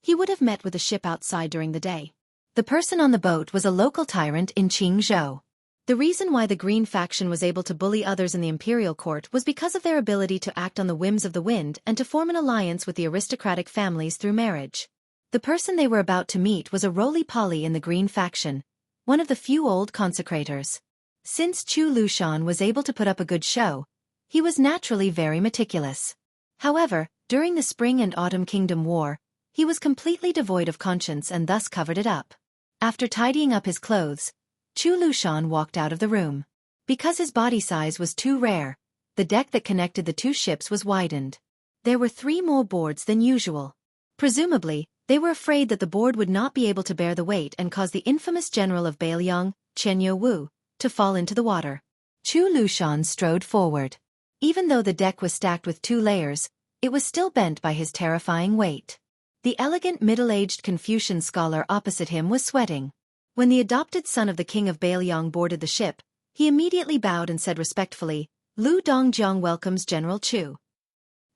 he would have met with the ship outside during the day. The person on the boat was a local tyrant in Qingzhou. The reason why the Green faction was able to bully others in the imperial court was because of their ability to act on the whims of the wind and to form an alliance with the aristocratic families through marriage. The person they were about to meet was a roly-poly in the Green faction, one of the few old consecrators. Since Chu Lushan was able to put up a good show, he was naturally very meticulous. However, during the Spring and Autumn Kingdom War, he was completely devoid of conscience and thus covered it up. After tidying up his clothes, Chu Lushan walked out of the room. Because his body size was too rare, the deck that connected the two ships was widened. There were 3 more boards than usual. Presumably, they were afraid that the board would not be able to bear the weight and cause the infamous general of Bailiang, Chen Wu, to fall into the water. Chu Lushan strode forward. Even though the deck was stacked with 2 layers, it was still bent by his terrifying weight. The elegant middle-aged Confucian scholar opposite him was sweating. When the adopted son of the king of Bailiang boarded the ship, he immediately bowed and said respectfully, "Lu Dongjiang welcomes General Chu.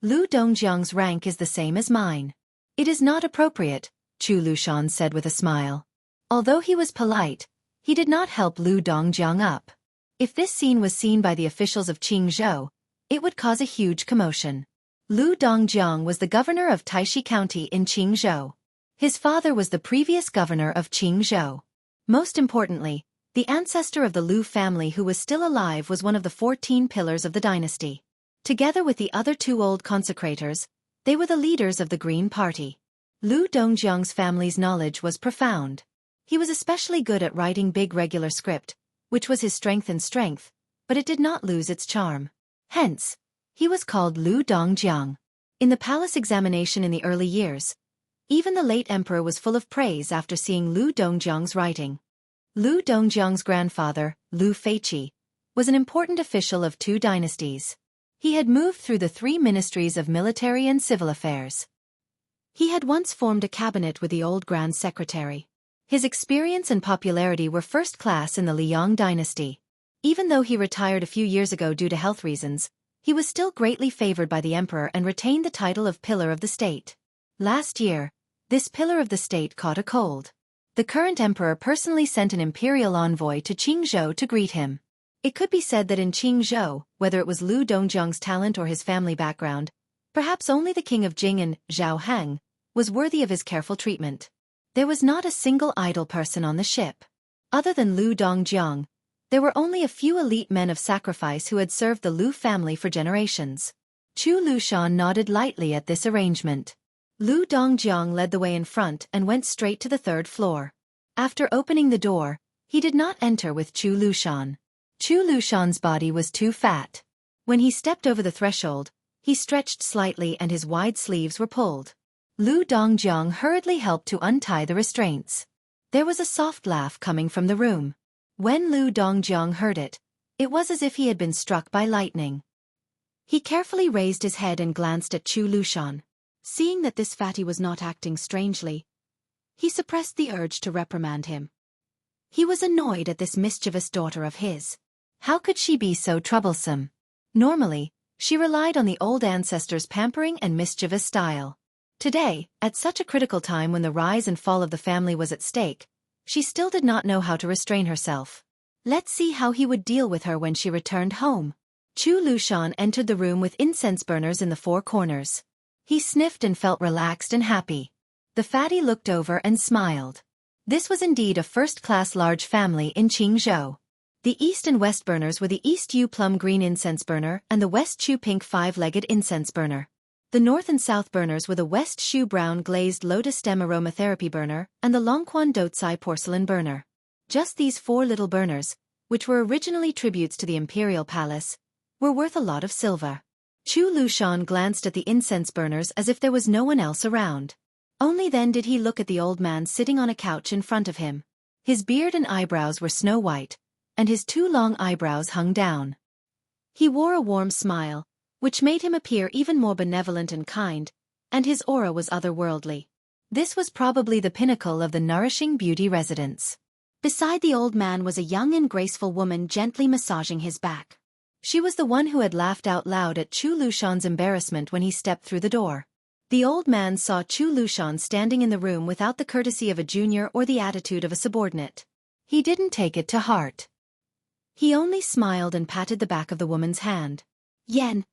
Lu Dongjiang's rank is the same as mine." "It is not appropriate," Chu Lushan said with a smile. Although he was polite, he did not help Lu Dongjiang up. If this scene was seen by the officials of Qingzhou, it would cause a huge commotion. Lu Dongjiang was the governor of Taishi County in Qingzhou. His father was the previous governor of Qingzhou. Most importantly, the ancestor of the Lu family who was still alive was one of the 14 pillars of the dynasty. Together with the other 2 old consecrators, they were the leaders of the Green Party. Lu Dongjiang's family's knowledge was profound. He was especially good at writing big regular script, which was his strength, but it did not lose its charm. Hence, he was called Lu Dongjiang. In the palace examination in the early years, even the late emperor was full of praise after seeing Lu Dongjiang's writing. Lu Dongjiang's grandfather, Lu Feiqi, was an important official of 2 dynasties. He had moved through the 3 ministries of military and civil affairs. He had once formed a cabinet with the old Grand Secretary. His experience and popularity were first class in the Liang dynasty. Even though he retired a few years ago due to health reasons, he was still greatly favored by the emperor and retained the title of Pillar of the State. Last year, this Pillar of the State caught a cold. The current emperor personally sent an imperial envoy to Qingzhou to greet him. It could be said that in Qingzhou, whether it was Lu Dongjiang's talent or his family background, perhaps only the king of Jing and Zhao Hang was worthy of his careful treatment. There was not a single idle person on the ship. Other than Lu Dongjiang, there were only a few elite men of sacrifice who had served the Lu family for generations. Chu Lushan nodded lightly at this arrangement. Lu Dongjiang led the way in front and went straight to the 3rd floor. After opening the door, he did not enter with Chu Lushan. Chu Lushan's body was too fat. When he stepped over the threshold, he stretched slightly and his wide sleeves were pulled. Lu Dongjiang hurriedly helped to untie the restraints. There was a soft laugh coming from the room. When Lu Dongjiang heard it, it was as if he had been struck by lightning. He carefully raised his head and glanced at Chu Lushan. Seeing that this fatty was not acting strangely, he suppressed the urge to reprimand him. He was annoyed at this mischievous daughter of his. How could she be so troublesome? Normally, she relied on the old ancestors' pampering and mischievous style. Today, at such a critical time when the rise and fall of the family was at stake, she still did not know how to restrain herself. Let's see how he would deal with her when she returned home. Chu Lushan entered the room with incense burners in the 4 corners. He sniffed and felt relaxed and happy. The fatty looked over and smiled. This was indeed a first-class large family in Qingzhou. The east and west burners were the East Yew plum green incense burner and the West Chu pink 5-legged incense burner. The north and south burners were the West Shu brown glazed lotus stem aromatherapy burner and the Longquan Dotsai porcelain burner. Just these 4 little burners, which were originally tributes to the imperial palace, were worth a lot of silver. Chu Lushan glanced at the incense burners as if there was no one else around. Only then did he look at the old man sitting on a couch in front of him. His beard and eyebrows were snow white, and his 2 long eyebrows hung down. He wore a warm smile, which made him appear even more benevolent and kind, and his aura was otherworldly. This was probably the pinnacle of the nourishing beauty residence. Beside the old man was a young and graceful woman gently massaging his back. She was the one who had laughed out loud at Chu Lushan's embarrassment when he stepped through the door. The old man saw Chu Lushan standing in the room without the courtesy of a junior or the attitude of a subordinate. He didn't take it to heart. He only smiled and patted the back of the woman's hand. "Yen,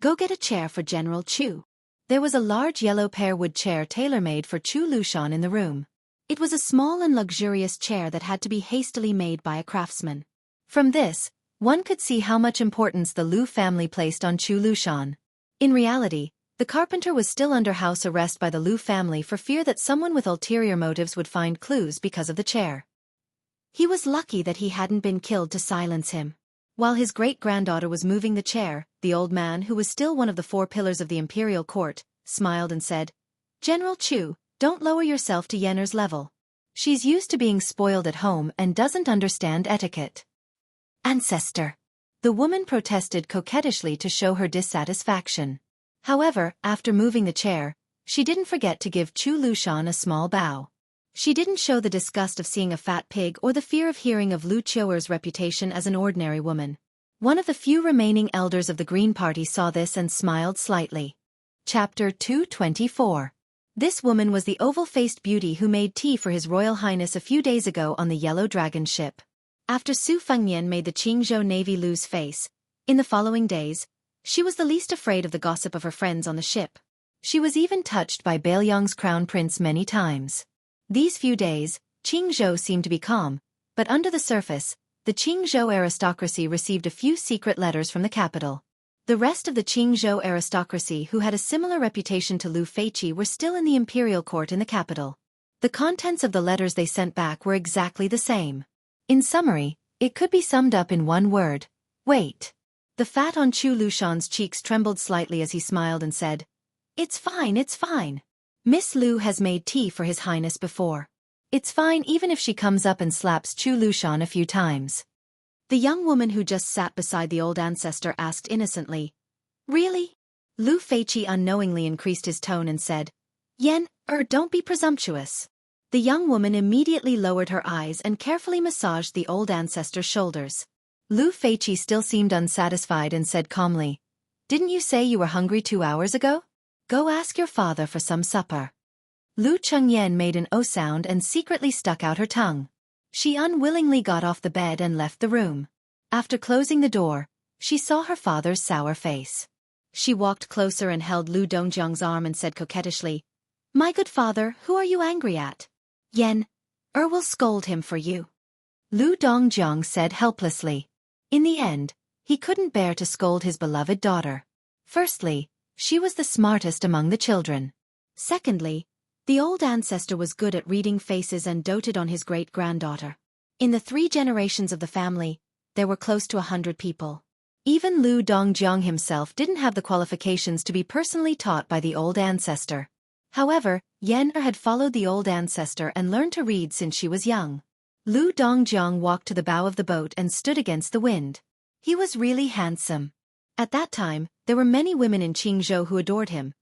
go get a chair for General Chu." There was a large yellow pear-wood chair tailor-made for Chu Lushan in the room. It was a small and luxurious chair that had to be hastily made by a craftsman. From this, one could see how much importance the Lu family placed on Chu Lushan. In reality, the carpenter was still under house arrest by the Lu family for fear that someone with ulterior motives would find clues because of the chair. He was lucky that he hadn't been killed to silence him. While his great-granddaughter was moving the chair, the old man, who was still one of the 4 pillars of the imperial court, smiled and said, "General Chu, don't lower yourself to Yenner's level. She's used to being spoiled at home and doesn't understand etiquette." "Ancestor," the woman protested coquettishly to show her dissatisfaction. However, after moving the chair, she didn't forget to give Chu Lushan a small bow. She didn't show the disgust of seeing a fat pig or the fear of hearing of Lu Qiuer's reputation as an ordinary woman. One of the few remaining elders of the Green Party saw this and smiled slightly. Chapter 224. This woman was the oval-faced beauty who made tea for His Royal Highness a few days ago on the Yellow Dragon ship. After Su Fengnian made the Qingzhou Navy lose face, in the following days, she was the least afraid of the gossip of her friends on the ship. She was even touched by Bailiang's crown prince many times. These few days, Qingzhou seemed to be calm, but under the surface, the Qingzhou aristocracy received a few secret letters from the capital. The rest of the Qingzhou aristocracy who had a similar reputation to Lu Feiqi were still in the imperial court in the capital. The contents of the letters they sent back were exactly the same. In summary, it could be summed up in one word: wait. The fat on Chu Lushan's cheeks trembled slightly as he smiled and said, "It's fine, it's fine. Miss Lu has made tea for His Highness before. It's fine even if she comes up and slaps Chu Lushan a few times." The young woman who just sat beside the old ancestor asked innocently, "Really?" Lu Feiqi unknowingly increased his tone and said, Don't be presumptuous." The young woman immediately lowered her eyes and carefully massaged the old ancestor's shoulders. Lu Feiqi still seemed unsatisfied and said calmly, "Didn't you say you were hungry 2 hours ago? Go ask your father for some supper." Lu Chengyan made an O sound and secretly stuck out her tongue. She unwillingly got off the bed and left the room. After closing the door, she saw her father's sour face. She walked closer and held Lu Dongjiang's arm and said coquettishly, "My good father, who are you angry at?" Will scold him for you." Lu Dongjiang said helplessly. In the end, he couldn't bear to scold his beloved daughter. Firstly, she was the smartest among the children. Secondly, the old ancestor was good at reading faces and doted on his great-granddaughter. In the 3 generations of the family, there were close to 100 people. Even Lu Dongjiang himself didn't have the qualifications to be personally taught by the old ancestor. However, Yen'er had followed the old ancestor and learned to read since she was young. Lu Dongjiang walked to the bow of the boat and stood against the wind. He was really handsome. At that time, there were many women in Qingzhou who adored him.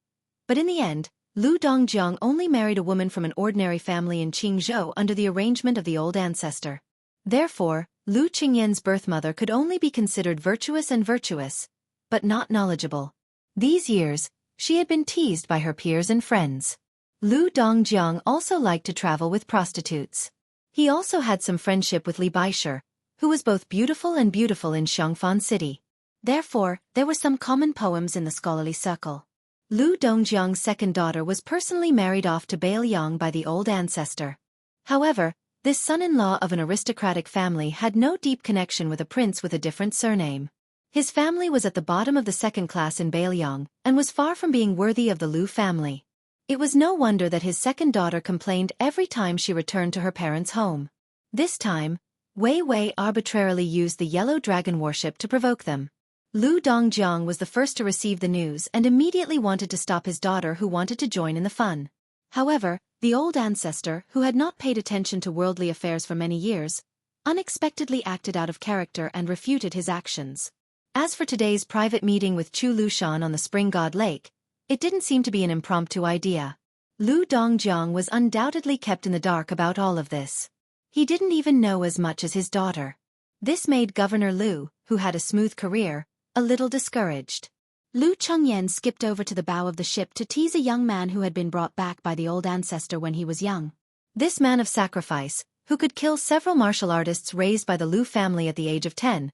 But in the end, Lu Dongjiang only married a woman from an ordinary family in Qingzhou under the arrangement of the old ancestor. Therefore, Lu Qingyan's birth mother could only be considered virtuous, but not knowledgeable. These years, she had been teased by her peers and friends. Lu Dongjiang also liked to travel with prostitutes. He also had some friendship with Li Baisher, who was both beautiful in Xiangfan City. Therefore, there were some common poems in the scholarly circle. Lu Dongjiang's second daughter was personally married off to Bailiang by the old ancestor. However, this son-in-law of an aristocratic family had no deep connection with a prince with a different surname. His family was at the bottom of the second class in Bailiang, and was far from being worthy of the Lu family. It was no wonder that his second daughter complained every time she returned to her parents' home. This time, Wei Wei arbitrarily used the yellow dragon warship to provoke them. Lu Dongjiang was the first to receive the news and immediately wanted to stop his daughter who wanted to join in the fun. However, the old ancestor, who had not paid attention to worldly affairs for many years, unexpectedly acted out of character and refuted his actions. As for today's private meeting with Chu Lushan on the Spring God Lake, it didn't seem to be an impromptu idea. Lu Dongjiang was undoubtedly kept in the dark about all of this. He didn't even know as much as his daughter. This made Governor Lu, who had a smooth career, a little discouraged. Lu Chengyan skipped over to the bow of the ship to tease a young man who had been brought back by the old ancestor when he was young. This man of sacrifice, who could kill several martial artists raised by the Lu family at the age of 10,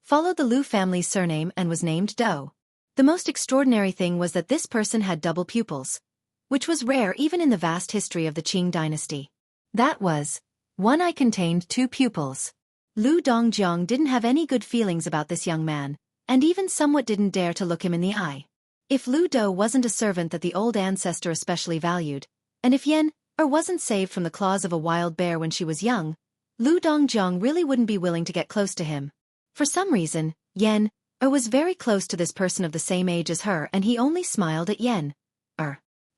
followed the Lu family's surname and was named Dou. The most extraordinary thing was that this person had double pupils, which was rare even in the vast history of the Qing dynasty. That was, one eye contained 2 pupils. Lu Dongjiang didn't have any good feelings about this young man, and even somewhat didn't dare to look him in the eye. If Lu Dou wasn't a servant that the old ancestor especially valued, and if Yen'er wasn't saved from the claws of a wild bear when she was young, Lu Dongjiang really wouldn't be willing to get close to him. For some reason, Yen was very close to this person of the same age as her, and he only smiled at Yen.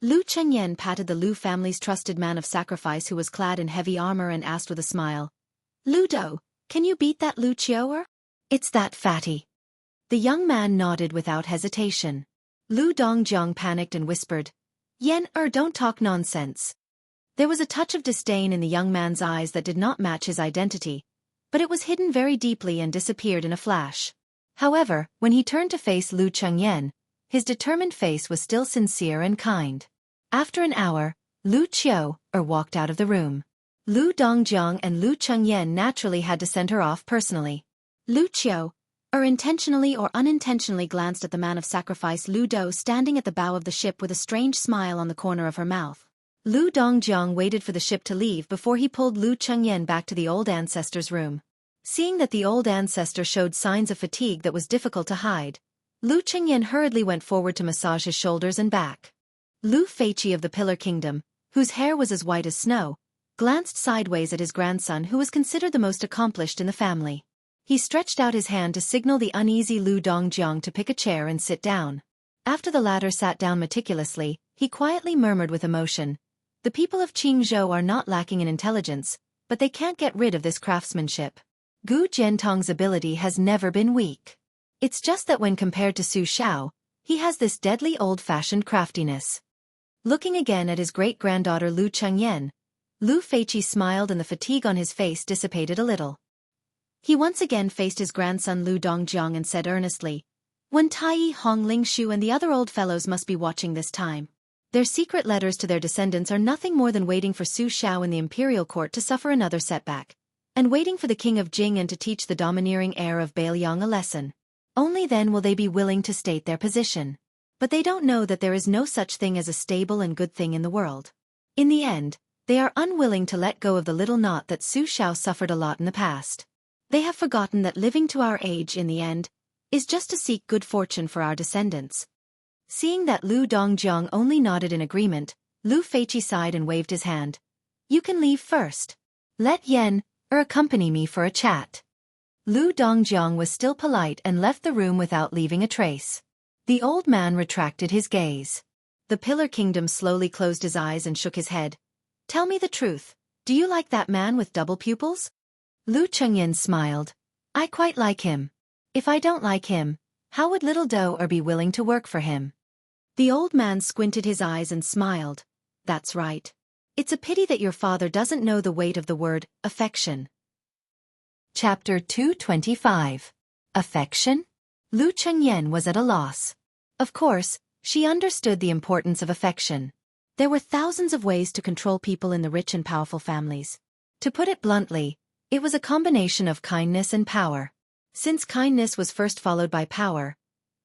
Lu Chengyan patted the Lu family's trusted man of sacrifice who was clad in heavy armor and asked with a smile, "Lu Do, can you beat that Lu Qiu? It's that fatty." The young man nodded without hesitation. Lu Dongjiang panicked and whispered, "Yen, don't talk nonsense." There was a touch of disdain in the young man's eyes that did not match his identity, but it was hidden very deeply and disappeared in a flash. However, when he turned to face Lu Chengyan, his determined face was still sincere and kind. After an hour, Lu Qiu walked out of the room. Lu Dongjiang and Lu Chengyan naturally had to send her off personally. Lu Qiu intentionally or unintentionally glanced at the man of sacrifice Lu Do standing at the bow of the ship with a strange smile on the corner of her mouth. Lu Dongjiang waited for the ship to leave before he pulled Lu Chengyan back to the old ancestor's room. Seeing that the old ancestor showed signs of fatigue that was difficult to hide, Lu Chengyan hurriedly went forward to massage his shoulders and back. Lu Feiqi of the Pillar Kingdom, whose hair was as white as snow, glanced sideways at his grandson who was considered the most accomplished in the family. He stretched out his hand to signal the uneasy Lu Dongjiang to pick a chair and sit down. After the latter sat down meticulously, he quietly murmured with emotion, "The people of Qingzhou are not lacking in intelligence, but they can't get rid of this craftsmanship. Gu Jiantong's ability has never been weak. It's just that when compared to Su Xiao, he has this deadly old-fashioned craftiness." Looking again at his great-granddaughter Lu Chengyan, Lu Feiqi smiled and the fatigue on his face dissipated a little. He once again faced his grandson Lu Dongjiang and said earnestly, "Wen Tai, Hong Lingshu and the other old fellows must be watching this time. Their secret letters to their descendants are nothing more than waiting for Su Xiao in the imperial court to suffer another setback, and waiting for the king of Jing and to teach the domineering heir of Bailiang a lesson. Only then will they be willing to state their position. But they don't know that there is no such thing as a stable and good thing in the world. In the end, they are unwilling to let go of the little knot that Su Xiao suffered a lot in the past. They have forgotten that living to our age in the end is just to seek good fortune for our descendants." Seeing that Lu Dongjiang only nodded in agreement, Lu Feiqi sighed and waved his hand. "You can leave first. Let Yen accompany me for a chat." Lu Dongjiang was still polite and left the room without leaving a trace. The old man retracted his gaze. The Pillar Kingdom slowly closed his eyes and shook his head. "Tell me the truth, do you like that man with double pupils?" Lu Chengyan smiled. "I quite like him. If I don't like him, how would little Do be willing to work for him?" The old man squinted his eyes and smiled. "That's right. It's a pity that your father doesn't know the weight of the word affection." Chapter 225. Affection? Lu Chengyan was at a loss. Of course, she understood the importance of affection. There were thousands of ways to control people in the rich and powerful families. To put it bluntly, it was a combination of kindness and power. Since kindness was first followed by power,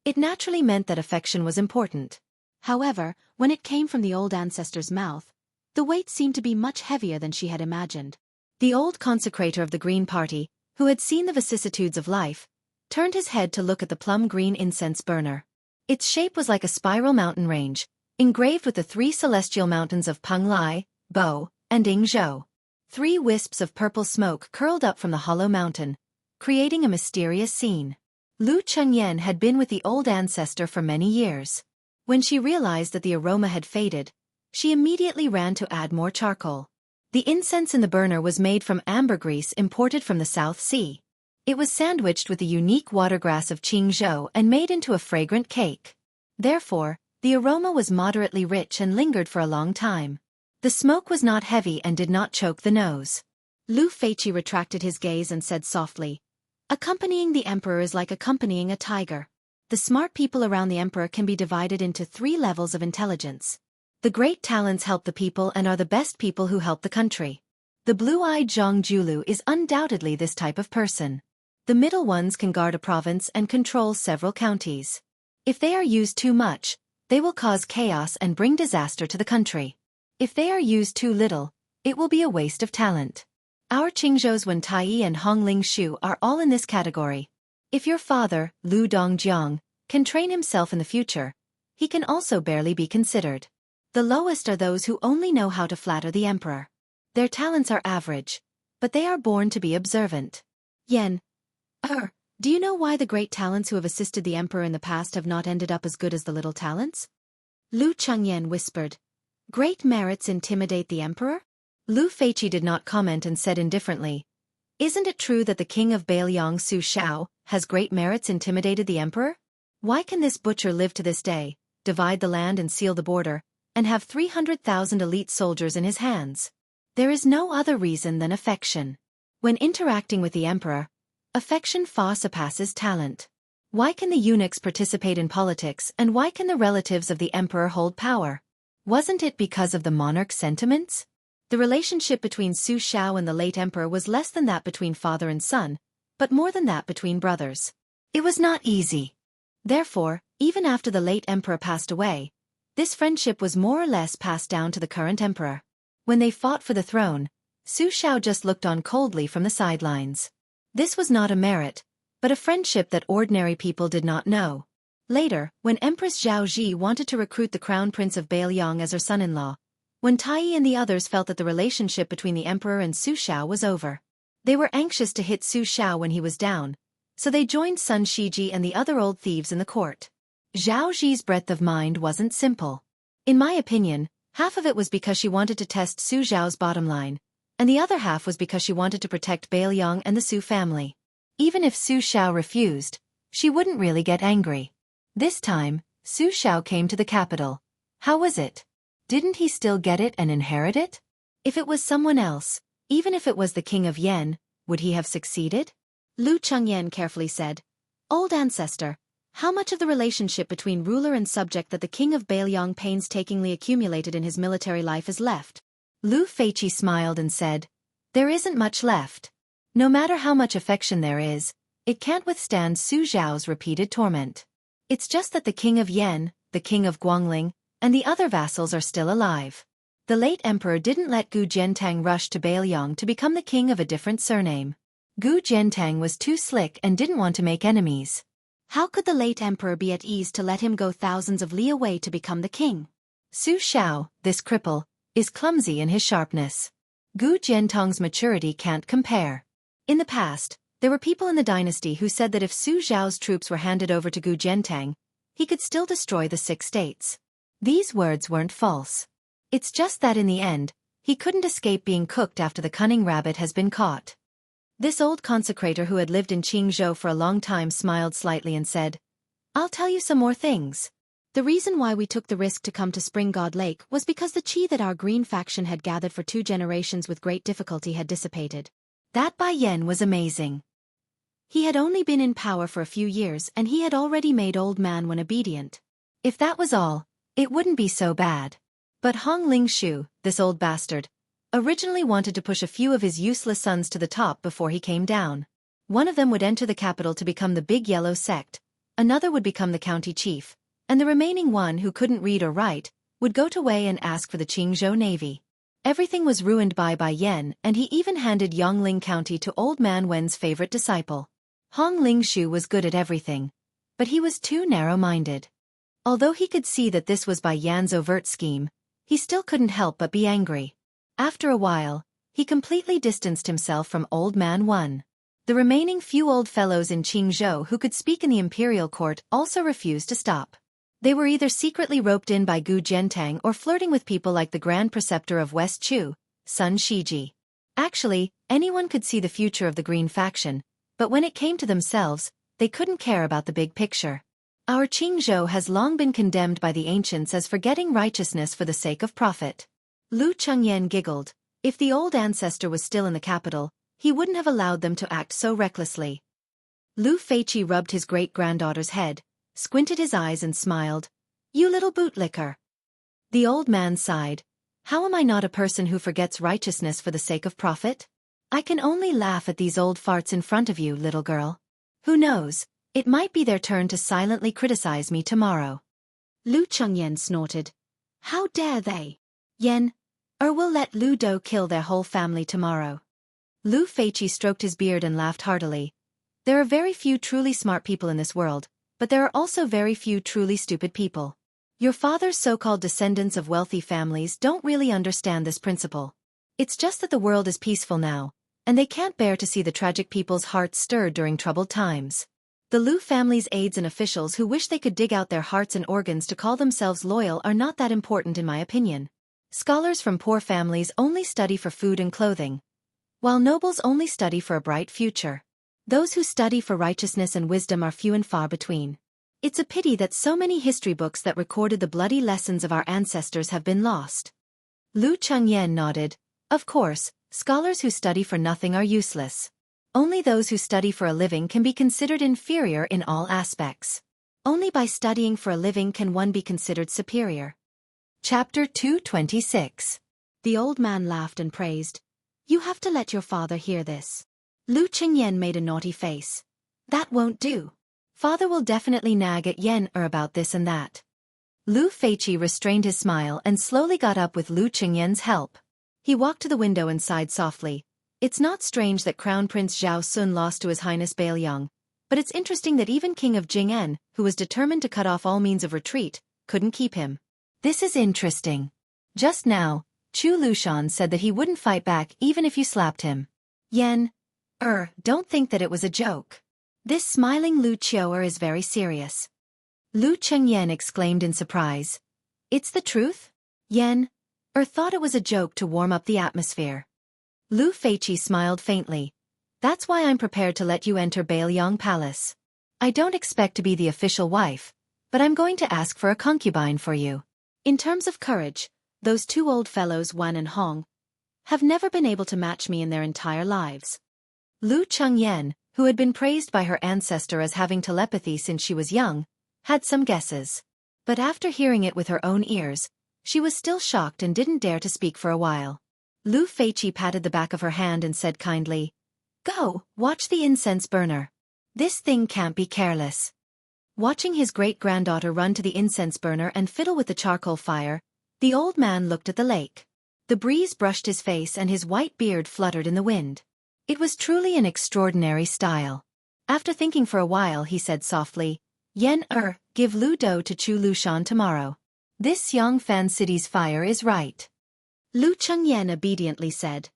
it naturally meant that affection was important. However, when it came from the old ancestor's mouth, the weight seemed to be much heavier than she had imagined. The old consecrator of the Green Party, who had seen the vicissitudes of life, turned his head to look at the plum-green incense burner. Its shape was like a spiral mountain range, engraved with the three celestial mountains of Penglai, Bo, and Yingzhou. 3 wisps of purple smoke curled up from the hollow mountain, creating a mysterious scene. Lu Chengyan had been with the old ancestor for many years. When she realized that the aroma had faded, she immediately ran to add more charcoal. The incense in the burner was made from ambergris imported from the South Sea. It was sandwiched with the unique watergrass of Qingzhou and made into a fragrant cake. Therefore, the aroma was moderately rich and lingered for a long time. The smoke was not heavy and did not choke the nose. Lu Feiqi retracted his gaze and said softly, "Accompanying the emperor is like accompanying a tiger. The smart people around the emperor can be divided into 3 levels of intelligence. The great talents help the people and are the best people who help the country. The blue-eyed Zhang Julu is undoubtedly this type of person. The middle ones can guard a province and control several counties. If they are used too much, they will cause chaos and bring disaster to the country. If they are used too little, it will be a waste of talent. Our Qingzhou's Wen Tai and Hong Lingshu are all in this category. If your father, Lu Dongjiang, can train himself in the future, he can also barely be considered. The lowest are those who only know how to flatter the emperor. Their talents are average, but they are born to be observant. Yen Do you know why the great talents who have assisted the emperor in the past have not ended up as good as the little talents? Lu Chengyan whispered. Great merits intimidate the emperor? Lu Feiqi did not comment and said indifferently. Isn't it true that the king of Bailiang Su Shao has great merits intimidated the emperor? Why can this butcher live to this day, divide the land and seal the border, and have 300,000 elite soldiers in his hands? There is no other reason than affection. When interacting with the emperor, affection far surpasses talent. Why can the eunuchs participate in politics and why can the relatives of the emperor hold power? Wasn't it because of the monarch's sentiments? The relationship between Su Shao and the late emperor was less than that between father and son, but more than that between brothers. It was not easy. Therefore, even after the late emperor passed away, this friendship was more or less passed down to the current emperor. When they fought for the throne, Su Shao just looked on coldly from the sidelines. This was not a merit, but a friendship that ordinary people did not know. Later, when Empress Zhao Ji wanted to recruit the crown prince of Bailiang as her son-in-law, when Tai and the others felt that the relationship between the emperor and Su Shao was over, they were anxious to hit Su Shao when he was down, so they joined Sun Shiji and the other old thieves in the court. Zhao Ji's breadth of mind wasn't simple. In my opinion, half of it was because she wanted to test Su Zhao's bottom line, and the other half was because she wanted to protect Bailiang and the Su family. Even if Su Shao refused, she wouldn't really get angry. This time, Su Shao came to the capital. How was it? Didn't he still get it and inherit it? If it was someone else, even if it was the king of Yen, would he have succeeded? Lu Chengyan carefully said, Old ancestor, how much of the relationship between ruler and subject that the king of Bailiang painstakingly accumulated in his military life is left? Lu Feiqi smiled and said, There isn't much left. No matter how much affection there is, it can't withstand Su Zhao's repeated torment. It's just that the king of Yen, the king of Guangling, and the other vassals are still alive. The late emperor didn't let Gu Jiantang rush to Bailiang to become the king of a different surname. Gu Jiantang was too slick and didn't want to make enemies. How could the late emperor be at ease to let him go thousands of li away to become the king? Su Shao, this cripple, is clumsy in his sharpness. Gu Jiantang's maturity can't compare. In the past, there were people in the dynasty who said that if Su Zhao's troops were handed over to Gu Jiantang, he could still destroy the 6 states. These words weren't false. It's just that in the end, he couldn't escape being cooked after the cunning rabbit has been caught. This old consecrator who had lived in Qingzhou for a long time smiled slightly and said, I'll tell you some more things. The reason why we took the risk to come to Spring God Lake was because the qi that our green faction had gathered for 2 generations with great difficulty had dissipated. That Bai Yan was amazing. He had only been in power for a few years and he had already made Old Man Wen obedient. If that was all, it wouldn't be so bad. But Hong Lingshu, this old bastard, originally wanted to push a few of his useless sons to the top before he came down. One of them would enter the capital to become the Big Yellow Sect, another would become the county chief, and the remaining one who couldn't read or write, would go to Wei and ask for the Qingzhou Navy. Everything was ruined by Bai Yan and he even handed Yongling County to Old Man Wen's favorite disciple. Hong Lingshu was good at everything, but he was too narrow-minded. Although he could see that this was Bai Yan's overt scheme, he still couldn't help but be angry. After a while, he completely distanced himself from Old Man Wen. The remaining few old fellows in Qingzhou who could speak in the imperial court also refused to stop. They were either secretly roped in by Gu Jiantang or flirting with people like the Grand Preceptor of West Chu, Sun Shiji. Actually, anyone could see the future of the Green faction, but when it came to themselves, they couldn't care about the big picture. Our Qingzhou has long been condemned by the ancients as forgetting righteousness for the sake of profit. Lu Chengyan giggled. If the old ancestor was still in the capital, he wouldn't have allowed them to act so recklessly. Lu Feiqi rubbed his great-granddaughter's head, squinted his eyes and smiled. You little bootlicker. The old man sighed. How am I not a person who forgets righteousness for the sake of profit? I can only laugh at these old farts in front of you, little girl. Who knows? It might be their turn to silently criticize me tomorrow. Lu Chengyan snorted. How dare they? Yen, or we'll let Lu Do kill their whole family tomorrow. Lu Feiqi stroked his beard and laughed heartily. There are very few truly smart people in this world, but there are also very few truly stupid people. Your father's so-called descendants of wealthy families don't really understand this principle. It's just that the world is peaceful now, and they can't bear to see the tragic people's hearts stirred during troubled times. The Lu family's aides and officials who wish they could dig out their hearts and organs to call themselves loyal are not that important in my opinion. Scholars from poor families only study for food and clothing, while nobles only study for a bright future. Those who study for righteousness and wisdom are few and far between. It's a pity that so many history books that recorded the bloody lessons of our ancestors have been lost. Lu Chengyan nodded. Of course, scholars who study for nothing are useless. Only those who study for a living can be considered inferior in all aspects. Only by studying for a living can one be considered superior. Chapter 226. The old man laughed and praised. You have to let your father hear this. Lu Chengyan made a naughty face. That won't do. Father will definitely nag at Yen about this and that. Lu Feiqi restrained his smile and slowly got up with Lu Chengyan's help. He walked to the window and sighed softly. It's not strange that Crown Prince Zhao Sun lost to His Highness Bailiang, but it's interesting that even King of Jing'an, who was determined to cut off all means of retreat, couldn't keep him. This is interesting. Just now, Chu Lushan said that he wouldn't fight back even if you slapped him. Yen, don't think that it was a joke. This smiling Lu Qiu'er is very serious. Lu Chengyan exclaimed in surprise. It's the truth? Yen, thought it was a joke to warm up the atmosphere. Lu Feiqi smiled faintly. That's why I'm prepared to let you enter Bailiang Palace. I don't expect to be the official wife, but I'm going to ask for a concubine for you. In terms of courage, those two old fellows Wan and Hong have never been able to match me in their entire lives. Lu Chengyan, who had been praised by her ancestor as having telepathy since she was young, had some guesses. But after hearing it with her own ears, she was still shocked and didn't dare to speak for a while. Lu Feiqi patted the back of her hand and said kindly, Go, watch the incense burner. This thing can't be careless. Watching his great-granddaughter run to the incense burner and fiddle with the charcoal fire, the old man looked at the lake. The breeze brushed his face and his white beard fluttered in the wind. It was truly an extraordinary style. After thinking for a while he said softly, Yen give Lu Do to Chu Lushan tomorrow. This Yangfan city's fire is right. Lu Chengyan obediently said,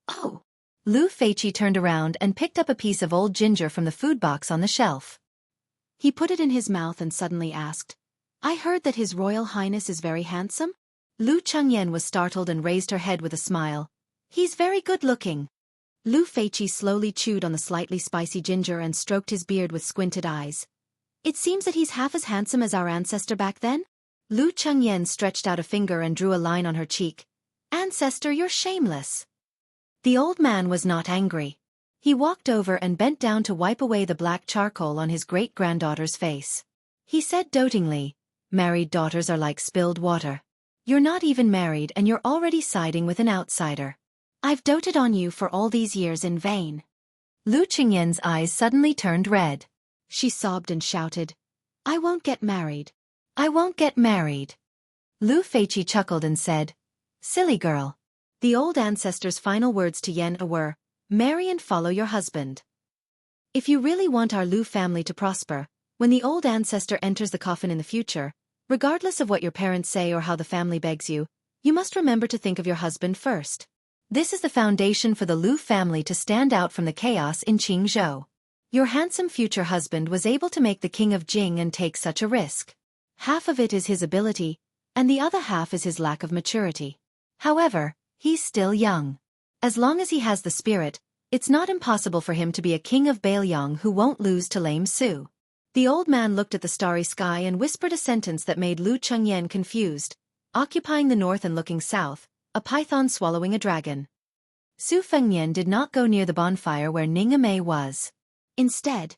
Oh. Lu Feiqi turned around and picked up a piece of old ginger from the food box on the shelf. He put it in his mouth and suddenly asked, I heard that His Royal Highness is very handsome? Lu Chengyan was startled and raised her head with a smile. He's very good-looking. Lu Feiqi slowly chewed on the slightly spicy ginger and stroked his beard with squinted eyes. It seems that he's half as handsome as our ancestor back then? Lu Chengyan stretched out a finger and drew a line on her cheek. Ancestor, you're shameless. The old man was not angry. He walked over and bent down to wipe away the black charcoal on his great-granddaughter's face. He said dotingly, Married daughters are like spilled water. You're not even married and you're already siding with an outsider. I've doted on you for all these years in vain. Lu Chengyan's eyes suddenly turned red. She sobbed and shouted, I won't get married. I won't get married. Lu Feiqi chuckled and said, Silly girl. The old ancestor's final words to Yen were, Marry and follow your husband. If you really want our Lu family to prosper, when the old ancestor enters the coffin in the future, regardless of what your parents say or how the family begs you, you must remember to think of your husband first. This is the foundation for the Lu family to stand out from the chaos in Qingzhou. Your handsome future husband was able to make the king of Jing and take such a risk. Half of it is his ability, and the other half is his lack of maturity. However, he's still young. As long as he has the spirit, it's not impossible for him to be a king of Bailiang who won't lose to lame Su. The old man looked at the starry sky and whispered a sentence that made Lu Chengyan confused, occupying the north and looking south, a python swallowing a dragon. Su Fengnian did not go near the bonfire where Ningmei was. Instead,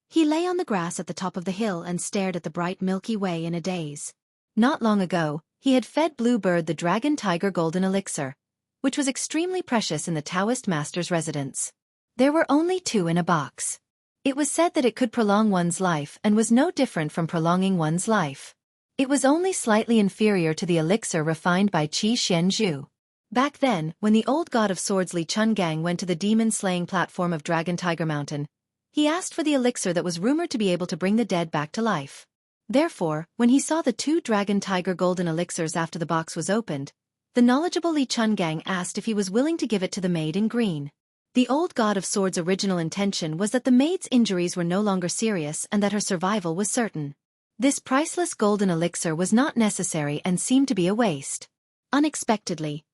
he lay on the grass at the top of the hill and stared at the bright Milky Way in a daze. Not long ago, he had fed Bluebird the Dragon Tiger Golden Elixir, which was extremely precious in the Taoist master's residence. There were only 2 in a box. It was said that it could prolong one's life and was no different from prolonging one's life. It was only slightly inferior to the elixir refined by Qi Xianxia. Back then, when the old god of swords Li Chungang went to the demon-slaying platform of Dragon Tiger Mountain, he asked for the elixir that was rumored to be able to bring the dead back to life. Therefore, when he saw the 2 Dragon Tiger Golden Elixirs after the box was opened, the knowledgeable Li Chungang asked if he was willing to give it to the maid in green. The old god of swords' original intention was that the maid's injuries were no longer serious and that her survival was certain. This priceless golden elixir was not necessary and seemed to be a waste. Unexpectedly,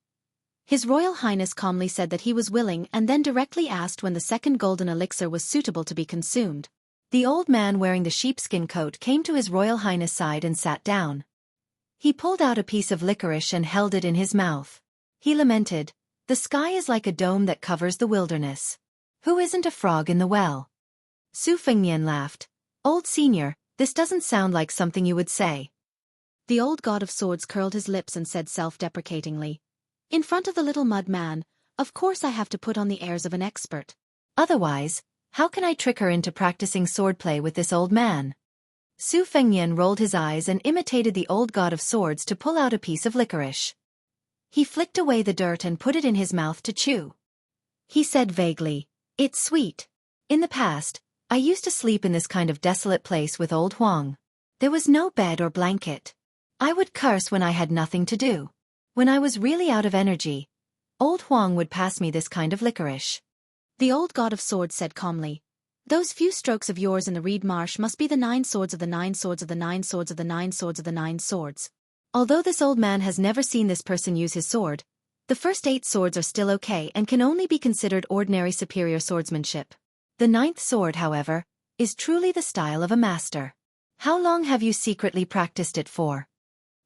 His Royal Highness calmly said that he was willing and then directly asked when the second golden elixir was suitable to be consumed. The old man wearing the sheepskin coat came to His Royal Highness' side and sat down. He pulled out a piece of licorice and held it in his mouth. He lamented, "The sky is like a dome that covers the wilderness. Who isn't a frog in the well?" Su Fengnian laughed. "Old senior, this doesn't sound like something you would say." The old god of swords curled his lips and said self-deprecatingly, "In front of the little mud man, of course I have to put on the airs of an expert. Otherwise, how can I trick her into practicing swordplay with this old man?" Su Fengnian rolled his eyes and imitated the old god of swords to pull out a piece of licorice. He flicked away the dirt and put it in his mouth to chew. He said vaguely, "It's sweet. In the past, I used to sleep in this kind of desolate place with old Huang. There was no bed or blanket. I would curse when I had nothing to do. When I was really out of energy, old Huang would pass me this kind of licorice." The old god of swords said calmly, "Those few strokes of yours in the reed marsh must be the 9 swords of the 9 swords of the 9 swords of the 9 swords of the 9 swords. Although this old man has never seen this person use his sword, the first 8 swords are still okay and can only be considered ordinary superior swordsmanship. The 9th sword, however, is truly the style of a master. How long have you secretly practiced it for?"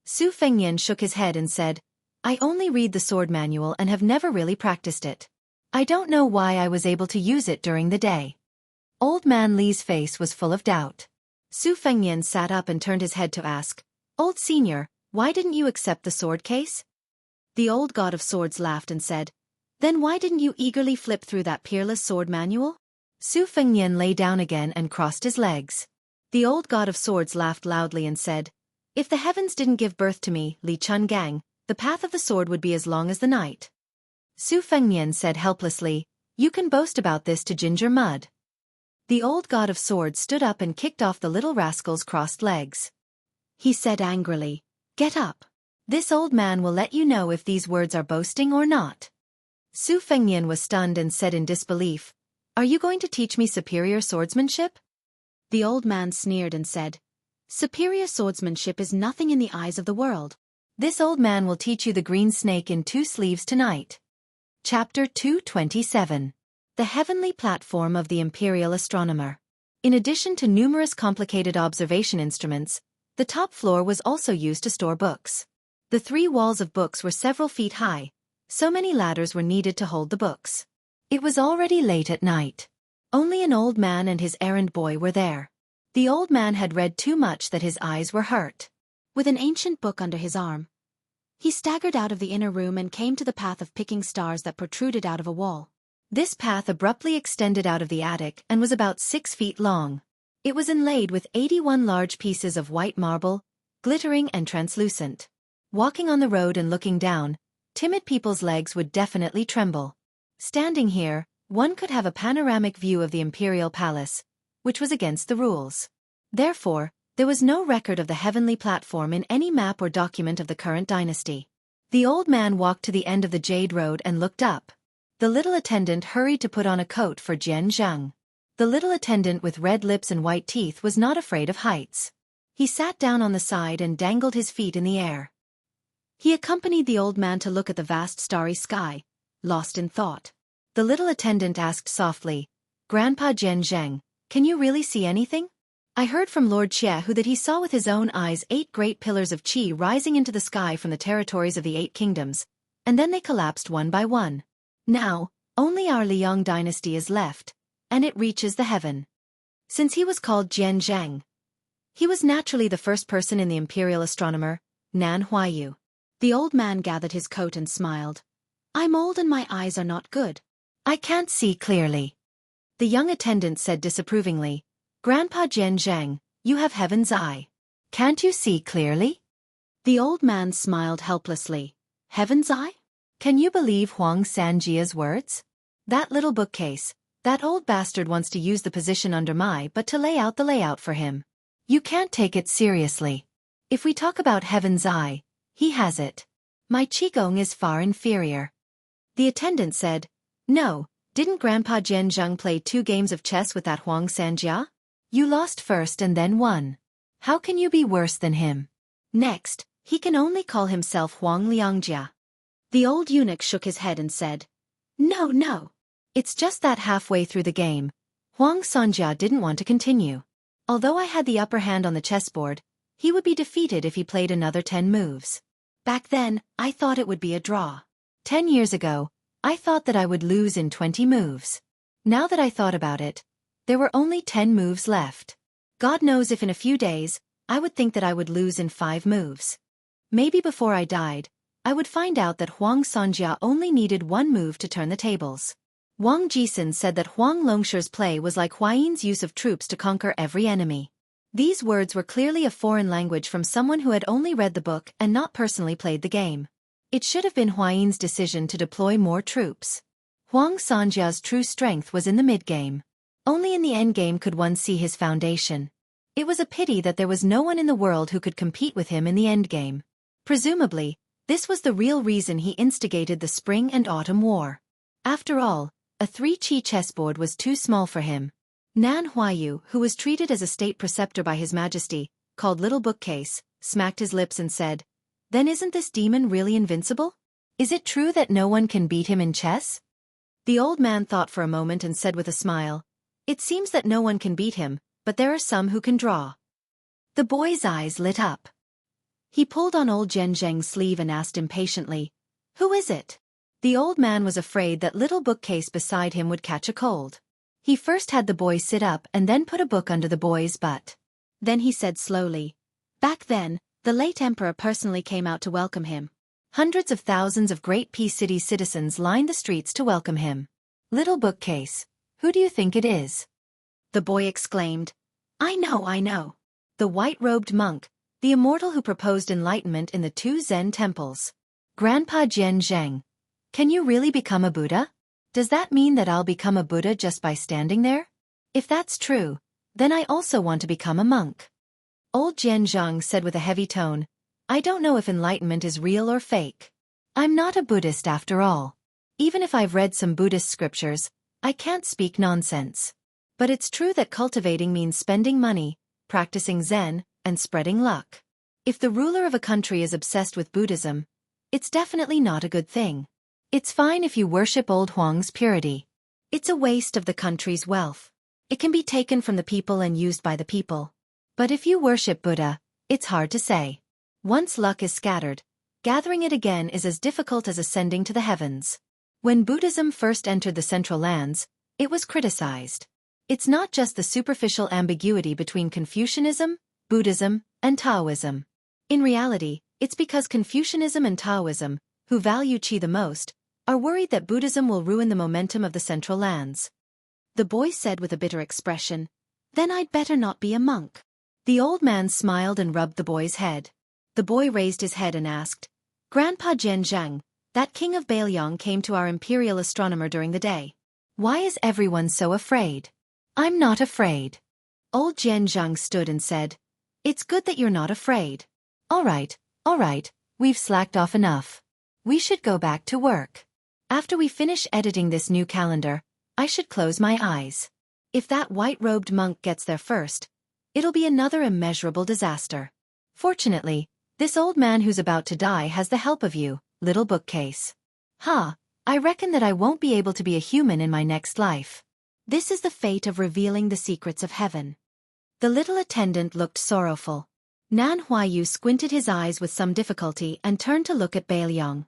Su Fengnian shook his head and said, "I only read the sword manual and have never really practiced it. I don't know why I was able to use it during the day." Old man Li's face was full of doubt. Su Fengnian sat up and turned his head to ask, "Old senior, why didn't you accept the sword case?" The old god of swords laughed and said, "Then why didn't you eagerly flip through that peerless sword manual?" Su Fengnian lay down again and crossed his legs. The old god of swords laughed loudly and said, "If the heavens didn't give birth to me, Li Chungang, the path of the sword would be as long as the night." Su Fengnian said helplessly, "You can boast about this to Ginger Mud." The old god of swords stood up and kicked off the little rascal's crossed legs. He said angrily, "Get up. This old man will let you know if these words are boasting or not." Su Fengnian was stunned and said in disbelief, "Are you going to teach me superior swordsmanship?" The old man sneered and said, "Superior swordsmanship is nothing in the eyes of the world. This old man will teach you the green snake in 2 sleeves tonight." Chapter 227. The Heavenly Platform of the Imperial Astronomer. In addition to numerous complicated observation instruments, the top floor was also used to store books. The 3 walls of books were several feet high, so many ladders were needed to hold the books. It was already late at night. Only an old man and his errand boy were there. The old man had read too much that his eyes were hurt. With an ancient book under his arm, he staggered out of the inner room and came to the path of picking stars that protruded out of a wall. This path abruptly extended out of the attic and was about 6 feet long. It was inlaid with 81 large pieces of white marble, glittering and translucent. Walking on the road and looking down, timid people's legs would definitely tremble. Standing here, one could have a panoramic view of the imperial palace, which was against the rules. Therefore, there was no record of the heavenly platform in any map or document of the current dynasty. The old man walked to the end of the Jade Road and looked up. The little attendant hurried to put on a coat for Jian Zhang. The little attendant with red lips and white teeth was not afraid of heights. He sat down on the side and dangled his feet in the air. He accompanied the old man to look at the vast starry sky, lost in thought. The little attendant asked softly, "Grandpa Jian Zhang, can you really see anything? I heard from Lord Xiahu that he saw with his own eyes 8 great pillars of qi rising into the sky from the territories of the 8 kingdoms, and then they collapsed one by one. Now, only our Liang dynasty is left, and it reaches the heaven." Since he was called Jian Zhang, he was naturally the first person in the imperial astronomer, Nan Huayu. The old man gathered his coat and smiled. "I'm old and my eyes are not good. I can't see clearly." The young attendant said disapprovingly, "Grandpa Jian Zhang, you have heaven's eye. Can't you see clearly?" The old man smiled helplessly. "Heaven's eye? Can you believe Huang Sanjia's words? That little bookcase, that old bastard wants to use the position under my but to lay out the layout for him. You can't take it seriously. If we talk about heaven's eye, he has it. My qigong is far inferior." The attendant said, "No, Didn't Grandpa Jian Zheng play 2 games of chess with that Huang Sanjia? You lost first and then won. How can you be worse than him? Next, he can only call himself Huang Liangjia. The old eunuch shook his head and said, No, no. It's just that halfway through the game, Huang Sanjia didn't want to continue. Although I had the upper hand on the chessboard, he would be defeated if he played another 10 moves. Back then, I thought it would be a draw. 10 years ago, I thought that I would lose in 20 moves. Now that I thought about it, there were only 10 moves left. God knows if in a few days, I would think that I would lose in 5 moves. Maybe before I died, I would find out that Huang Sanjia only needed 1 move to turn the tables. Wang Jisun said that Huang Longshi's play was like Huayan's use of troops to conquer every enemy. These words were clearly a foreign language from someone who had only read the book and not personally played the game. It should have been Huayan's decision to deploy more troops. Huang Sanjia's true strength was in the mid-game. Only in the endgame could one see his foundation. It was a pity that there was no one in the world who could compete with him in the endgame. Presumably, this was the real reason he instigated the Spring and Autumn War. After all, a 3-chi chessboard was too small for him. Nan Huayu, who was treated as a state preceptor by His Majesty, called Little Bookcase, smacked his lips and said, Then isn't this demon really invincible? Is it true that no one can beat him in chess? The old man thought for a moment and said with a smile, It seems that no one can beat him, but there are some who can draw. The boy's eyes lit up. He pulled on old Jian Zheng's sleeve and asked impatiently, Who is it? The old man was afraid that Little Bookcase beside him would catch a cold. He first had the boy sit up and then put a book under the boy's butt. Then he said slowly, Back then, the late emperor personally came out to welcome him. Hundreds of thousands of Great Peace City citizens lined the streets to welcome him. Little Bookcase, who do you think it is? The boy exclaimed, I know. The white-robed monk, the immortal who proposed enlightenment in the 2 Zen temples. Grandpa Jian Zheng, can you really become a Buddha? Does that mean that I'll become a Buddha just by standing there? If that's true, then I also want to become a monk. Old Jian Zheng said with a heavy tone, I don't know if enlightenment is real or fake. I'm not a Buddhist after all. Even if I've read some Buddhist scriptures, I can't speak nonsense. But it's true that cultivating means spending money, practicing Zen, and spreading luck. If the ruler of a country is obsessed with Buddhism, it's definitely not a good thing. It's fine if you worship old Huang's purity. It's a waste of the country's wealth. It can be taken from the people and used by the people. But if you worship Buddha, it's hard to say. Once luck is scattered, gathering it again is as difficult as ascending to the heavens. When Buddhism first entered the Central Lands, it was criticized. It's not just the superficial ambiguity between Confucianism, Buddhism, and Taoism. In reality, it's because Confucianism and Taoism, who value qi the most, are worried that Buddhism will ruin the momentum of the Central Lands. The boy said with a bitter expression, Then I'd better not be a monk. The old man smiled and rubbed the boy's head. The boy raised his head and asked, Grandpa Jian Zheng, that king of Bailiang came to our imperial astronomer during the day. Why is everyone so afraid? I'm not afraid. Old Jian Zheng stood and said, It's good that you're not afraid. All right, we've slacked off enough. We should go back to work. After we finish editing this new calendar, I should close my eyes. If that white-robed monk gets there first, it'll be another immeasurable disaster. Fortunately, this old man who's about to die has the help of you, Little Bookcase. I reckon that I won't be able to be a human in my next life. This is the fate of revealing the secrets of heaven. The little attendant looked sorrowful. Nan Huayu squinted his eyes with some difficulty and turned to look at Bailiang.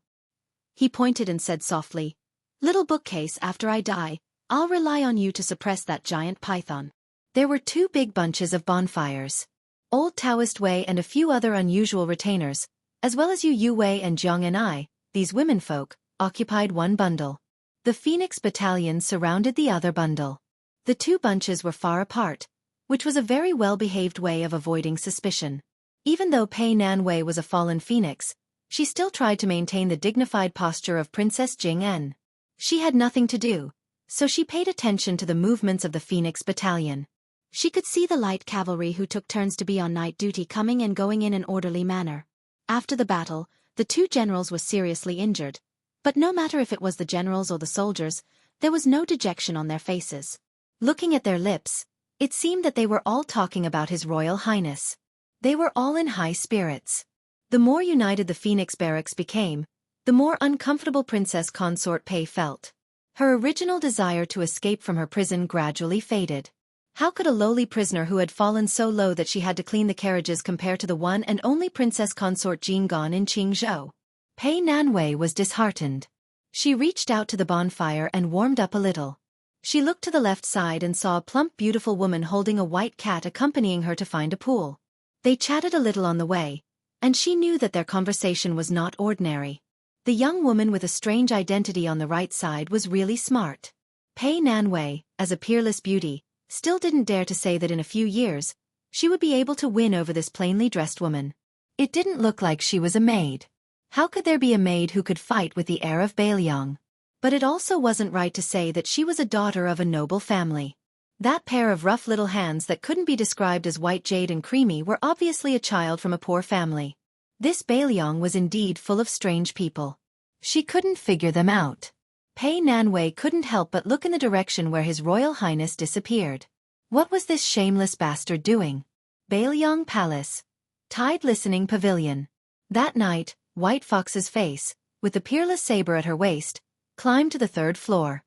He pointed and said softly, Little Bookcase, after I die, I'll rely on you to suppress that giant python. There were 2 big bunches of bonfires. Old Taoist Wei and a few other unusual retainers, as well as Yu Wei and Jiang and I, these womenfolk, occupied one bundle. The Phoenix Battalion surrounded the other bundle. The 2 bunches were far apart, which was a very well-behaved way of avoiding suspicion. Even though Pei Nan Wei was a fallen phoenix, she still tried to maintain the dignified posture of Princess Jing-en. She had nothing to do, so she paid attention to the movements of the Phoenix Battalion. She could see the light cavalry who took turns to be on night duty coming and going in an orderly manner. After the battle, the 2 generals were seriously injured. But no matter if it was the generals or the soldiers, There was no dejection on their faces. Looking at their lips, it seemed that they were all talking about His Royal Highness. They were all in high spirits. The more united the Phoenix barracks became, the more uncomfortable Princess Consort Pei felt. Her original desire to escape from her prison gradually faded. How could a lowly prisoner who had fallen so low that she had to clean the carriages compare to the one and only Princess Consort Jing Gan in Qingzhou? Pei Nanwei was disheartened. She reached out to the bonfire and warmed up a little. She looked to the left side and saw a plump beautiful woman holding a white cat accompanying her to find a pool. They chatted a little on the way, and she knew that their conversation was not ordinary. The young woman with a strange identity on the right side was really smart. Pei Nanwei, as a peerless beauty, still didn't dare to say that in a few years, she would be able to win over this plainly dressed woman. It didn't look like she was a maid. How could there be a maid who could fight with the heir of Bailiang? But it also wasn't right to say that she was a daughter of a noble family. That pair of rough little hands that couldn't be described as white jade and creamy were obviously a child from a poor family. This Bailiang was indeed full of strange people. She couldn't figure them out. Pei Nanwei couldn't help but look in the direction where His Royal Highness disappeared. What was this shameless bastard doing? Bailiang Palace. Tide Listening Pavilion. That night, White Fox's face, with the peerless saber at her waist, climbed to the 3rd floor.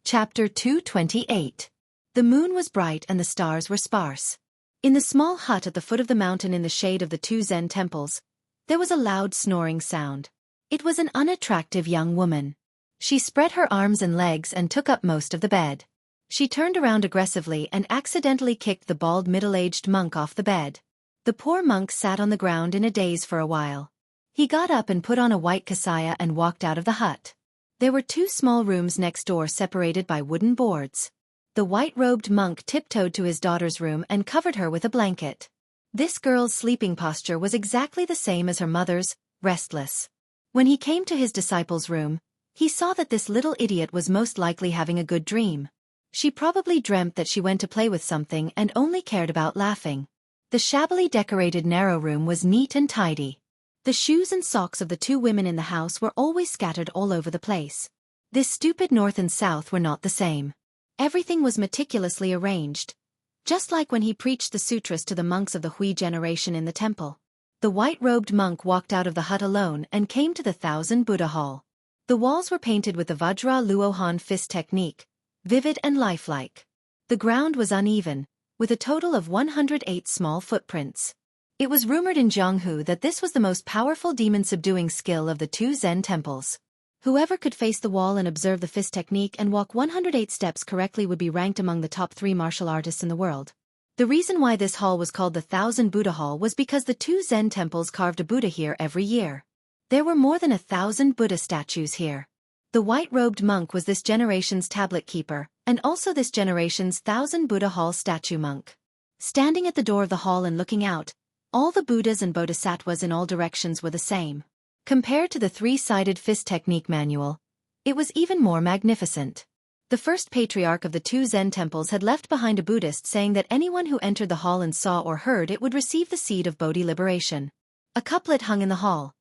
Chapter 228. The moon was bright and the stars were sparse. In the small hut at the foot of the mountain in the shade of the 2 Zen temples, there was a loud snoring sound. It was an unattractive young woman. She spread her arms and legs and took up most of the bed. She turned around aggressively and accidentally kicked the bald middle-aged monk off the bed. The poor monk sat on the ground in a daze for a while. He got up and put on a white kasaya and walked out of the hut. There were 2 small rooms next door separated by wooden boards. The white-robed monk tiptoed to his daughter's room and covered her with a blanket. This girl's sleeping posture was exactly the same as her mother's, restless. When he came to his disciple's room, he saw that this little idiot was most likely having a good dream. She probably dreamt that she went to play with something and only cared about laughing. The shabbily decorated narrow room was neat and tidy. The shoes and socks of the 2 women in the house were always scattered all over the place. This stupid north and south were not the same. Everything was meticulously arranged, just like when he preached the sutras to the monks of the Hui generation in the temple. The white-robed monk walked out of the hut alone and came to the 1000 Buddha Hall. The walls were painted with the Vajra Luohan fist technique, vivid and lifelike. The ground was uneven, with a total of 108 small footprints. It was rumored in Jianghu that this was the most powerful demon-subduing skill of the 2 Zen temples. Whoever could face the wall and observe the fist technique and walk 108 steps correctly would be ranked among the top 3 martial artists in the world. The reason why this hall was called the 1000 Buddha Hall was because the 2 Zen temples carved a Buddha here every year. There were more than 1,000 Buddha statues here. The white-robed monk was this generation's tablet keeper, and also this generation's 1000 Buddha Hall statue monk. Standing at the door of the hall and looking out, all the Buddhas and Bodhisattvas in all directions were the same. Compared to the 3-sided fist technique manual, it was even more magnificent. The first patriarch of the 2 Zen temples had left behind a Buddhist saying that anyone who entered the hall and saw or heard it would receive the seed of Bodhi liberation. A couplet hung in the hall.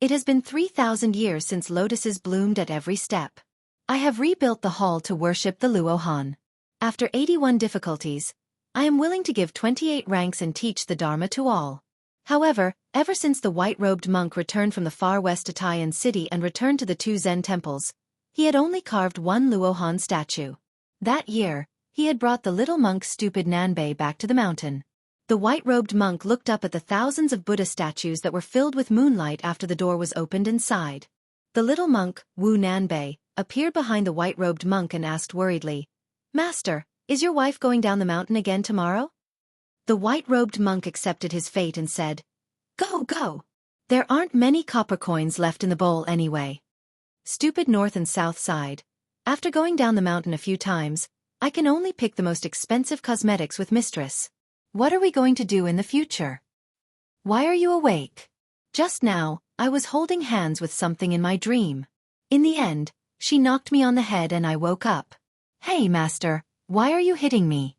It has been 3,000 years since lotuses bloomed at every step. I have rebuilt the hall to worship the Luohan. After 81 difficulties, I am willing to give 28 ranks and teach the Dharma to all. However, ever since the white-robed monk returned from the far west Taiyan city and returned to the 2 Zen temples, he had only carved 1 Luohan statue. That year, he had brought the little monk's stupid Nanbei back to the mountain. The white-robed monk looked up at the thousands of Buddha statues that were filled with moonlight after the door was opened inside. The little monk, Wu Nanbei, appeared behind the white-robed monk and asked worriedly, "Master, is your wife going down the mountain again tomorrow?" The white-robed monk accepted his fate and said, "Go, go. There aren't many copper coins left in the bowl anyway." Stupid north and south side. After going down the mountain a few times, I can only pick the most expensive cosmetics with mistress. What are we going to do in the future? Why are you awake? Just now, I was holding hands with something in my dream. In the end, she knocked me on the head and I woke up. Hey, master, why are you hitting me?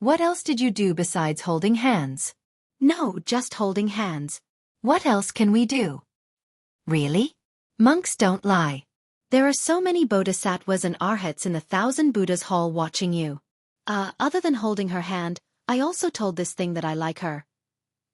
What else did you do besides holding hands? No, just holding hands. What else can we do? Really? Monks don't lie. There are so many bodhisattvas and arhats in the 1,000 Buddhas hall watching you. Other than holding her hand, I also told this thing that I like her.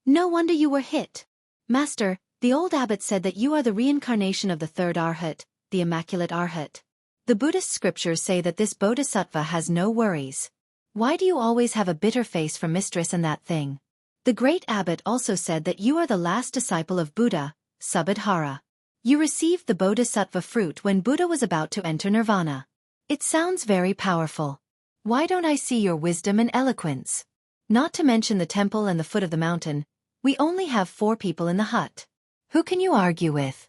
No wonder you were hit. Master, the old abbot said that you are the reincarnation of the third arhat, the immaculate arhat. The Buddhist scriptures say that this bodhisattva has no worries. Why do you always have a bitter face from mistress and that thing? The great abbot also said that you are the last disciple of Buddha, Subhadhara. You received the bodhisattva fruit when Buddha was about to enter nirvana. It sounds very powerful. Why don't I see your wisdom and eloquence? Not to mention the temple and the foot of the mountain, we only have 4 people in the hut. Who can you argue with?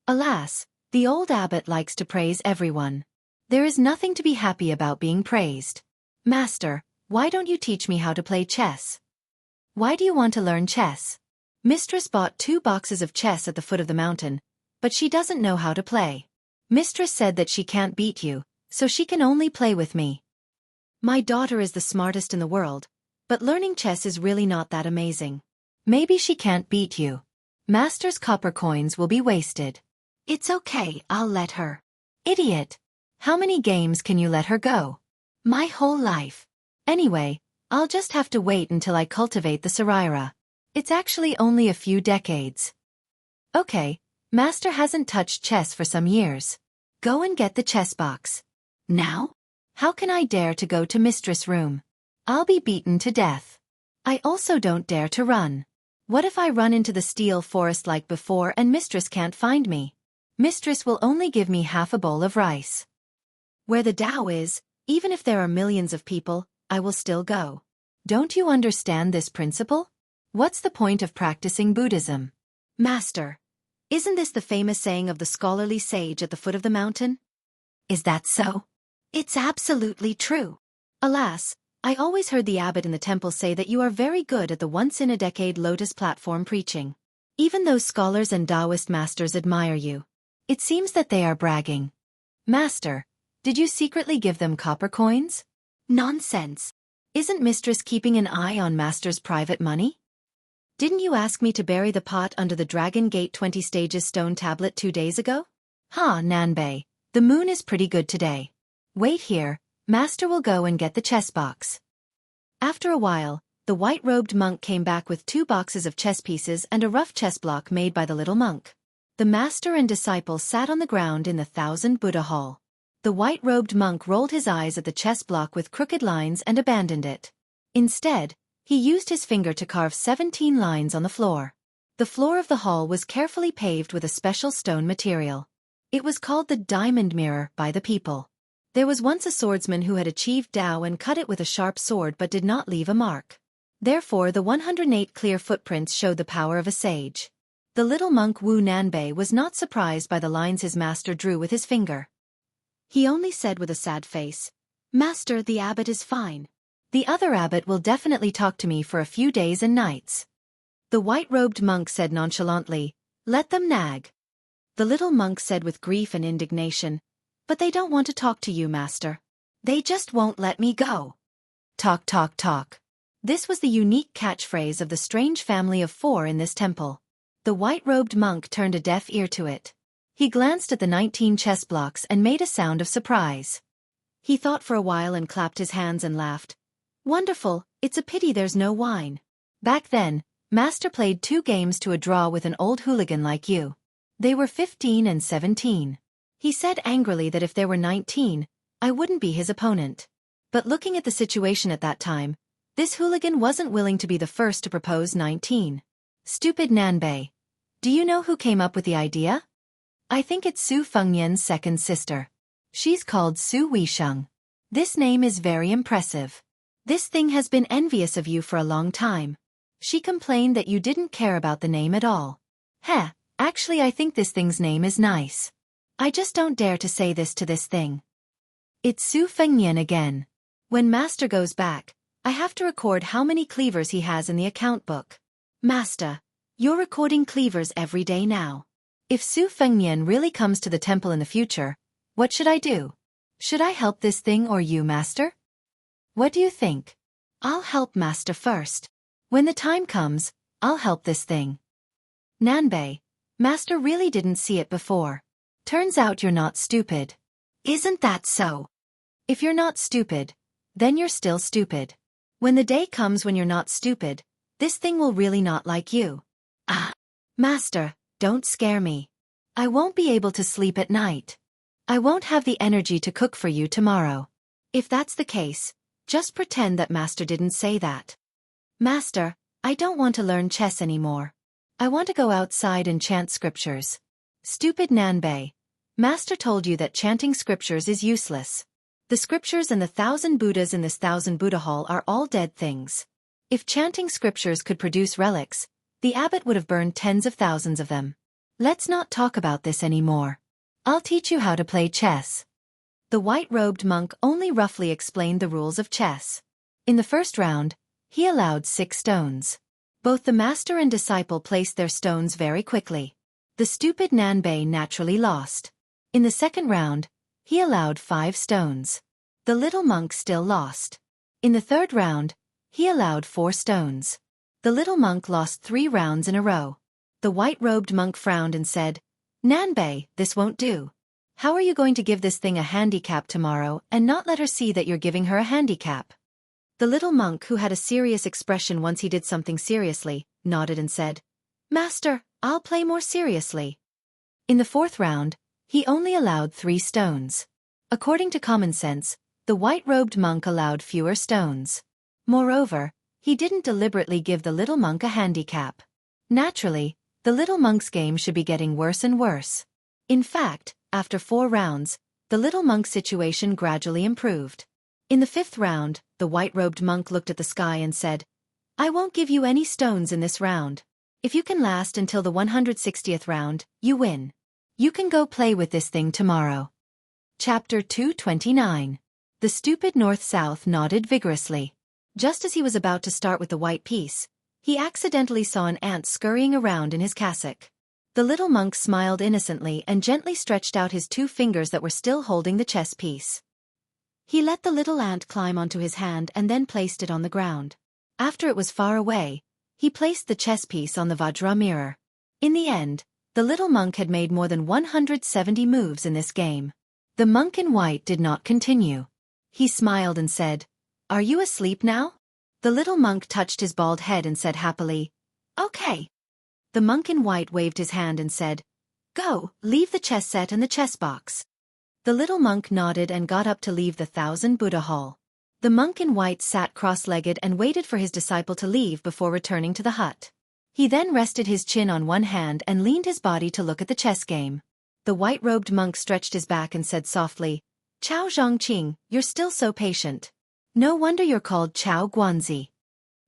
Alas, the old abbot likes to praise everyone. There is nothing to be happy about being praised. Master, why don't you teach me how to play chess? Why do you want to learn chess? Mistress bought 2 boxes of chess at the foot of the mountain, but she doesn't know how to play. Mistress said that she can't beat you, so she can only play with me. My daughter is the smartest in the world, but learning chess is really not that amazing. Maybe she can't beat you. Master's copper coins will be wasted. It's okay, I'll let her. Idiot! How many games can you let her go? My whole life. Anyway, I'll just have to wait until I cultivate the Saraira. It's actually only a few decades. Okay, Master hasn't touched chess for some years. Go and get the chess box. Now? How can I dare to go to Mistress' room? I'll be beaten to death. I also don't dare to run. What if I run into the steel forest like before and Mistress can't find me? Mistress will only give me half a bowl of rice. Where the Tao is, even if there are millions of people, I will still go. Don't you understand this principle? What's the point of practicing Buddhism? Master, isn't this the famous saying of the scholarly sage at the foot of the mountain? Is that so? It's absolutely true. Alas, I always heard the abbot in the temple say that you are very good at the once-in-a-decade lotus platform preaching. Even those scholars and Taoist masters admire you. It seems that they are bragging. Master, did you secretly give them copper coins? Nonsense. Isn't Mistress keeping an eye on Master's private money? Didn't you ask me to bury the pot under the Dragon Gate 20 stages stone tablet 2 days ago? Nanbei, the moon is pretty good today. Wait here, Master will go and get the chess box. After a while, the white-robed monk came back with 2 boxes of chess pieces and a rough chess block made by the little monk. The master and disciple sat on the ground in the 1,000 Buddha hall. The white-robed monk rolled his eyes at the chess block with crooked lines and abandoned it. Instead, he used his finger to carve 17 lines on the floor. The floor of the hall was carefully paved with a special stone material. It was called the diamond mirror by the people. There was once a swordsman who had achieved Tao and cut it with a sharp sword but did not leave a mark. Therefore the 108 clear footprints showed the power of a sage. The little monk Wu Nanbei was not surprised by the lines his master drew with his finger. He only said with a sad face, "Master, the abbot is fine. The other abbot will definitely talk to me for a few days and nights." The white-robed monk said nonchalantly, "Let them nag." The little monk said with grief and indignation, "But they don't want to talk to you, master. They just won't let me go." Talk, talk, talk. This was the unique catchphrase of the strange family of 4 in this temple. The white-robed monk turned a deaf ear to it. He glanced at the 19 chess blocks and made a sound of surprise. He thought for a while and clapped his hands and laughed. "Wonderful, it's a pity there's no wine. Back then, Master played 2 games to a draw with an old hooligan like you. They were 15 and 17. He said angrily that if there were 19, I wouldn't be his opponent. But looking at the situation at that time, this hooligan wasn't willing to be the first to propose 19. Stupid Nanbei. Do you know who came up with the idea? I think it's Su Fengnian's second sister. She's called Su Weisheng. This name is very impressive. This thing has been envious of you for a long time. She complained that you didn't care about the name at all. Actually I think this thing's name is nice. I just don't dare to say this to this thing. It's Su Fengnian again. When Master goes back, I have to record how many cleavers he has in the account book. Master, you're recording cleavers every day now. If Su Fengnian really comes to the temple in the future, what should I do? Should I help this thing or you, Master? What do you think? I'll help Master first. When the time comes, I'll help this thing. Nanbei, Master really didn't see it before. Turns out you're not stupid. Isn't that so? If you're not stupid, then you're still stupid. When the day comes when you're not stupid, this thing will really not like you. Ah, Master, don't scare me. I won't be able to sleep at night. I won't have the energy to cook for you tomorrow. If that's the case, just pretend that Master didn't say that. Master, I don't want to learn chess anymore. I want to go outside and chant scriptures. Stupid Nanbei. Master told you that chanting scriptures is useless. The scriptures and the 1,000 Buddhas in this 1,000 Buddha hall are all dead things. If chanting scriptures could produce relics, the abbot would have burned tens of thousands of them. Let's not talk about this anymore. I'll teach you how to play chess. The white-robed monk only roughly explained the rules of chess. In the first round, he allowed 6 stones. Both the master and disciple placed their stones very quickly. The stupid Nanbei naturally lost. In the second round, he allowed 5 stones. The little monk still lost. In the third round, he allowed 4 stones. The little monk lost 3 rounds in a row. The white-robed monk frowned and said, Nanbei, this won't do. How are you going to give this thing a handicap tomorrow and not let her see that you're giving her a handicap? The little monk, who had a serious expression once he did something seriously, nodded and said, Master, I'll play more seriously. In the fourth round, he only allowed 3 stones. According to common sense, the white-robed monk allowed fewer stones. Moreover, he didn't deliberately give the little monk a handicap. Naturally, the little monk's game should be getting worse and worse. In fact, after 4 rounds, the little monk's situation gradually improved. In the 5th round, the white-robed monk looked at the sky and said, I won't give you any stones in this round. If you can last until the 160th round, you win. You can go play with this thing tomorrow. Chapter 229. The stupid North-South nodded vigorously. Just as he was about to start with the white piece, he accidentally saw an ant scurrying around in his cassock. The little monk smiled innocently and gently stretched out his 2 fingers that were still holding the chess piece. He let the little ant climb onto his hand and then placed it on the ground. After it was far away, he placed the chess piece on the Vajra mirror. In the end, the little monk had made more than 170 moves in this game. The monk in white did not continue. He smiled and said, Are you asleep now? The little monk touched his bald head and said happily, Okay. The monk in white waved his hand and said, Go, leave the chess set and the chess box. The little monk nodded and got up to leave the 1,000 Buddha hall. The monk in white sat cross-legged and waited for his disciple to leave before returning to the hut. He then rested his chin on one hand and leaned his body to look at the chess game. The white-robed monk stretched his back and said softly, Chao Zhongqing, you're still so patient. No wonder you're called Chao Guanzi.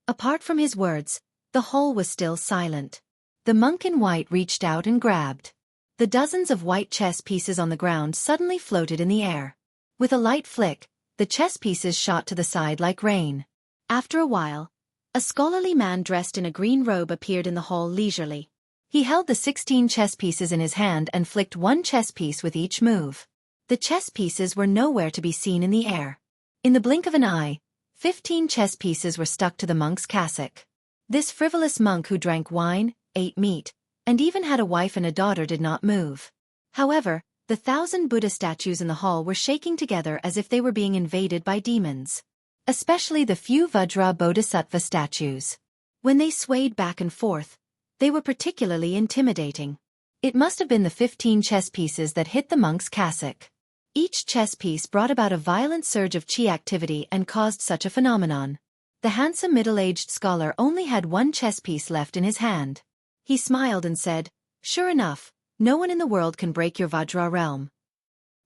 Apart from his words, the hall was still silent. The monk in white reached out and grabbed. The dozens of white chess pieces on the ground suddenly floated in the air. With a light flick, the chess pieces shot to the side like rain. After a while, a scholarly man dressed in a green robe appeared in the hall leisurely. He held the 16 chess pieces in his hand and flicked 1 chess piece with each move. The chess pieces were nowhere to be seen in the air. In the blink of an eye, 15 chess pieces were stuck to the monk's cassock. This frivolous monk who drank wine, ate meat, and even had a wife and a daughter did not move. However, the 1,000 Buddha statues in the hall were shaking together as if they were being invaded by demons. Especially the few Vajra Bodhisattva statues. When they swayed back and forth, they were particularly intimidating. It must have been the 15 chess pieces that hit the monk's cassock. Each chess piece brought about a violent surge of chi activity and caused such a phenomenon. The handsome middle-aged scholar only had 1 chess piece left in his hand. He smiled and said, Sure enough, no one in the world can break your Vajra realm.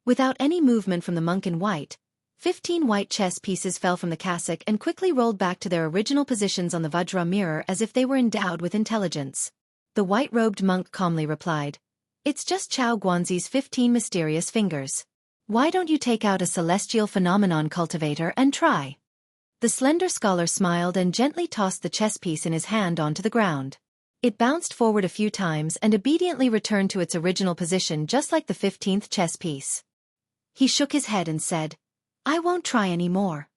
Without any movement from the monk in white, 15 white chess pieces fell from the cassock and quickly rolled back to their original positions on the Vajra mirror as if they were endowed with intelligence. The white-robed monk calmly replied, It's just Chao Guanzi's 15 mysterious fingers. Why don't you take out a celestial phenomenon cultivator and try? The slender scholar smiled and gently tossed the chess piece in his hand onto the ground. It bounced forward a few times and obediently returned to its original position just like the 15th chess piece. He shook his head and said, I won't try any more.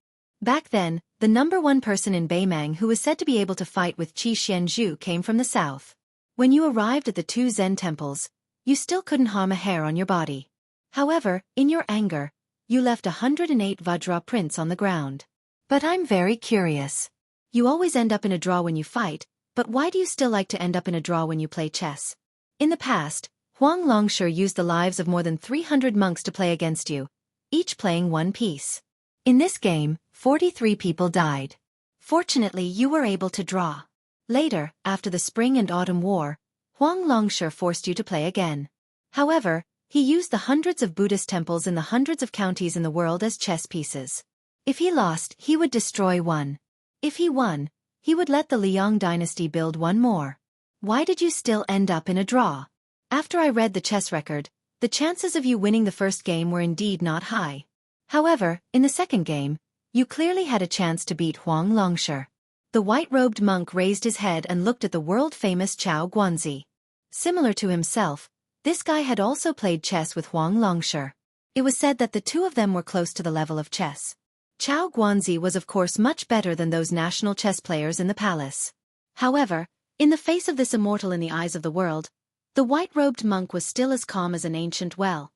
Back then, the number 1 person in Beimang who was said to be able to fight with Qi Xianxia came from the south. When you arrived at the 2 Zen temples, you still couldn't harm a hair on your body. However, in your anger, you left 108 Vajra prints on the ground. But I'm very curious. You always end up in a draw when you fight, but why do you still like to end up in a draw when you play chess? In the past, Huang Longshe used the lives of more than 300 monks to play against you, each playing one piece. In this game, 43 people died. Fortunately, you were able to draw. Later, after the Spring and Autumn War, Huang Longshe forced you to play again. However, he used the hundreds of Buddhist temples in the hundreds of counties in the world as chess pieces. If he lost, he would destroy one. If he won, he would let the Liang dynasty build one more. Why did you still end up in a draw? After I read the chess record, the chances of you winning the first game were indeed not high. However, in the second game, you clearly had a chance to beat Huang Longshe. The white-robed monk raised his head and looked at the world-famous Chao Guanzi. Similar to himself, this guy had also played chess with Huang Longshe. It was said that the two of them were close to the level of chess. Chao Guanzi was of course much better than those national chess players in the palace. However, in the face of this immortal in the eyes of the world, the white-robed monk was still as calm as an ancient well.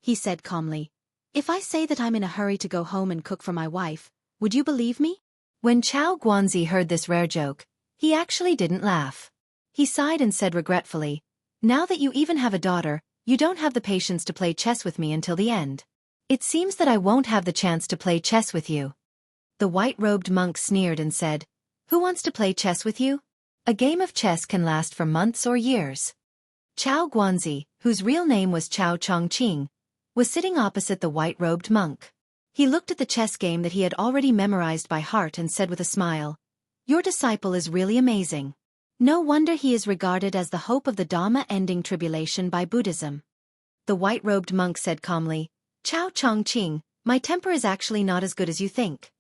He said calmly, "If I say that I'm in a hurry to go home and cook for my wife, would you believe me?" When Chao Guanzi heard this rare joke, he actually didn't laugh. He sighed and said regretfully, "Now that you even have a daughter, you don't have the patience to play chess with me until the end. It seems that I won't have the chance to play chess with you." The white-robed monk sneered and said, "Who wants to play chess with you? A game of chess can last for months or years." Chao Guanzi, whose real name was Chao Chongqing, was sitting opposite the white-robed monk. He looked at the chess game that he had already memorized by heart and said with a smile, "Your disciple is really amazing. No wonder he is regarded as the hope of the Dhamma-ending tribulation by Buddhism." The white-robed monk said calmly, "Chao Chongqing, my temper is actually not as good as you think.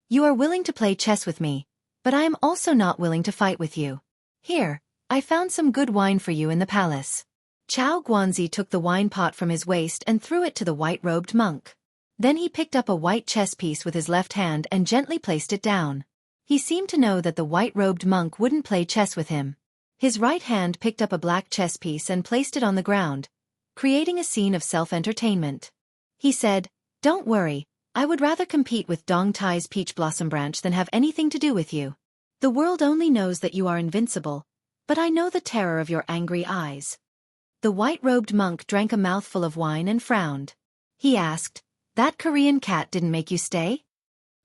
You are willing to play chess with me, but I am also not willing to fight with you. Here, I found some good wine for you in the palace." Chao Guanzi took the wine pot from his waist and threw it to the white-robed monk. Then he picked up a white chess piece with his left hand and gently placed it down. He seemed to know that the white-robed monk wouldn't play chess with him. His right hand picked up a black chess piece and placed it on the ground, creating a scene of self-entertainment. He said, "Don't worry, I would rather compete with Dong Tai's peach blossom branch than have anything to do with you. The world only knows that you are invincible, but I know the terror of your angry eyes." The white-robed monk drank a mouthful of wine and frowned. He asked, "That Korean cat didn't make you stay?"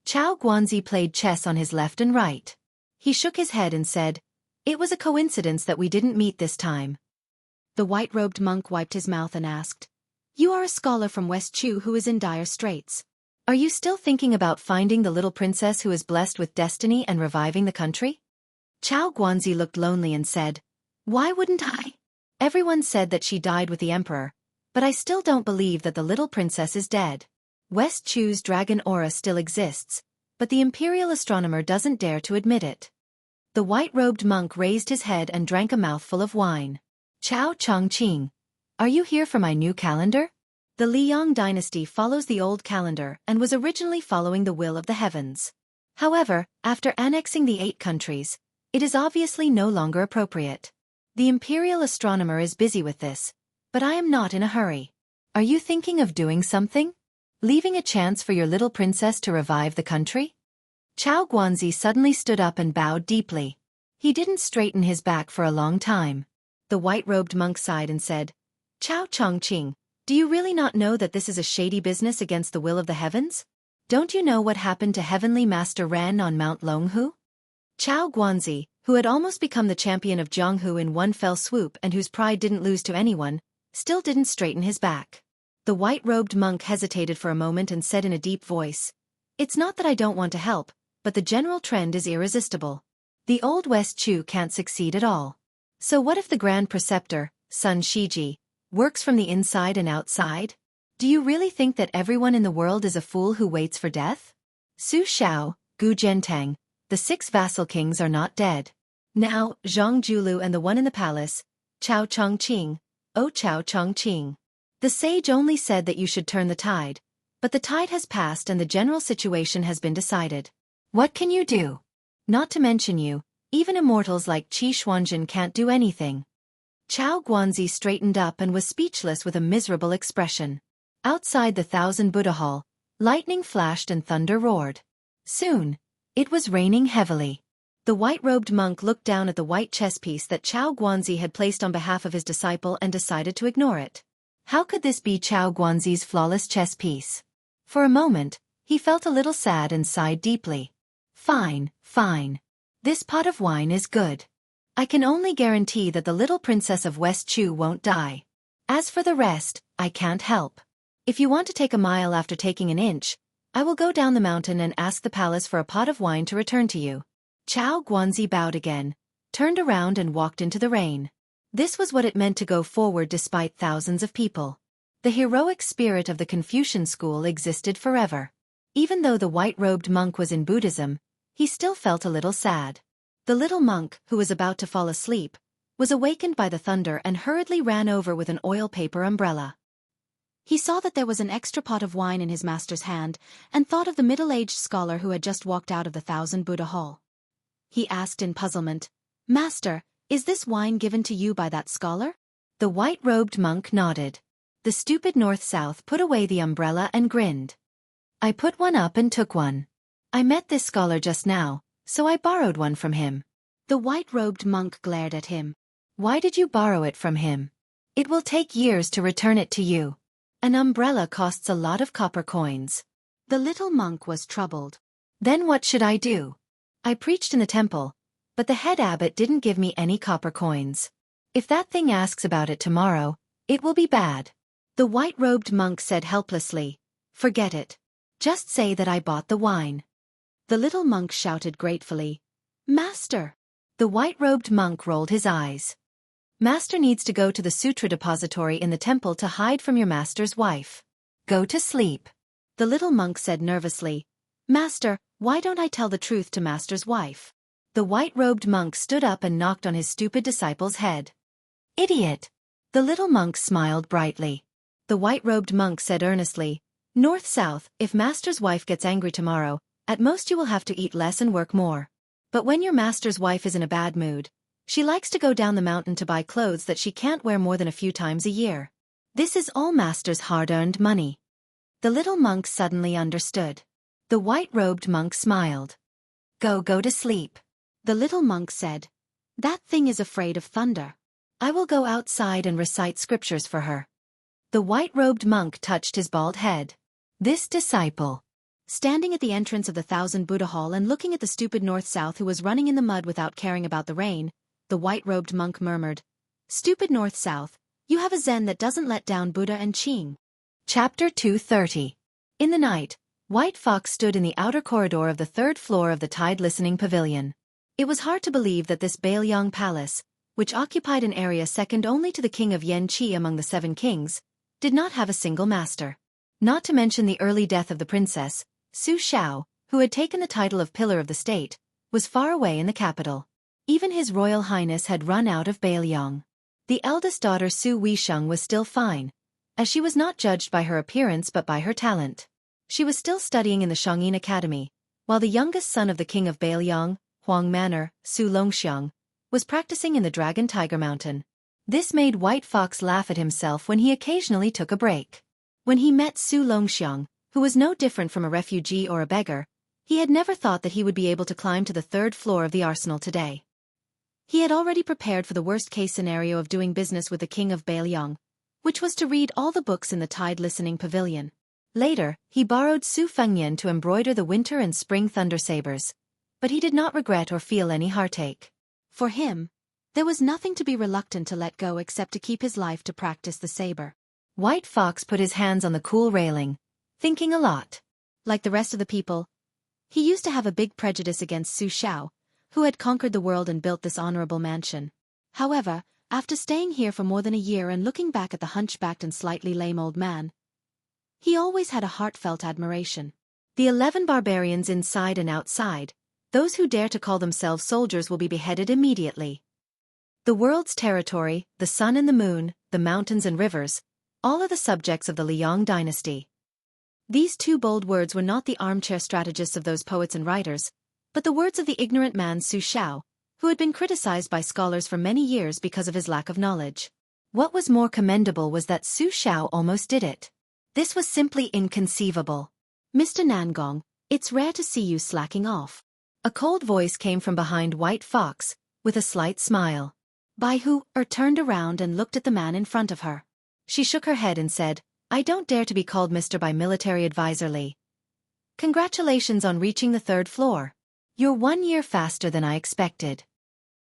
Chao Guanzi played chess on his left and right. He shook his head and said, "It was a coincidence that we didn't meet this time." The white-robed monk wiped his mouth and asked, "You are a scholar from West Chu who is in dire straits. Are you still thinking about finding the little princess who is blessed with destiny and reviving the country?" Chao Guanzi looked lonely and said, "Why wouldn't I? Everyone said that she died with the emperor, but I still don't believe that the little princess is dead. West Chu's dragon aura still exists, but the imperial astronomer doesn't dare to admit it." The white-robed monk raised his head and drank a mouthful of wine. "Chao Chongqing, are you here for my new calendar?" The Liang dynasty follows the old calendar and was originally following the will of the heavens. However, after annexing the 8 countries, it is obviously no longer appropriate. The imperial astronomer is busy with this, but I am not in a hurry. Are you thinking of doing something? Leaving a chance for your little princess to revive the country? Chao Guanzi suddenly stood up and bowed deeply. He didn't straighten his back for a long time. The white-robed monk sighed and said, "Chao Chongqing, do you really not know that this is a shady business against the will of the heavens? Don't you know what happened to Heavenly Master Ren on Mount Longhu?" Chao Guanzi, who had almost become the champion of Jianghu in one fell swoop and whose pride didn't lose to anyone, still didn't straighten his back. The white-robed monk hesitated for a moment and said in a deep voice, "It's not that I don't want to help, but the general trend is irresistible. The old West Chu can't succeed at all. So what if the Grand Preceptor, Sun Shiji, works from the inside and outside? Do you really think that everyone in the world is a fool who waits for death? Su Shao, Gu Zhentang, the 6 vassal kings are not dead. Now, Zhang Julu and the one in the palace, Chao Chongqing, oh Chao Chongqing. The sage only said that you should turn the tide, but the tide has passed and the general situation has been decided. What can you do? Not to mention you, even immortals like Qi Xuanzhen can't do anything." Chao Guanzi straightened up and was speechless with a miserable expression. Outside the 1,000 Buddha Hall, lightning flashed and thunder roared. Soon, it was raining heavily. The white-robed monk looked down at the white chess piece that Chao Guanzi had placed on behalf of his disciple and decided to ignore it. How could this be Chao Guanzi's flawless chess piece? For a moment, he felt a little sad and sighed deeply. Fine, fine. This pot of wine is good. I can only guarantee that the little princess of West Chu won't die. As for the rest, I can't help. If you want to take a mile after taking an inch, I will go down the mountain and ask the palace for a pot of wine to return to you. Chao Guanzi bowed again, turned around and walked into the rain. This was what it meant to go forward despite thousands of people. The heroic spirit of the Confucian school existed forever. Even though the white-robed monk was in Buddhism, he still felt a little sad. The little monk, who was about to fall asleep, was awakened by the thunder and hurriedly ran over with an oil paper umbrella. He saw that there was an extra pot of wine in his master's hand and thought of the middle-aged scholar who had just walked out of the 1,000 Buddha Hall. He asked in puzzlement, "Master, is this wine given to you by that scholar?" The white-robed monk nodded. The stupid North-South put away the umbrella and grinned. "I put one up and took one. I met this scholar just now, so I borrowed one from him." The white-robed monk glared at him. "Why did you borrow it from him? It will take years to return it to you. An umbrella costs a lot of copper coins." The little monk was troubled. "Then what should I do? I preached in the temple, but the head abbot didn't give me any copper coins. If that thing asks about it tomorrow, it will be bad." The white-robed monk said helplessly, "Forget it. Just say that I bought the wine." The little monk shouted gratefully, "Master!" The white-robed monk rolled his eyes. "Master needs to go to the sutra depository in the temple to hide from your master's wife. Go to sleep." The little monk said nervously, "Master, why don't I tell the truth to master's wife?" The white-robed monk stood up and knocked on his stupid disciple's head. "Idiot!" The little monk smiled brightly. The white-robed monk said earnestly, "North-South, if master's wife gets angry tomorrow, at most you will have to eat less and work more. But when your master's wife is in a bad mood, she likes to go down the mountain to buy clothes that she can't wear more than a few times a year. This is all master's hard-earned money." The little monk suddenly understood. The white-robed monk smiled. Go to sleep." The little monk said, "That thing is afraid of thunder. I will go outside and recite scriptures for her." The white-robed monk touched his bald head. This disciple. Standing at the entrance of the 1,000 Buddha Hall and looking at the stupid North-South who was running in the mud without caring about the rain, the white-robed monk murmured, "Stupid North-South, you have a zen that doesn't let down Buddha and Qing." Chapter 230. In the night, White Fox stood in the outer corridor of the 3rd floor of the Tide Listening Pavilion. It was hard to believe that this Bailiang Palace, which occupied an area second only to the king of Yanqi among the 7 kings, did not have a single master. Not to mention the early death of the princess, Su Xiao, who had taken the title of Pillar of the State, was far away in the capital. Even His Royal Highness had run out of Bailiang. The eldest daughter Su Weisheng was still fine, as she was not judged by her appearance but by her talent. She was still studying in the Shangyin Academy, while the youngest son of the king of Bailiang, Huang Manor, Su Longxiang, was practicing in the Dragon Tiger Mountain. This made White Fox laugh at himself when he occasionally took a break. When he met Su Longxiang, who was no different from a refugee or a beggar, he had never thought that he would be able to climb to the 3rd floor of the arsenal today. He had already prepared for the worst-case scenario of doing business with the king of Bailiang, which was to read all the books in the Tide Listening Pavilion. Later, he borrowed Su Fengyan to embroider the winter and spring thunder sabers, but he did not regret or feel any heartache. For him, there was nothing to be reluctant to let go except to keep his life to practice the saber. White Fox put his hands on the cool railing, thinking a lot. Like the rest of the people, he used to have a big prejudice against Su Xiao, who had conquered the world and built this honorable mansion. However, after staying here for more than a year and looking back at the hunchbacked and slightly lame old man, he always had a heartfelt admiration. The 11 barbarians inside and outside, those who dare to call themselves soldiers will be beheaded immediately. The world's territory, the sun and the moon, the mountains and rivers, all are the subjects of the Liang dynasty. These 2 bold words were not the armchair strategists of those poets and writers, but the words of the ignorant man Su Xiao, who had been criticized by scholars for many years because of his lack of knowledge. What was more commendable was that Su Xiao almost did it. This was simply inconceivable. Mr. Nangong, it's rare to see you slacking off. A cold voice came from behind White Fox, with a slight smile. Bai Hu-er turned around and looked at the man in front of her. She shook her head and said, I don't dare to be called Mr. by military advisor Li. Congratulations on reaching the 3rd floor. You're 1 year faster than I expected.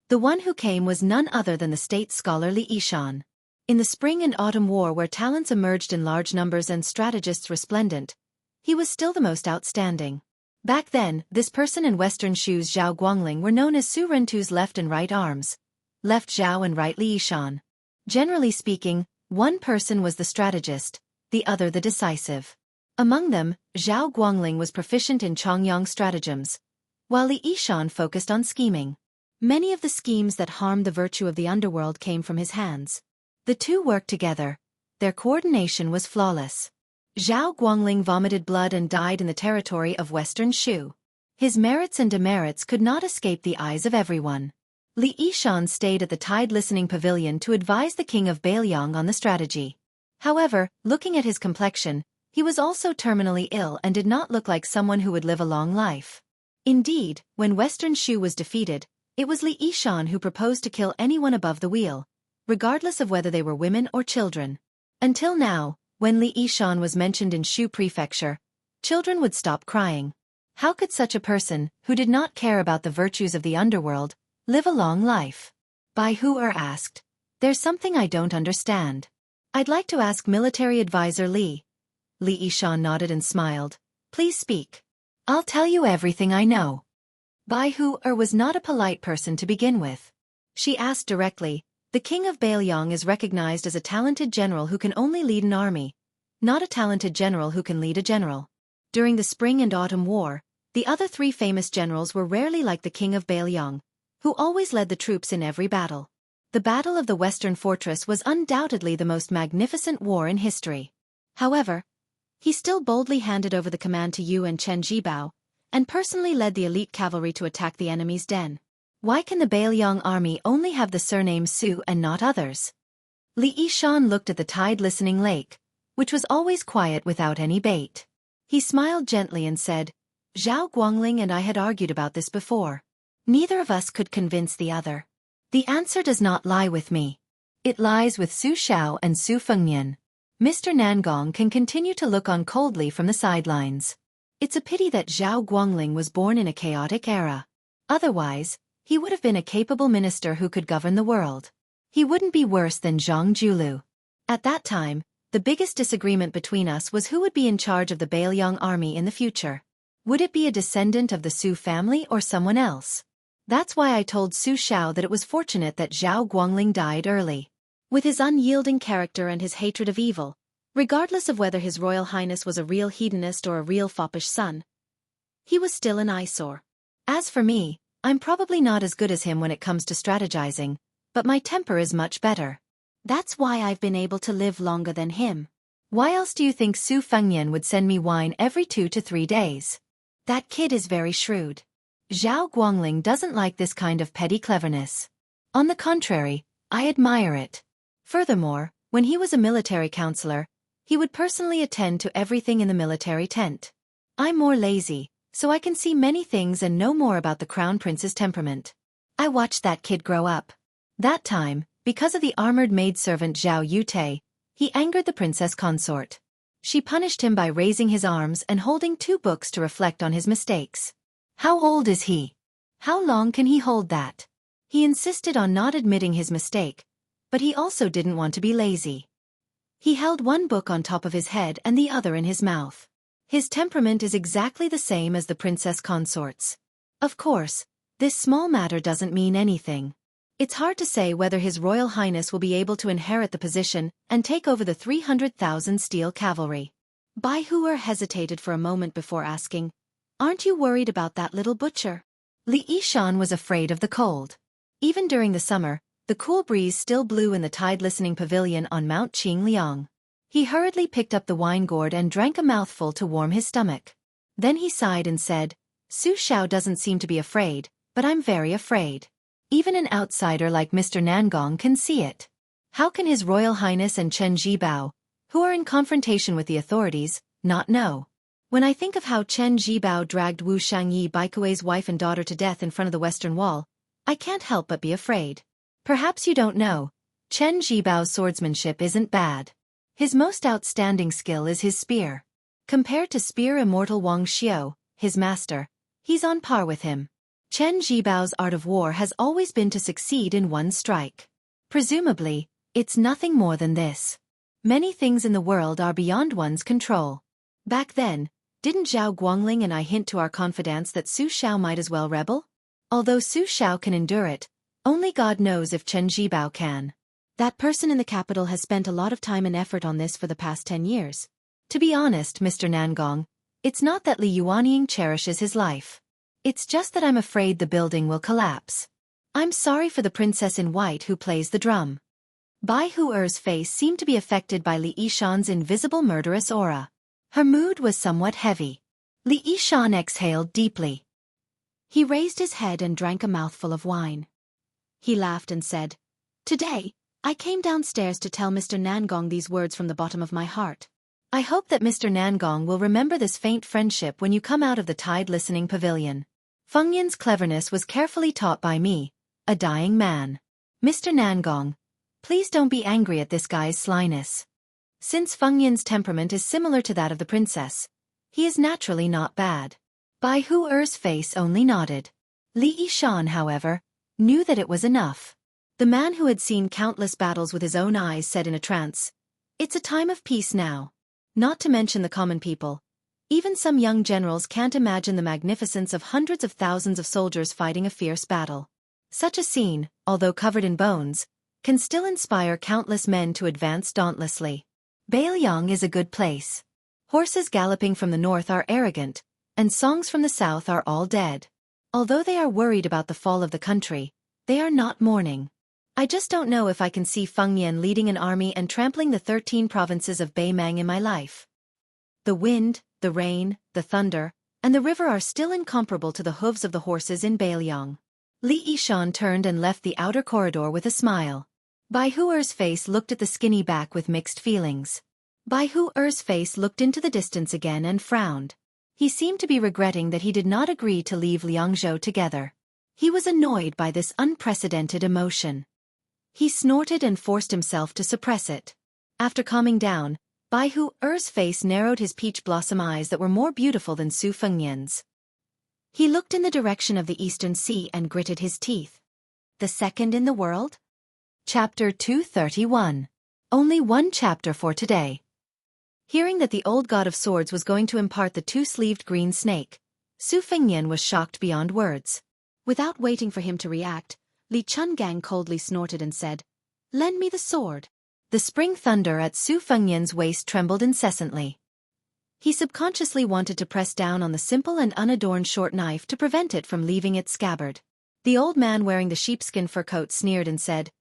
The one who came was none other than the state scholar Li Yishan. In the spring and autumn war where talents emerged in large numbers and strategists resplendent, he was still the most outstanding. Back then, this person in Western Shu's Zhao Guangling were known as Su Rentu's left and right arms. Left Zhao and right Li Yishan. Generally speaking, one person was the strategist, the other the decisive. Among them, Zhao Guangling was proficient in Chongyang stratagems, while Li Yishan focused on scheming. Many of the schemes that harmed the virtue of the underworld came from his hands. The two worked together. Their coordination was flawless. Zhao Guangling vomited blood and died in the territory of Western Shu. His merits and demerits could not escape the eyes of everyone. Li Yishan stayed at the Tide Listening Pavilion to advise the king of Bailiang on the strategy. However, looking at his complexion, he was also terminally ill and did not look like someone who would live a long life. Indeed, when Western Shu was defeated, it was Li Yishan who proposed to kill anyone above the wheel, regardless of whether they were women or children. Until now, when Li Yishan was mentioned in Shu Prefecture, children would stop crying. How could such a person, who did not care about the virtues of the underworld, live a long life? Bai Hu-er asked. There's something I don't understand. I'd like to ask military advisor Li. Li Yishan nodded and smiled. Please speak. I'll tell you everything I know. Bai Hu-er was not a polite person to begin with. She asked directly, the king of Bailiang is recognized as a talented general who can only lead an army, not a talented general who can lead a general. During the spring and autumn war, the other 3 famous generals were rarely like the king of Bailiang, who always led the troops in every battle. The Battle of the Western Fortress was undoubtedly the most magnificent war in history. However, he still boldly handed over the command to Yu and Chen Jibao, and personally led the elite cavalry to attack the enemy's den. Why can the Bailiang army only have the surname Su and not others? Li Yishan looked at the tide-listening lake, which was always quiet without any bait. He smiled gently and said, Zhao Guangling and I had argued about this before. Neither of us could convince the other. The answer does not lie with me. It lies with Su Xiao and Su Fengnian. Mr. Nangong can continue to look on coldly from the sidelines. It's a pity that Zhao Guangling was born in a chaotic era. Otherwise, he would have been a capable minister who could govern the world. He wouldn't be worse than Zhang Julu. At that time, the biggest disagreement between us was who would be in charge of the Bailiang army in the future. Would it be a descendant of the Su family or someone else? That's why I told Su Xiao that it was fortunate that Zhao Guangling died early. With his unyielding character and his hatred of evil, regardless of whether His Royal Highness was a real hedonist or a real foppish son, he was still an eyesore. As for me, I'm probably not as good as him when it comes to strategizing, but my temper is much better. That's why I've been able to live longer than him. Why else do you think Su Fengnian would send me wine every 2 to 3 days? That kid is very shrewd. Zhao Guangling doesn't like this kind of petty cleverness. On the contrary, I admire it. Furthermore, when he was a military counselor, he would personally attend to everything in the military tent. I'm more lazy, so I can see many things and know more about the crown prince's temperament. I watched that kid grow up. That time, because of the armored maidservant Zhao Yute, he angered the princess consort. She punished him by raising his arms and holding 2 books to reflect on his mistakes. How old is he? How long can he hold that? He insisted on not admitting his mistake, but he also didn't want to be lazy. He held one book on top of his head and the other in his mouth. His temperament is exactly the same as the princess consort's. Of course, this small matter doesn't mean anything. It's hard to say whether His Royal Highness will be able to inherit the position and take over the 300,000 steel cavalry. Bai Hu-er hesitated for a moment before asking, Aren't you worried about that little butcher? Li Yishan was afraid of the cold. Even during the summer, the cool breeze still blew in the tide-listening pavilion on Mount Qingliang. He hurriedly picked up the wine gourd and drank a mouthful to warm his stomach. Then he sighed and said, Su Xiao doesn't seem to be afraid, but I'm very afraid. Even an outsider like Mr. Nangong can see it. How can His Royal Highness and Chen Zhibao, who are in confrontation with the authorities, not know? When I think of how Chen Zhibao dragged Wu Shangyi Baikui's wife and daughter to death in front of the Western Wall, I can't help but be afraid. Perhaps you don't know, Chen Zhibao's swordsmanship isn't bad. His most outstanding skill is his spear. Compared to spear immortal Wang Xiao, his master, he's on par with him. Chen Zhibao's art of war has always been to succeed in one strike. Presumably, it's nothing more than this. Many things in the world are beyond one's control. Back then, didn't Zhao Guangling and I hint to our confidants that Su Xiao might as well rebel? Although Su Xiao can endure it, only God knows if Chen Zhibao can. That person in the capital has spent a lot of time and effort on this for the past 10 years. To be honest, Mr. Nangong, it's not that Li Yuanying cherishes his life. It's just that I'm afraid the building will collapse. I'm sorry for the princess in white who plays the drum. Bai Huer's face seemed to be affected by Li Yishan's invisible murderous aura. Her mood was somewhat heavy. Li Yishan exhaled deeply. He raised his head and drank a mouthful of wine. He laughed and said, "Today, I came downstairs to tell Mr. Nangong these words from the bottom of my heart. I hope that Mr. Nangong will remember this faint friendship when you come out of the Tide Listening Pavilion. Feng Yin's cleverness was carefully taught by me, a dying man. Mr. Nangong, please don't be angry at this guy's slyness. Since Feng Yin's temperament is similar to that of the princess, he is naturally not bad." Bai Huer's face only nodded. Li Yishan, however, knew that it was enough. The man who had seen countless battles with his own eyes said in a trance, "It's a time of peace now." Not to mention the common people. Even some young generals can't imagine the magnificence of hundreds of thousands of soldiers fighting a fierce battle. Such a scene, although covered in bones, can still inspire countless men to advance dauntlessly. Bailiang is a good place. Horses galloping from the north are arrogant, and songs from the south are all dead. Although they are worried about the fall of the country, they are not mourning. I just don't know if I can see Feng Yin leading an army and trampling the 13 provinces of Beimang in my life. The wind, the rain, the thunder, and the river are still incomparable to the hooves of the horses in Bailiang. Li Yishan turned and left the outer corridor with a smile. Bai Huer's face looked at the skinny back with mixed feelings. Bai Huer's face looked into the distance again and frowned. He seemed to be regretting that he did not agree to leave Liangzhou together. He was annoyed by this unprecedented emotion. He snorted and forced himself to suppress it. After calming down, Bai Huer's face narrowed his peach blossom eyes that were more beautiful than Su Fengyin's. He looked in the direction of the eastern sea and gritted his teeth. The second in the world? Chapter 231. Only one chapter for today. Hearing that the old god of swords was going to impart the two-sleeved green snake, Su Fengyan was shocked beyond words. Without waiting for him to react, Li Chungang coldly snorted and said, "Lend me the sword." The spring thunder at Su Fengyan's waist trembled incessantly. He subconsciously wanted to press down on the simple and unadorned short knife to prevent it from leaving its scabbard. The old man wearing the sheepskin fur coat sneered and said,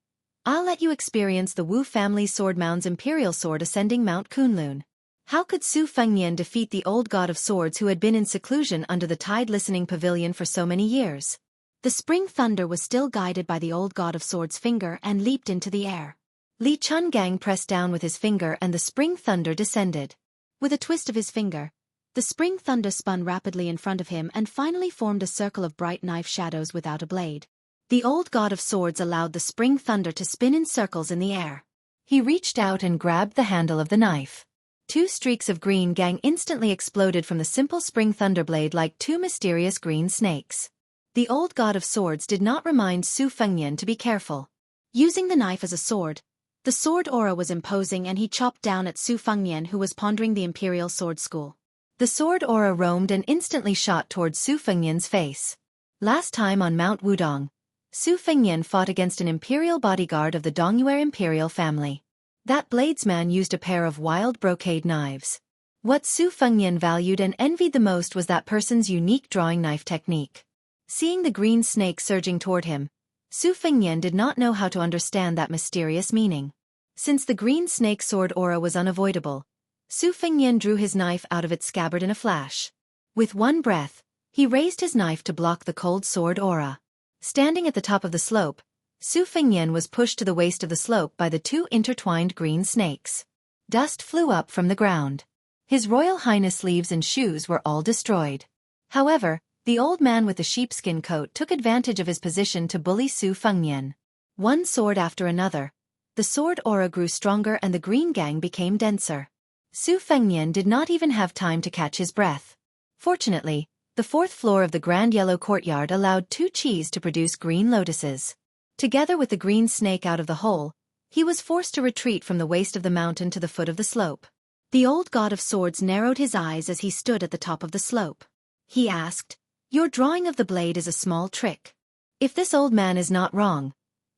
"I'll let you experience the Wu family's sword mound's imperial sword ascending Mount Kunlun." How could Su Fengyan defeat the old god of swords who had been in seclusion under the Tide Listening Pavilion for so many years? The spring thunder was still guided by the old god of swords' finger and leaped into the air. Li Chungang pressed down with his finger and the spring thunder descended. With a twist of his finger, the spring thunder spun rapidly in front of him and finally formed a circle of bright knife shadows without a blade. The old god of swords allowed the spring thunder to spin in circles in the air. He reached out and grabbed the handle of the knife. Two streaks of green gang instantly exploded from the simple spring thunderblade like two mysterious green snakes. The old god of swords did not remind Su Fengyan to be careful. Using the knife as a sword, the sword aura was imposing and he chopped down at Su Fengyan who was pondering the Imperial Sword School. The sword aura roamed and instantly shot towards Su Fengyan's face. Last time on Mount Wudong, Su Fengyan fought against an imperial bodyguard of the Dongyue imperial family. That bladesman used a pair of wild brocade knives. What Su Fengyan valued and envied the most was that person's unique drawing knife technique. Seeing the green snake surging toward him, Su Fengyan did not know how to understand that mysterious meaning. Since the green snake sword aura was unavoidable, Su Fengyan drew his knife out of its scabbard in a flash. With one breath, he raised his knife to block the cold sword aura. Standing at the top of the slope, Su Fengnian was pushed to the waist of the slope by the two intertwined green snakes. Dust flew up from the ground. His Royal Highness' leaves and shoes were all destroyed. However, the old man with the sheepskin coat took advantage of his position to bully Su Fengnian. One sword after another, the sword aura grew stronger and the green gang became denser. Su Fengnian did not even have time to catch his breath. Fortunately, the fourth floor of the Grand Yellow Courtyard allowed two Qis to produce green lotuses. Together with the green snake out of the hole, he was forced to retreat from the waist of the mountain to the foot of the slope. The old god of swords narrowed his eyes as he stood at the top of the slope. He asked, "Your drawing of the blade is a small trick. If this old man is not wrong,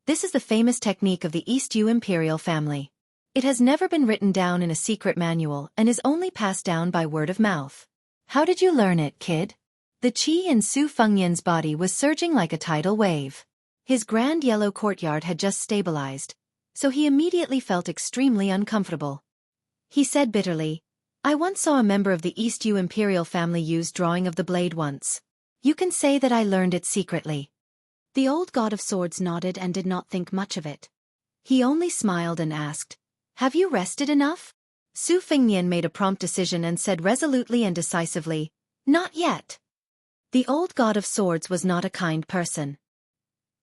this is the famous technique of the East Yu imperial family. It has never been written down in a secret manual and is only passed down by word of mouth. How did you learn it, kid?" The qi in Su Fengnian's body was surging like a tidal wave. His Grand Yellow Courtyard had just stabilized, so he immediately felt extremely uncomfortable. He said bitterly, "I once saw a member of the East Yu imperial family use drawing of the blade once. You can say that I learned it secretly." The old god of swords nodded and did not think much of it. He only smiled and asked, "Have you rested enough?" Su Fengnian made a prompt decision and said resolutely and decisively, "Not yet." The old god of swords was not a kind person.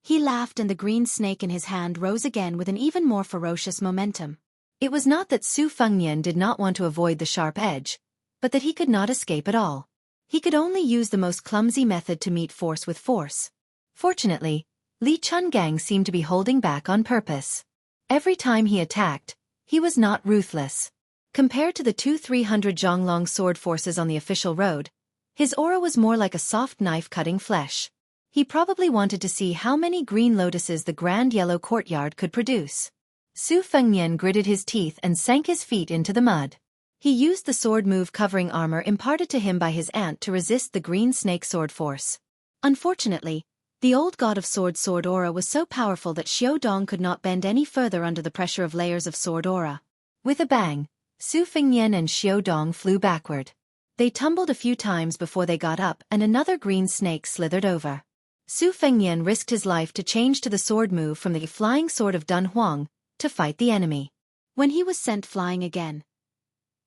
He laughed and the green snake in his hand rose again with an even more ferocious momentum. It was not that Su Fengnian did not want to avoid the sharp edge, but that he could not escape at all. He could only use the most clumsy method to meet force with force. Fortunately, Li Chungang seemed to be holding back on purpose. Every time he attacked, he was not ruthless. Compared to the 200-300 Zhonglong sword forces on the official road, his aura was more like a soft knife cutting flesh. He probably wanted to see how many green lotuses the Grand Yellow Courtyard could produce. Su Fengnian gritted his teeth and sank his feet into the mud. He used the sword move covering armor imparted to him by his aunt to resist the green snake sword force. Unfortunately, the old god of swords' sword aura was so powerful that Xiao Dong could not bend any further under the pressure of layers of sword aura. With a bang, Su Fengnian and Xiao Dong flew backward. They tumbled a few times before they got up and another green snake slithered over. Su Fengnian risked his life to change to the sword move from the flying sword of Dun Huang to fight the enemy. When he was sent flying again,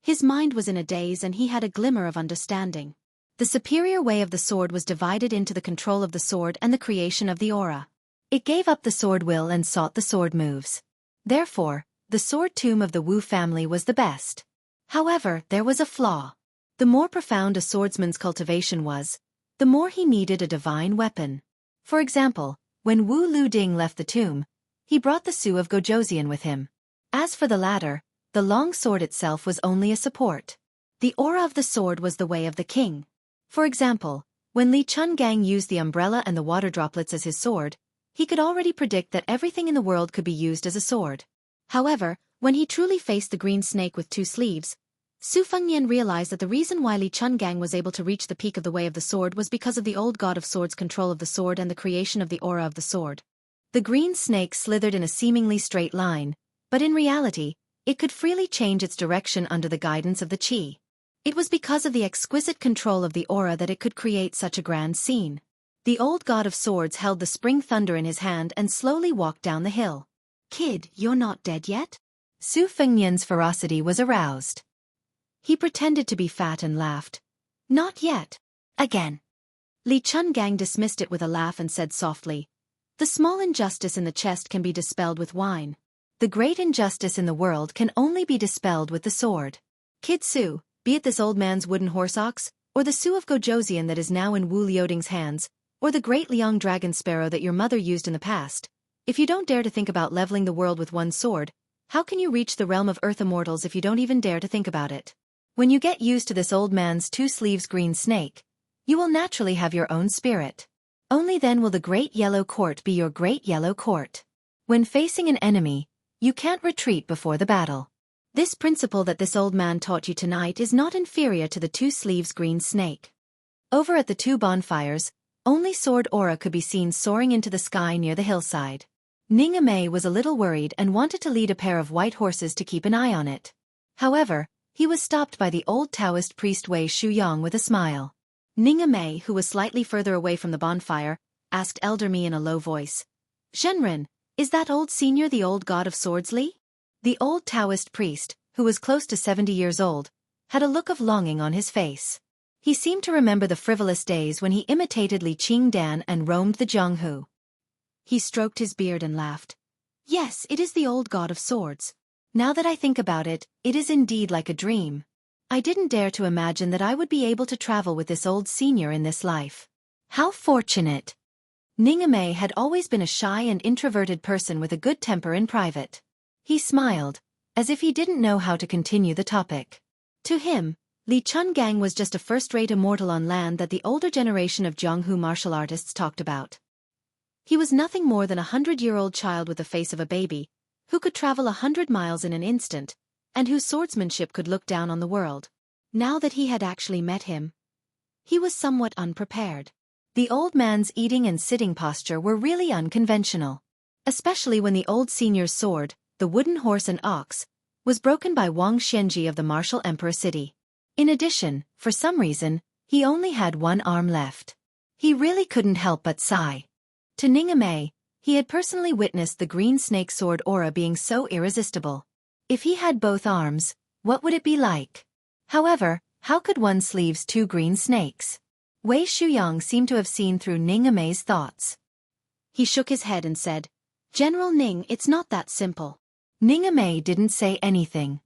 his mind was in a daze and he had a glimmer of understanding. The superior way of the sword was divided into the control of the sword and the creation of the aura. It gave up the sword will and sought the sword moves. Therefore, the sword tomb of the Wu family was the best. However, there was a flaw. The more profound a swordsman's cultivation was, the more he needed a divine weapon. For example, when Wu Luding left the tomb, he brought the Su of Gojoseon with him. As for the latter, the long sword itself was only a support. The aura of the sword was the way of the king. For example, when Li Chungang used the umbrella and the water droplets as his sword, he could already predict that everything in the world could be used as a sword. However, when he truly faced the green snake with two sleeves, Su Fengnian realized that the reason why Li Chungang was able to reach the peak of the way of the sword was because of the old god of swords' control of the sword and the creation of the aura of the sword. The green snake slithered in a seemingly straight line, but in reality, it could freely change its direction under the guidance of the qi. It was because of the exquisite control of the aura that it could create such a grand scene. The old god of swords held the spring thunder in his hand and slowly walked down the hill. "Kid, you're not dead yet?" Su Fengnian's ferocity was aroused. He pretended to be fat and laughed. "Not yet." Again. Li Chungang dismissed it with a laugh and said softly, "The small injustice in the chest can be dispelled with wine. The great injustice in the world can only be dispelled with the sword. Kid Su, be it this old man's wooden horse ox, or the Su of Gojoseon that is now in Wu Liuding's hands, or the great Liang dragon sparrow that your mother used in the past, if you don't dare to think about leveling the world with one sword, how can you reach the realm of earth immortals if you don't even dare to think about it? When you get used to this old man's two sleeves green snake, you will naturally have your own spirit. Only then will the Great Yellow Court be your Great Yellow Court. When facing an enemy, you can't retreat before the battle. This principle that this old man taught you tonight is not inferior to the two sleeves green snake." Over at the two bonfires, only sword aura could be seen soaring into the sky near the hillside. Ning Amei was a little worried and wanted to lead a pair of white horses to keep an eye on it. However, he was stopped by the old Taoist priest Wei Shuyang with a smile. Ning Amei, who was slightly further away from the bonfire, asked Elder Mi in a low voice. Zhenren, is that old senior the old god of swords Li? The old Taoist priest, who was close to 70 years old, had a look of longing on his face. He seemed to remember the frivolous days when he imitated Li Qingdan and roamed the Jianghu. He stroked his beard and laughed. Yes, it is the old god of swords. Now that I think about it, it is indeed like a dream. I didn't dare to imagine that I would be able to travel with this old senior in this life. How fortunate! Ningame had always been a shy and introverted person with a good temper in private. He smiled, as if he didn't know how to continue the topic. To him, Li Chungang was just a first-rate immortal on land that the older generation of Jianghu martial artists talked about. He was nothing more than a 100-year-old child with the face of a baby, who could travel 100 miles in an instant, and whose swordsmanship could look down on the world. Now that he had actually met him, he was somewhat unprepared. The old man's eating and sitting posture were really unconventional, especially when the old senior's sword, the wooden horse and ox, was broken by Wang Xianji of the martial emperor city. In addition, for some reason, he only had one arm left. He really couldn't help but sigh. To Ningame, he had personally witnessed the green snake sword aura being so irresistible. If he had both arms, what would it be like? However, how could one sleeve two green snakes? Wei Shuyang seemed to have seen through Ningame's thoughts. He shook his head and said, General Ning, it's not that simple. Ningame didn't say anything.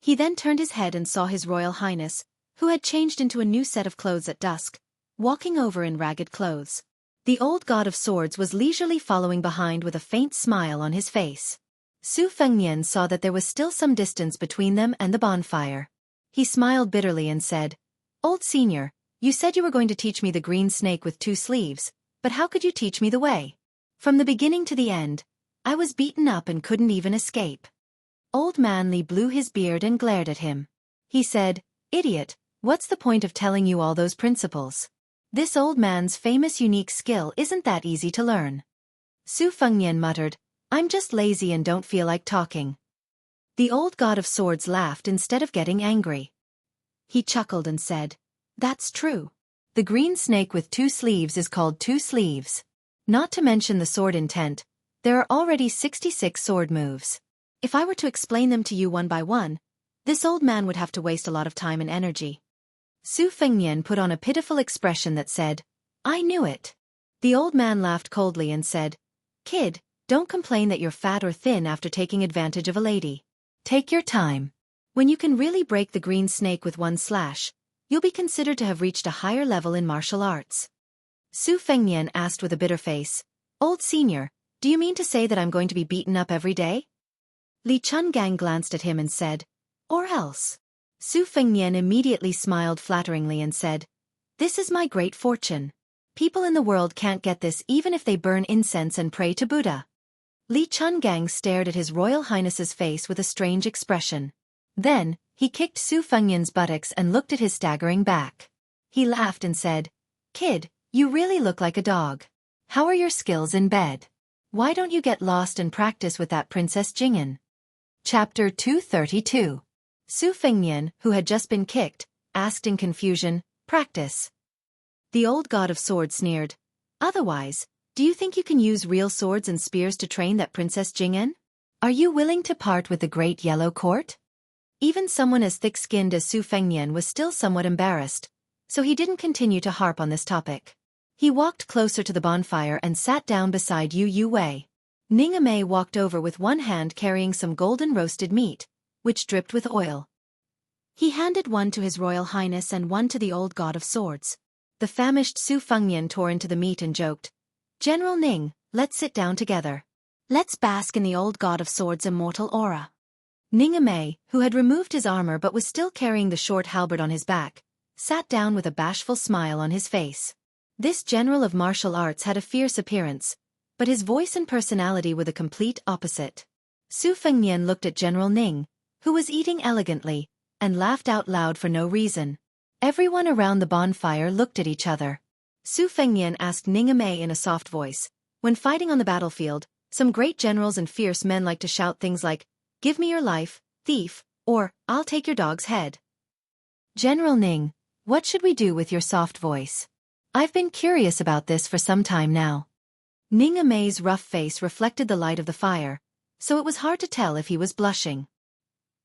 He then turned his head and saw His Royal Highness, who had changed into a new set of clothes at dusk, walking over in ragged clothes. The old god of swords was leisurely following behind with a faint smile on his face. Su Fengnian saw that there was still some distance between them and the bonfire. He smiled bitterly and said, Old senior, you said you were going to teach me the green snake with two sleeves, but how could you teach me the way? From the beginning to the end, I was beaten up and couldn't even escape. Old Man Li blew his beard and glared at him. He said, Idiot, what's the point of telling you all those principles? This old man's famous unique skill isn't that easy to learn. Su Fengnian muttered, I'm just lazy and don't feel like talking. The old god of swords laughed instead of getting angry. He chuckled and said, That's true. The green snake with two sleeves is called two sleeves. Not to mention the sword intent, there are already 66 sword moves. If I were to explain them to you one by one, this old man would have to waste a lot of time and energy. Su Fengnian put on a pitiful expression that said, I knew it. The old man laughed coldly and said, Kid, don't complain that you're fat or thin after taking advantage of a lady. Take your time. When you can really break the green snake with one slash, you'll be considered to have reached a higher level in martial arts. Su Fengnian asked with a bitter face, Old senior, do you mean to say that I'm going to be beaten up every day? Li Chungang glanced at him and said, Or else. Su Fengnian immediately smiled flatteringly and said, This is my great fortune. People in the world can't get this even if they burn incense and pray to Buddha. Li Chungang stared at His Royal Highness's face with a strange expression. Then, he kicked Su Fengnian's buttocks and looked at his staggering back. He laughed and said, Kid, you really look like a dog. How are your skills in bed? Why don't you get lost and practice with that Princess Jing'an? Chapter 232. Su Fengnian, who had just been kicked, asked in confusion, Practice. The old god of swords sneered. Otherwise, do you think you can use real swords and spears to train that Princess Jing'an? Are you willing to part with the Great Yellow Court? Even someone as thick-skinned as Su Fengnian was still somewhat embarrassed, so he didn't continue to harp on this topic. He walked closer to the bonfire and sat down beside Yu Wei. Ningame walked over with one hand carrying some golden roasted meat, which dripped with oil. He handed one to His Royal Highness and one to the old god of swords. The famished Su Fengnian tore into the meat and joked, General Ning, let's sit down together. Let's bask in the old god of swords' immortal aura. Ningame, who had removed his armor but was still carrying the short halberd on his back, sat down with a bashful smile on his face. This general of martial arts had a fierce appearance, but his voice and personality were the complete opposite. Su Fengnian looked at General Ning, who was eating elegantly, and laughed out loud for no reason. Everyone around the bonfire looked at each other. Su Fengnian asked Ningame in a soft voice, When fighting on the battlefield, some great generals and fierce men like to shout things like, Give me your life, thief, or, I'll take your dog's head. General Ning, what should we do with your soft voice? I've been curious about this for some time now. Ning Mei's rough face reflected the light of the fire, so it was hard to tell if he was blushing.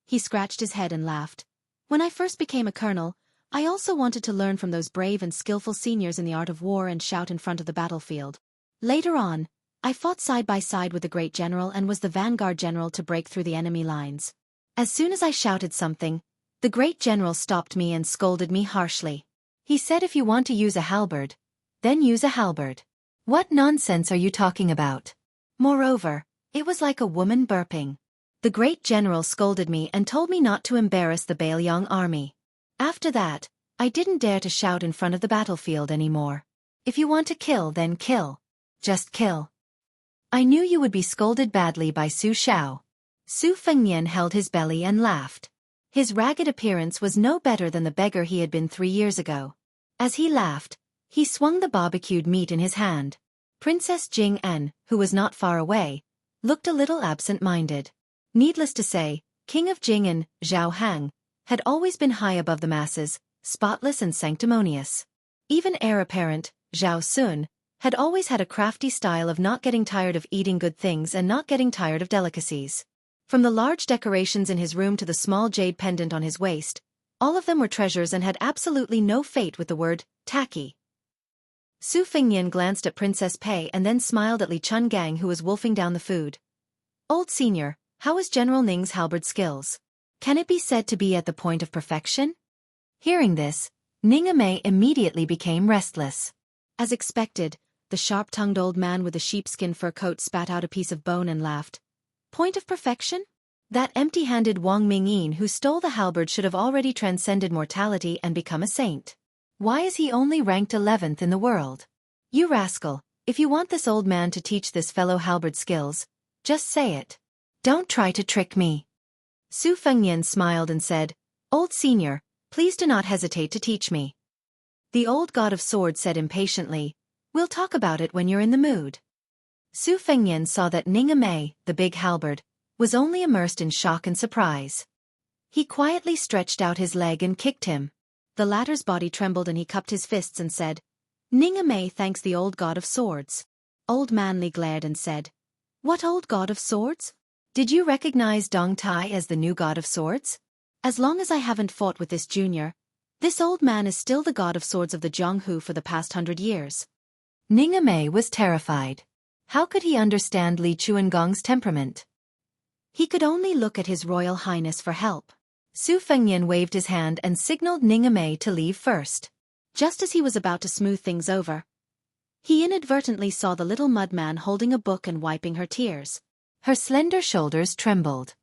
He scratched his head and laughed. When I first became a colonel, I also wanted to learn from those brave and skillful seniors in the art of war and shout in front of the battlefield. Later on, I fought side by side with the great general and was the vanguard general to break through the enemy lines. As soon as I shouted something, the great general stopped me and scolded me harshly. He said if you want to use a halberd, then use a halberd. What nonsense are you talking about? Moreover, it was like a woman burping. The great general scolded me and told me not to embarrass the Baelyang army. After that, I didn't dare to shout in front of the battlefield anymore. If you want to kill, then kill. Just kill. I knew you would be scolded badly by Su Xiao. Su Fengnian held his belly and laughed. His ragged appearance was no better than the beggar he had been 3 years ago. As he laughed, he swung the barbecued meat in his hand. Princess Jing En, who was not far away, looked a little absent-minded. Needless to say, King of Jing En, Zhao Hang, had always been high above the masses, spotless and sanctimonious. Even heir apparent, Zhao Sun, had always had a crafty style of not getting tired of eating good things and not getting tired of delicacies. From the large decorations in his room to the small jade pendant on his waist, all of them were treasures and had absolutely no fate with the word tacky. Su Fengnian glanced at Princess Pei and then smiled at Li Chungang, who was wolfing down the food. Old senior, how is General Ning's halberd skills? Can it be said to be at the point of perfection? Hearing this, Ning Mei immediately became restless. As expected, the sharp-tongued old man with the sheepskin fur coat spat out a piece of bone and laughed. Point of perfection? That empty-handed Wang Mingyin who stole the halberd should have already transcended mortality and become a saint. Why is he only ranked 11th in the world? You rascal, if you want this old man to teach this fellow halberd skills, just say it. Don't try to trick me. Su Fengnian smiled and said, Old senior, please do not hesitate to teach me. The old god of swords said impatiently, We'll talk about it when you're in the mood. Su Fengnian saw that Ning Mei, the big halberd, was only immersed in shock and surprise. He quietly stretched out his leg and kicked him. The latter's body trembled and he cupped his fists and said, Ning Mei thanks the old god of swords. Old Manly glared and said, What old god of swords? Did you recognize Dong Tai as the new god of swords? As long as I haven't fought with this junior, this old man is still the god of swords of the Zhonghu for the past 100 years. Ning Mei was terrified. How could he understand Li Chuangong's temperament? He could only look at His Royal Highness for help. Su Fengnian waved his hand and signaled Ning Mei to leave first. Just as he was about to smooth things over, he inadvertently saw the little mudman holding a book and wiping her tears. Her slender shoulders trembled.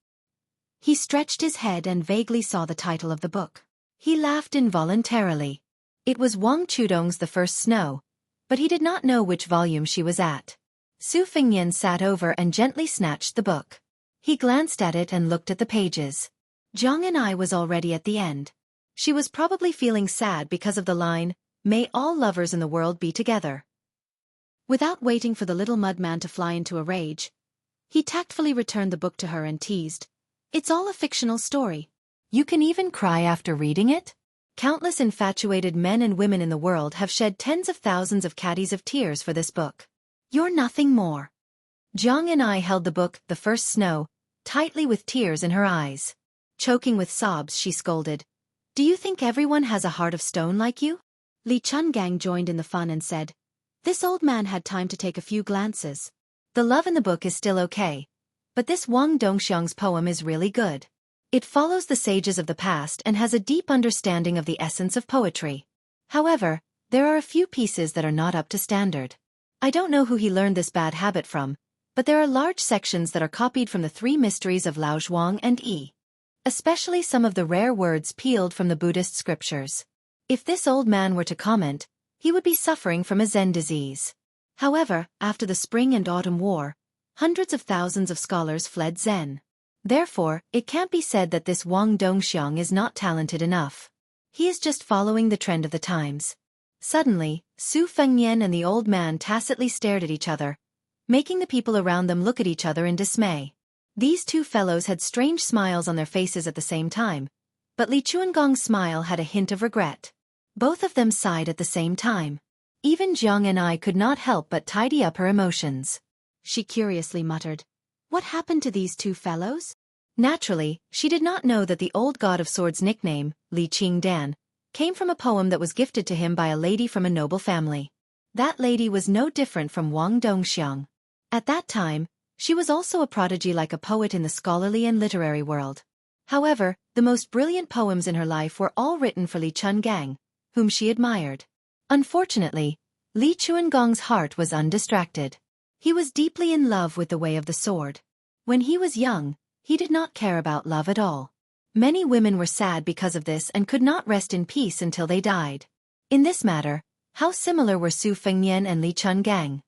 He stretched his head and vaguely saw the title of the book. He laughed involuntarily. It was Wang Chudong's The First Snow, but he did not know which volume she was at. Su Fengnian sat over and gently snatched the book. He glanced at it and looked at the pages. Zhang and I was already at the end. She was probably feeling sad because of the line, May all lovers in the world be together. Without waiting for the little mudman to fly into a rage, he tactfully returned the book to her and teased, It's all a fictional story. You can even cry after reading it? Countless infatuated men and women in the world have shed tens of thousands of caddies of tears for this book. You're nothing more. Zhang and I held the book, The First Snow, tightly with tears in her eyes. Choking with sobs, she scolded, Do you think everyone has a heart of stone like you? Li Chungang joined in the fun and said, This old man had time to take a few glances. The love in the book is still okay, but this Wang Dongxiang's poem is really good. It follows the sages of the past and has a deep understanding of the essence of poetry. However, there are a few pieces that are not up to standard. I don't know who he learned this bad habit from, but there are large sections that are copied from the 3 mysteries of Lao Zhuang and Yi. Especially some of the rare words peeled from the Buddhist scriptures. If this old man were to comment, he would be suffering from a Zen disease. However, after the Spring and Autumn War, hundreds of thousands of scholars fled Zen. Therefore, it can't be said that this Wang Dongxiang is not talented enough. He is just following the trend of the times. Suddenly, Su Fengnian and the old man tacitly stared at each other, making the people around them look at each other in dismay. These two fellows had strange smiles on their faces at the same time, but Li Chuangong's smile had a hint of regret. Both of them sighed at the same time. Even Jiang and I could not help but tidy up her emotions. She curiously muttered, "What happened to these two fellows?" Naturally, she did not know that the old god of swords' nickname, Li Qingdan, came from a poem that was gifted to him by a lady from a noble family. That lady was no different from Wang Dongxiang. At that time, she was also a prodigy like a poet in the scholarly and literary world. However, the most brilliant poems in her life were all written for Li Chungang, whom she admired. Unfortunately, Li Chuangong's heart was undistracted. He was deeply in love with the way of the sword. When he was young, he did not care about love at all. Many women were sad because of this and could not rest in peace until they died. In this matter, how similar were Su Fengnian and Li Chungang.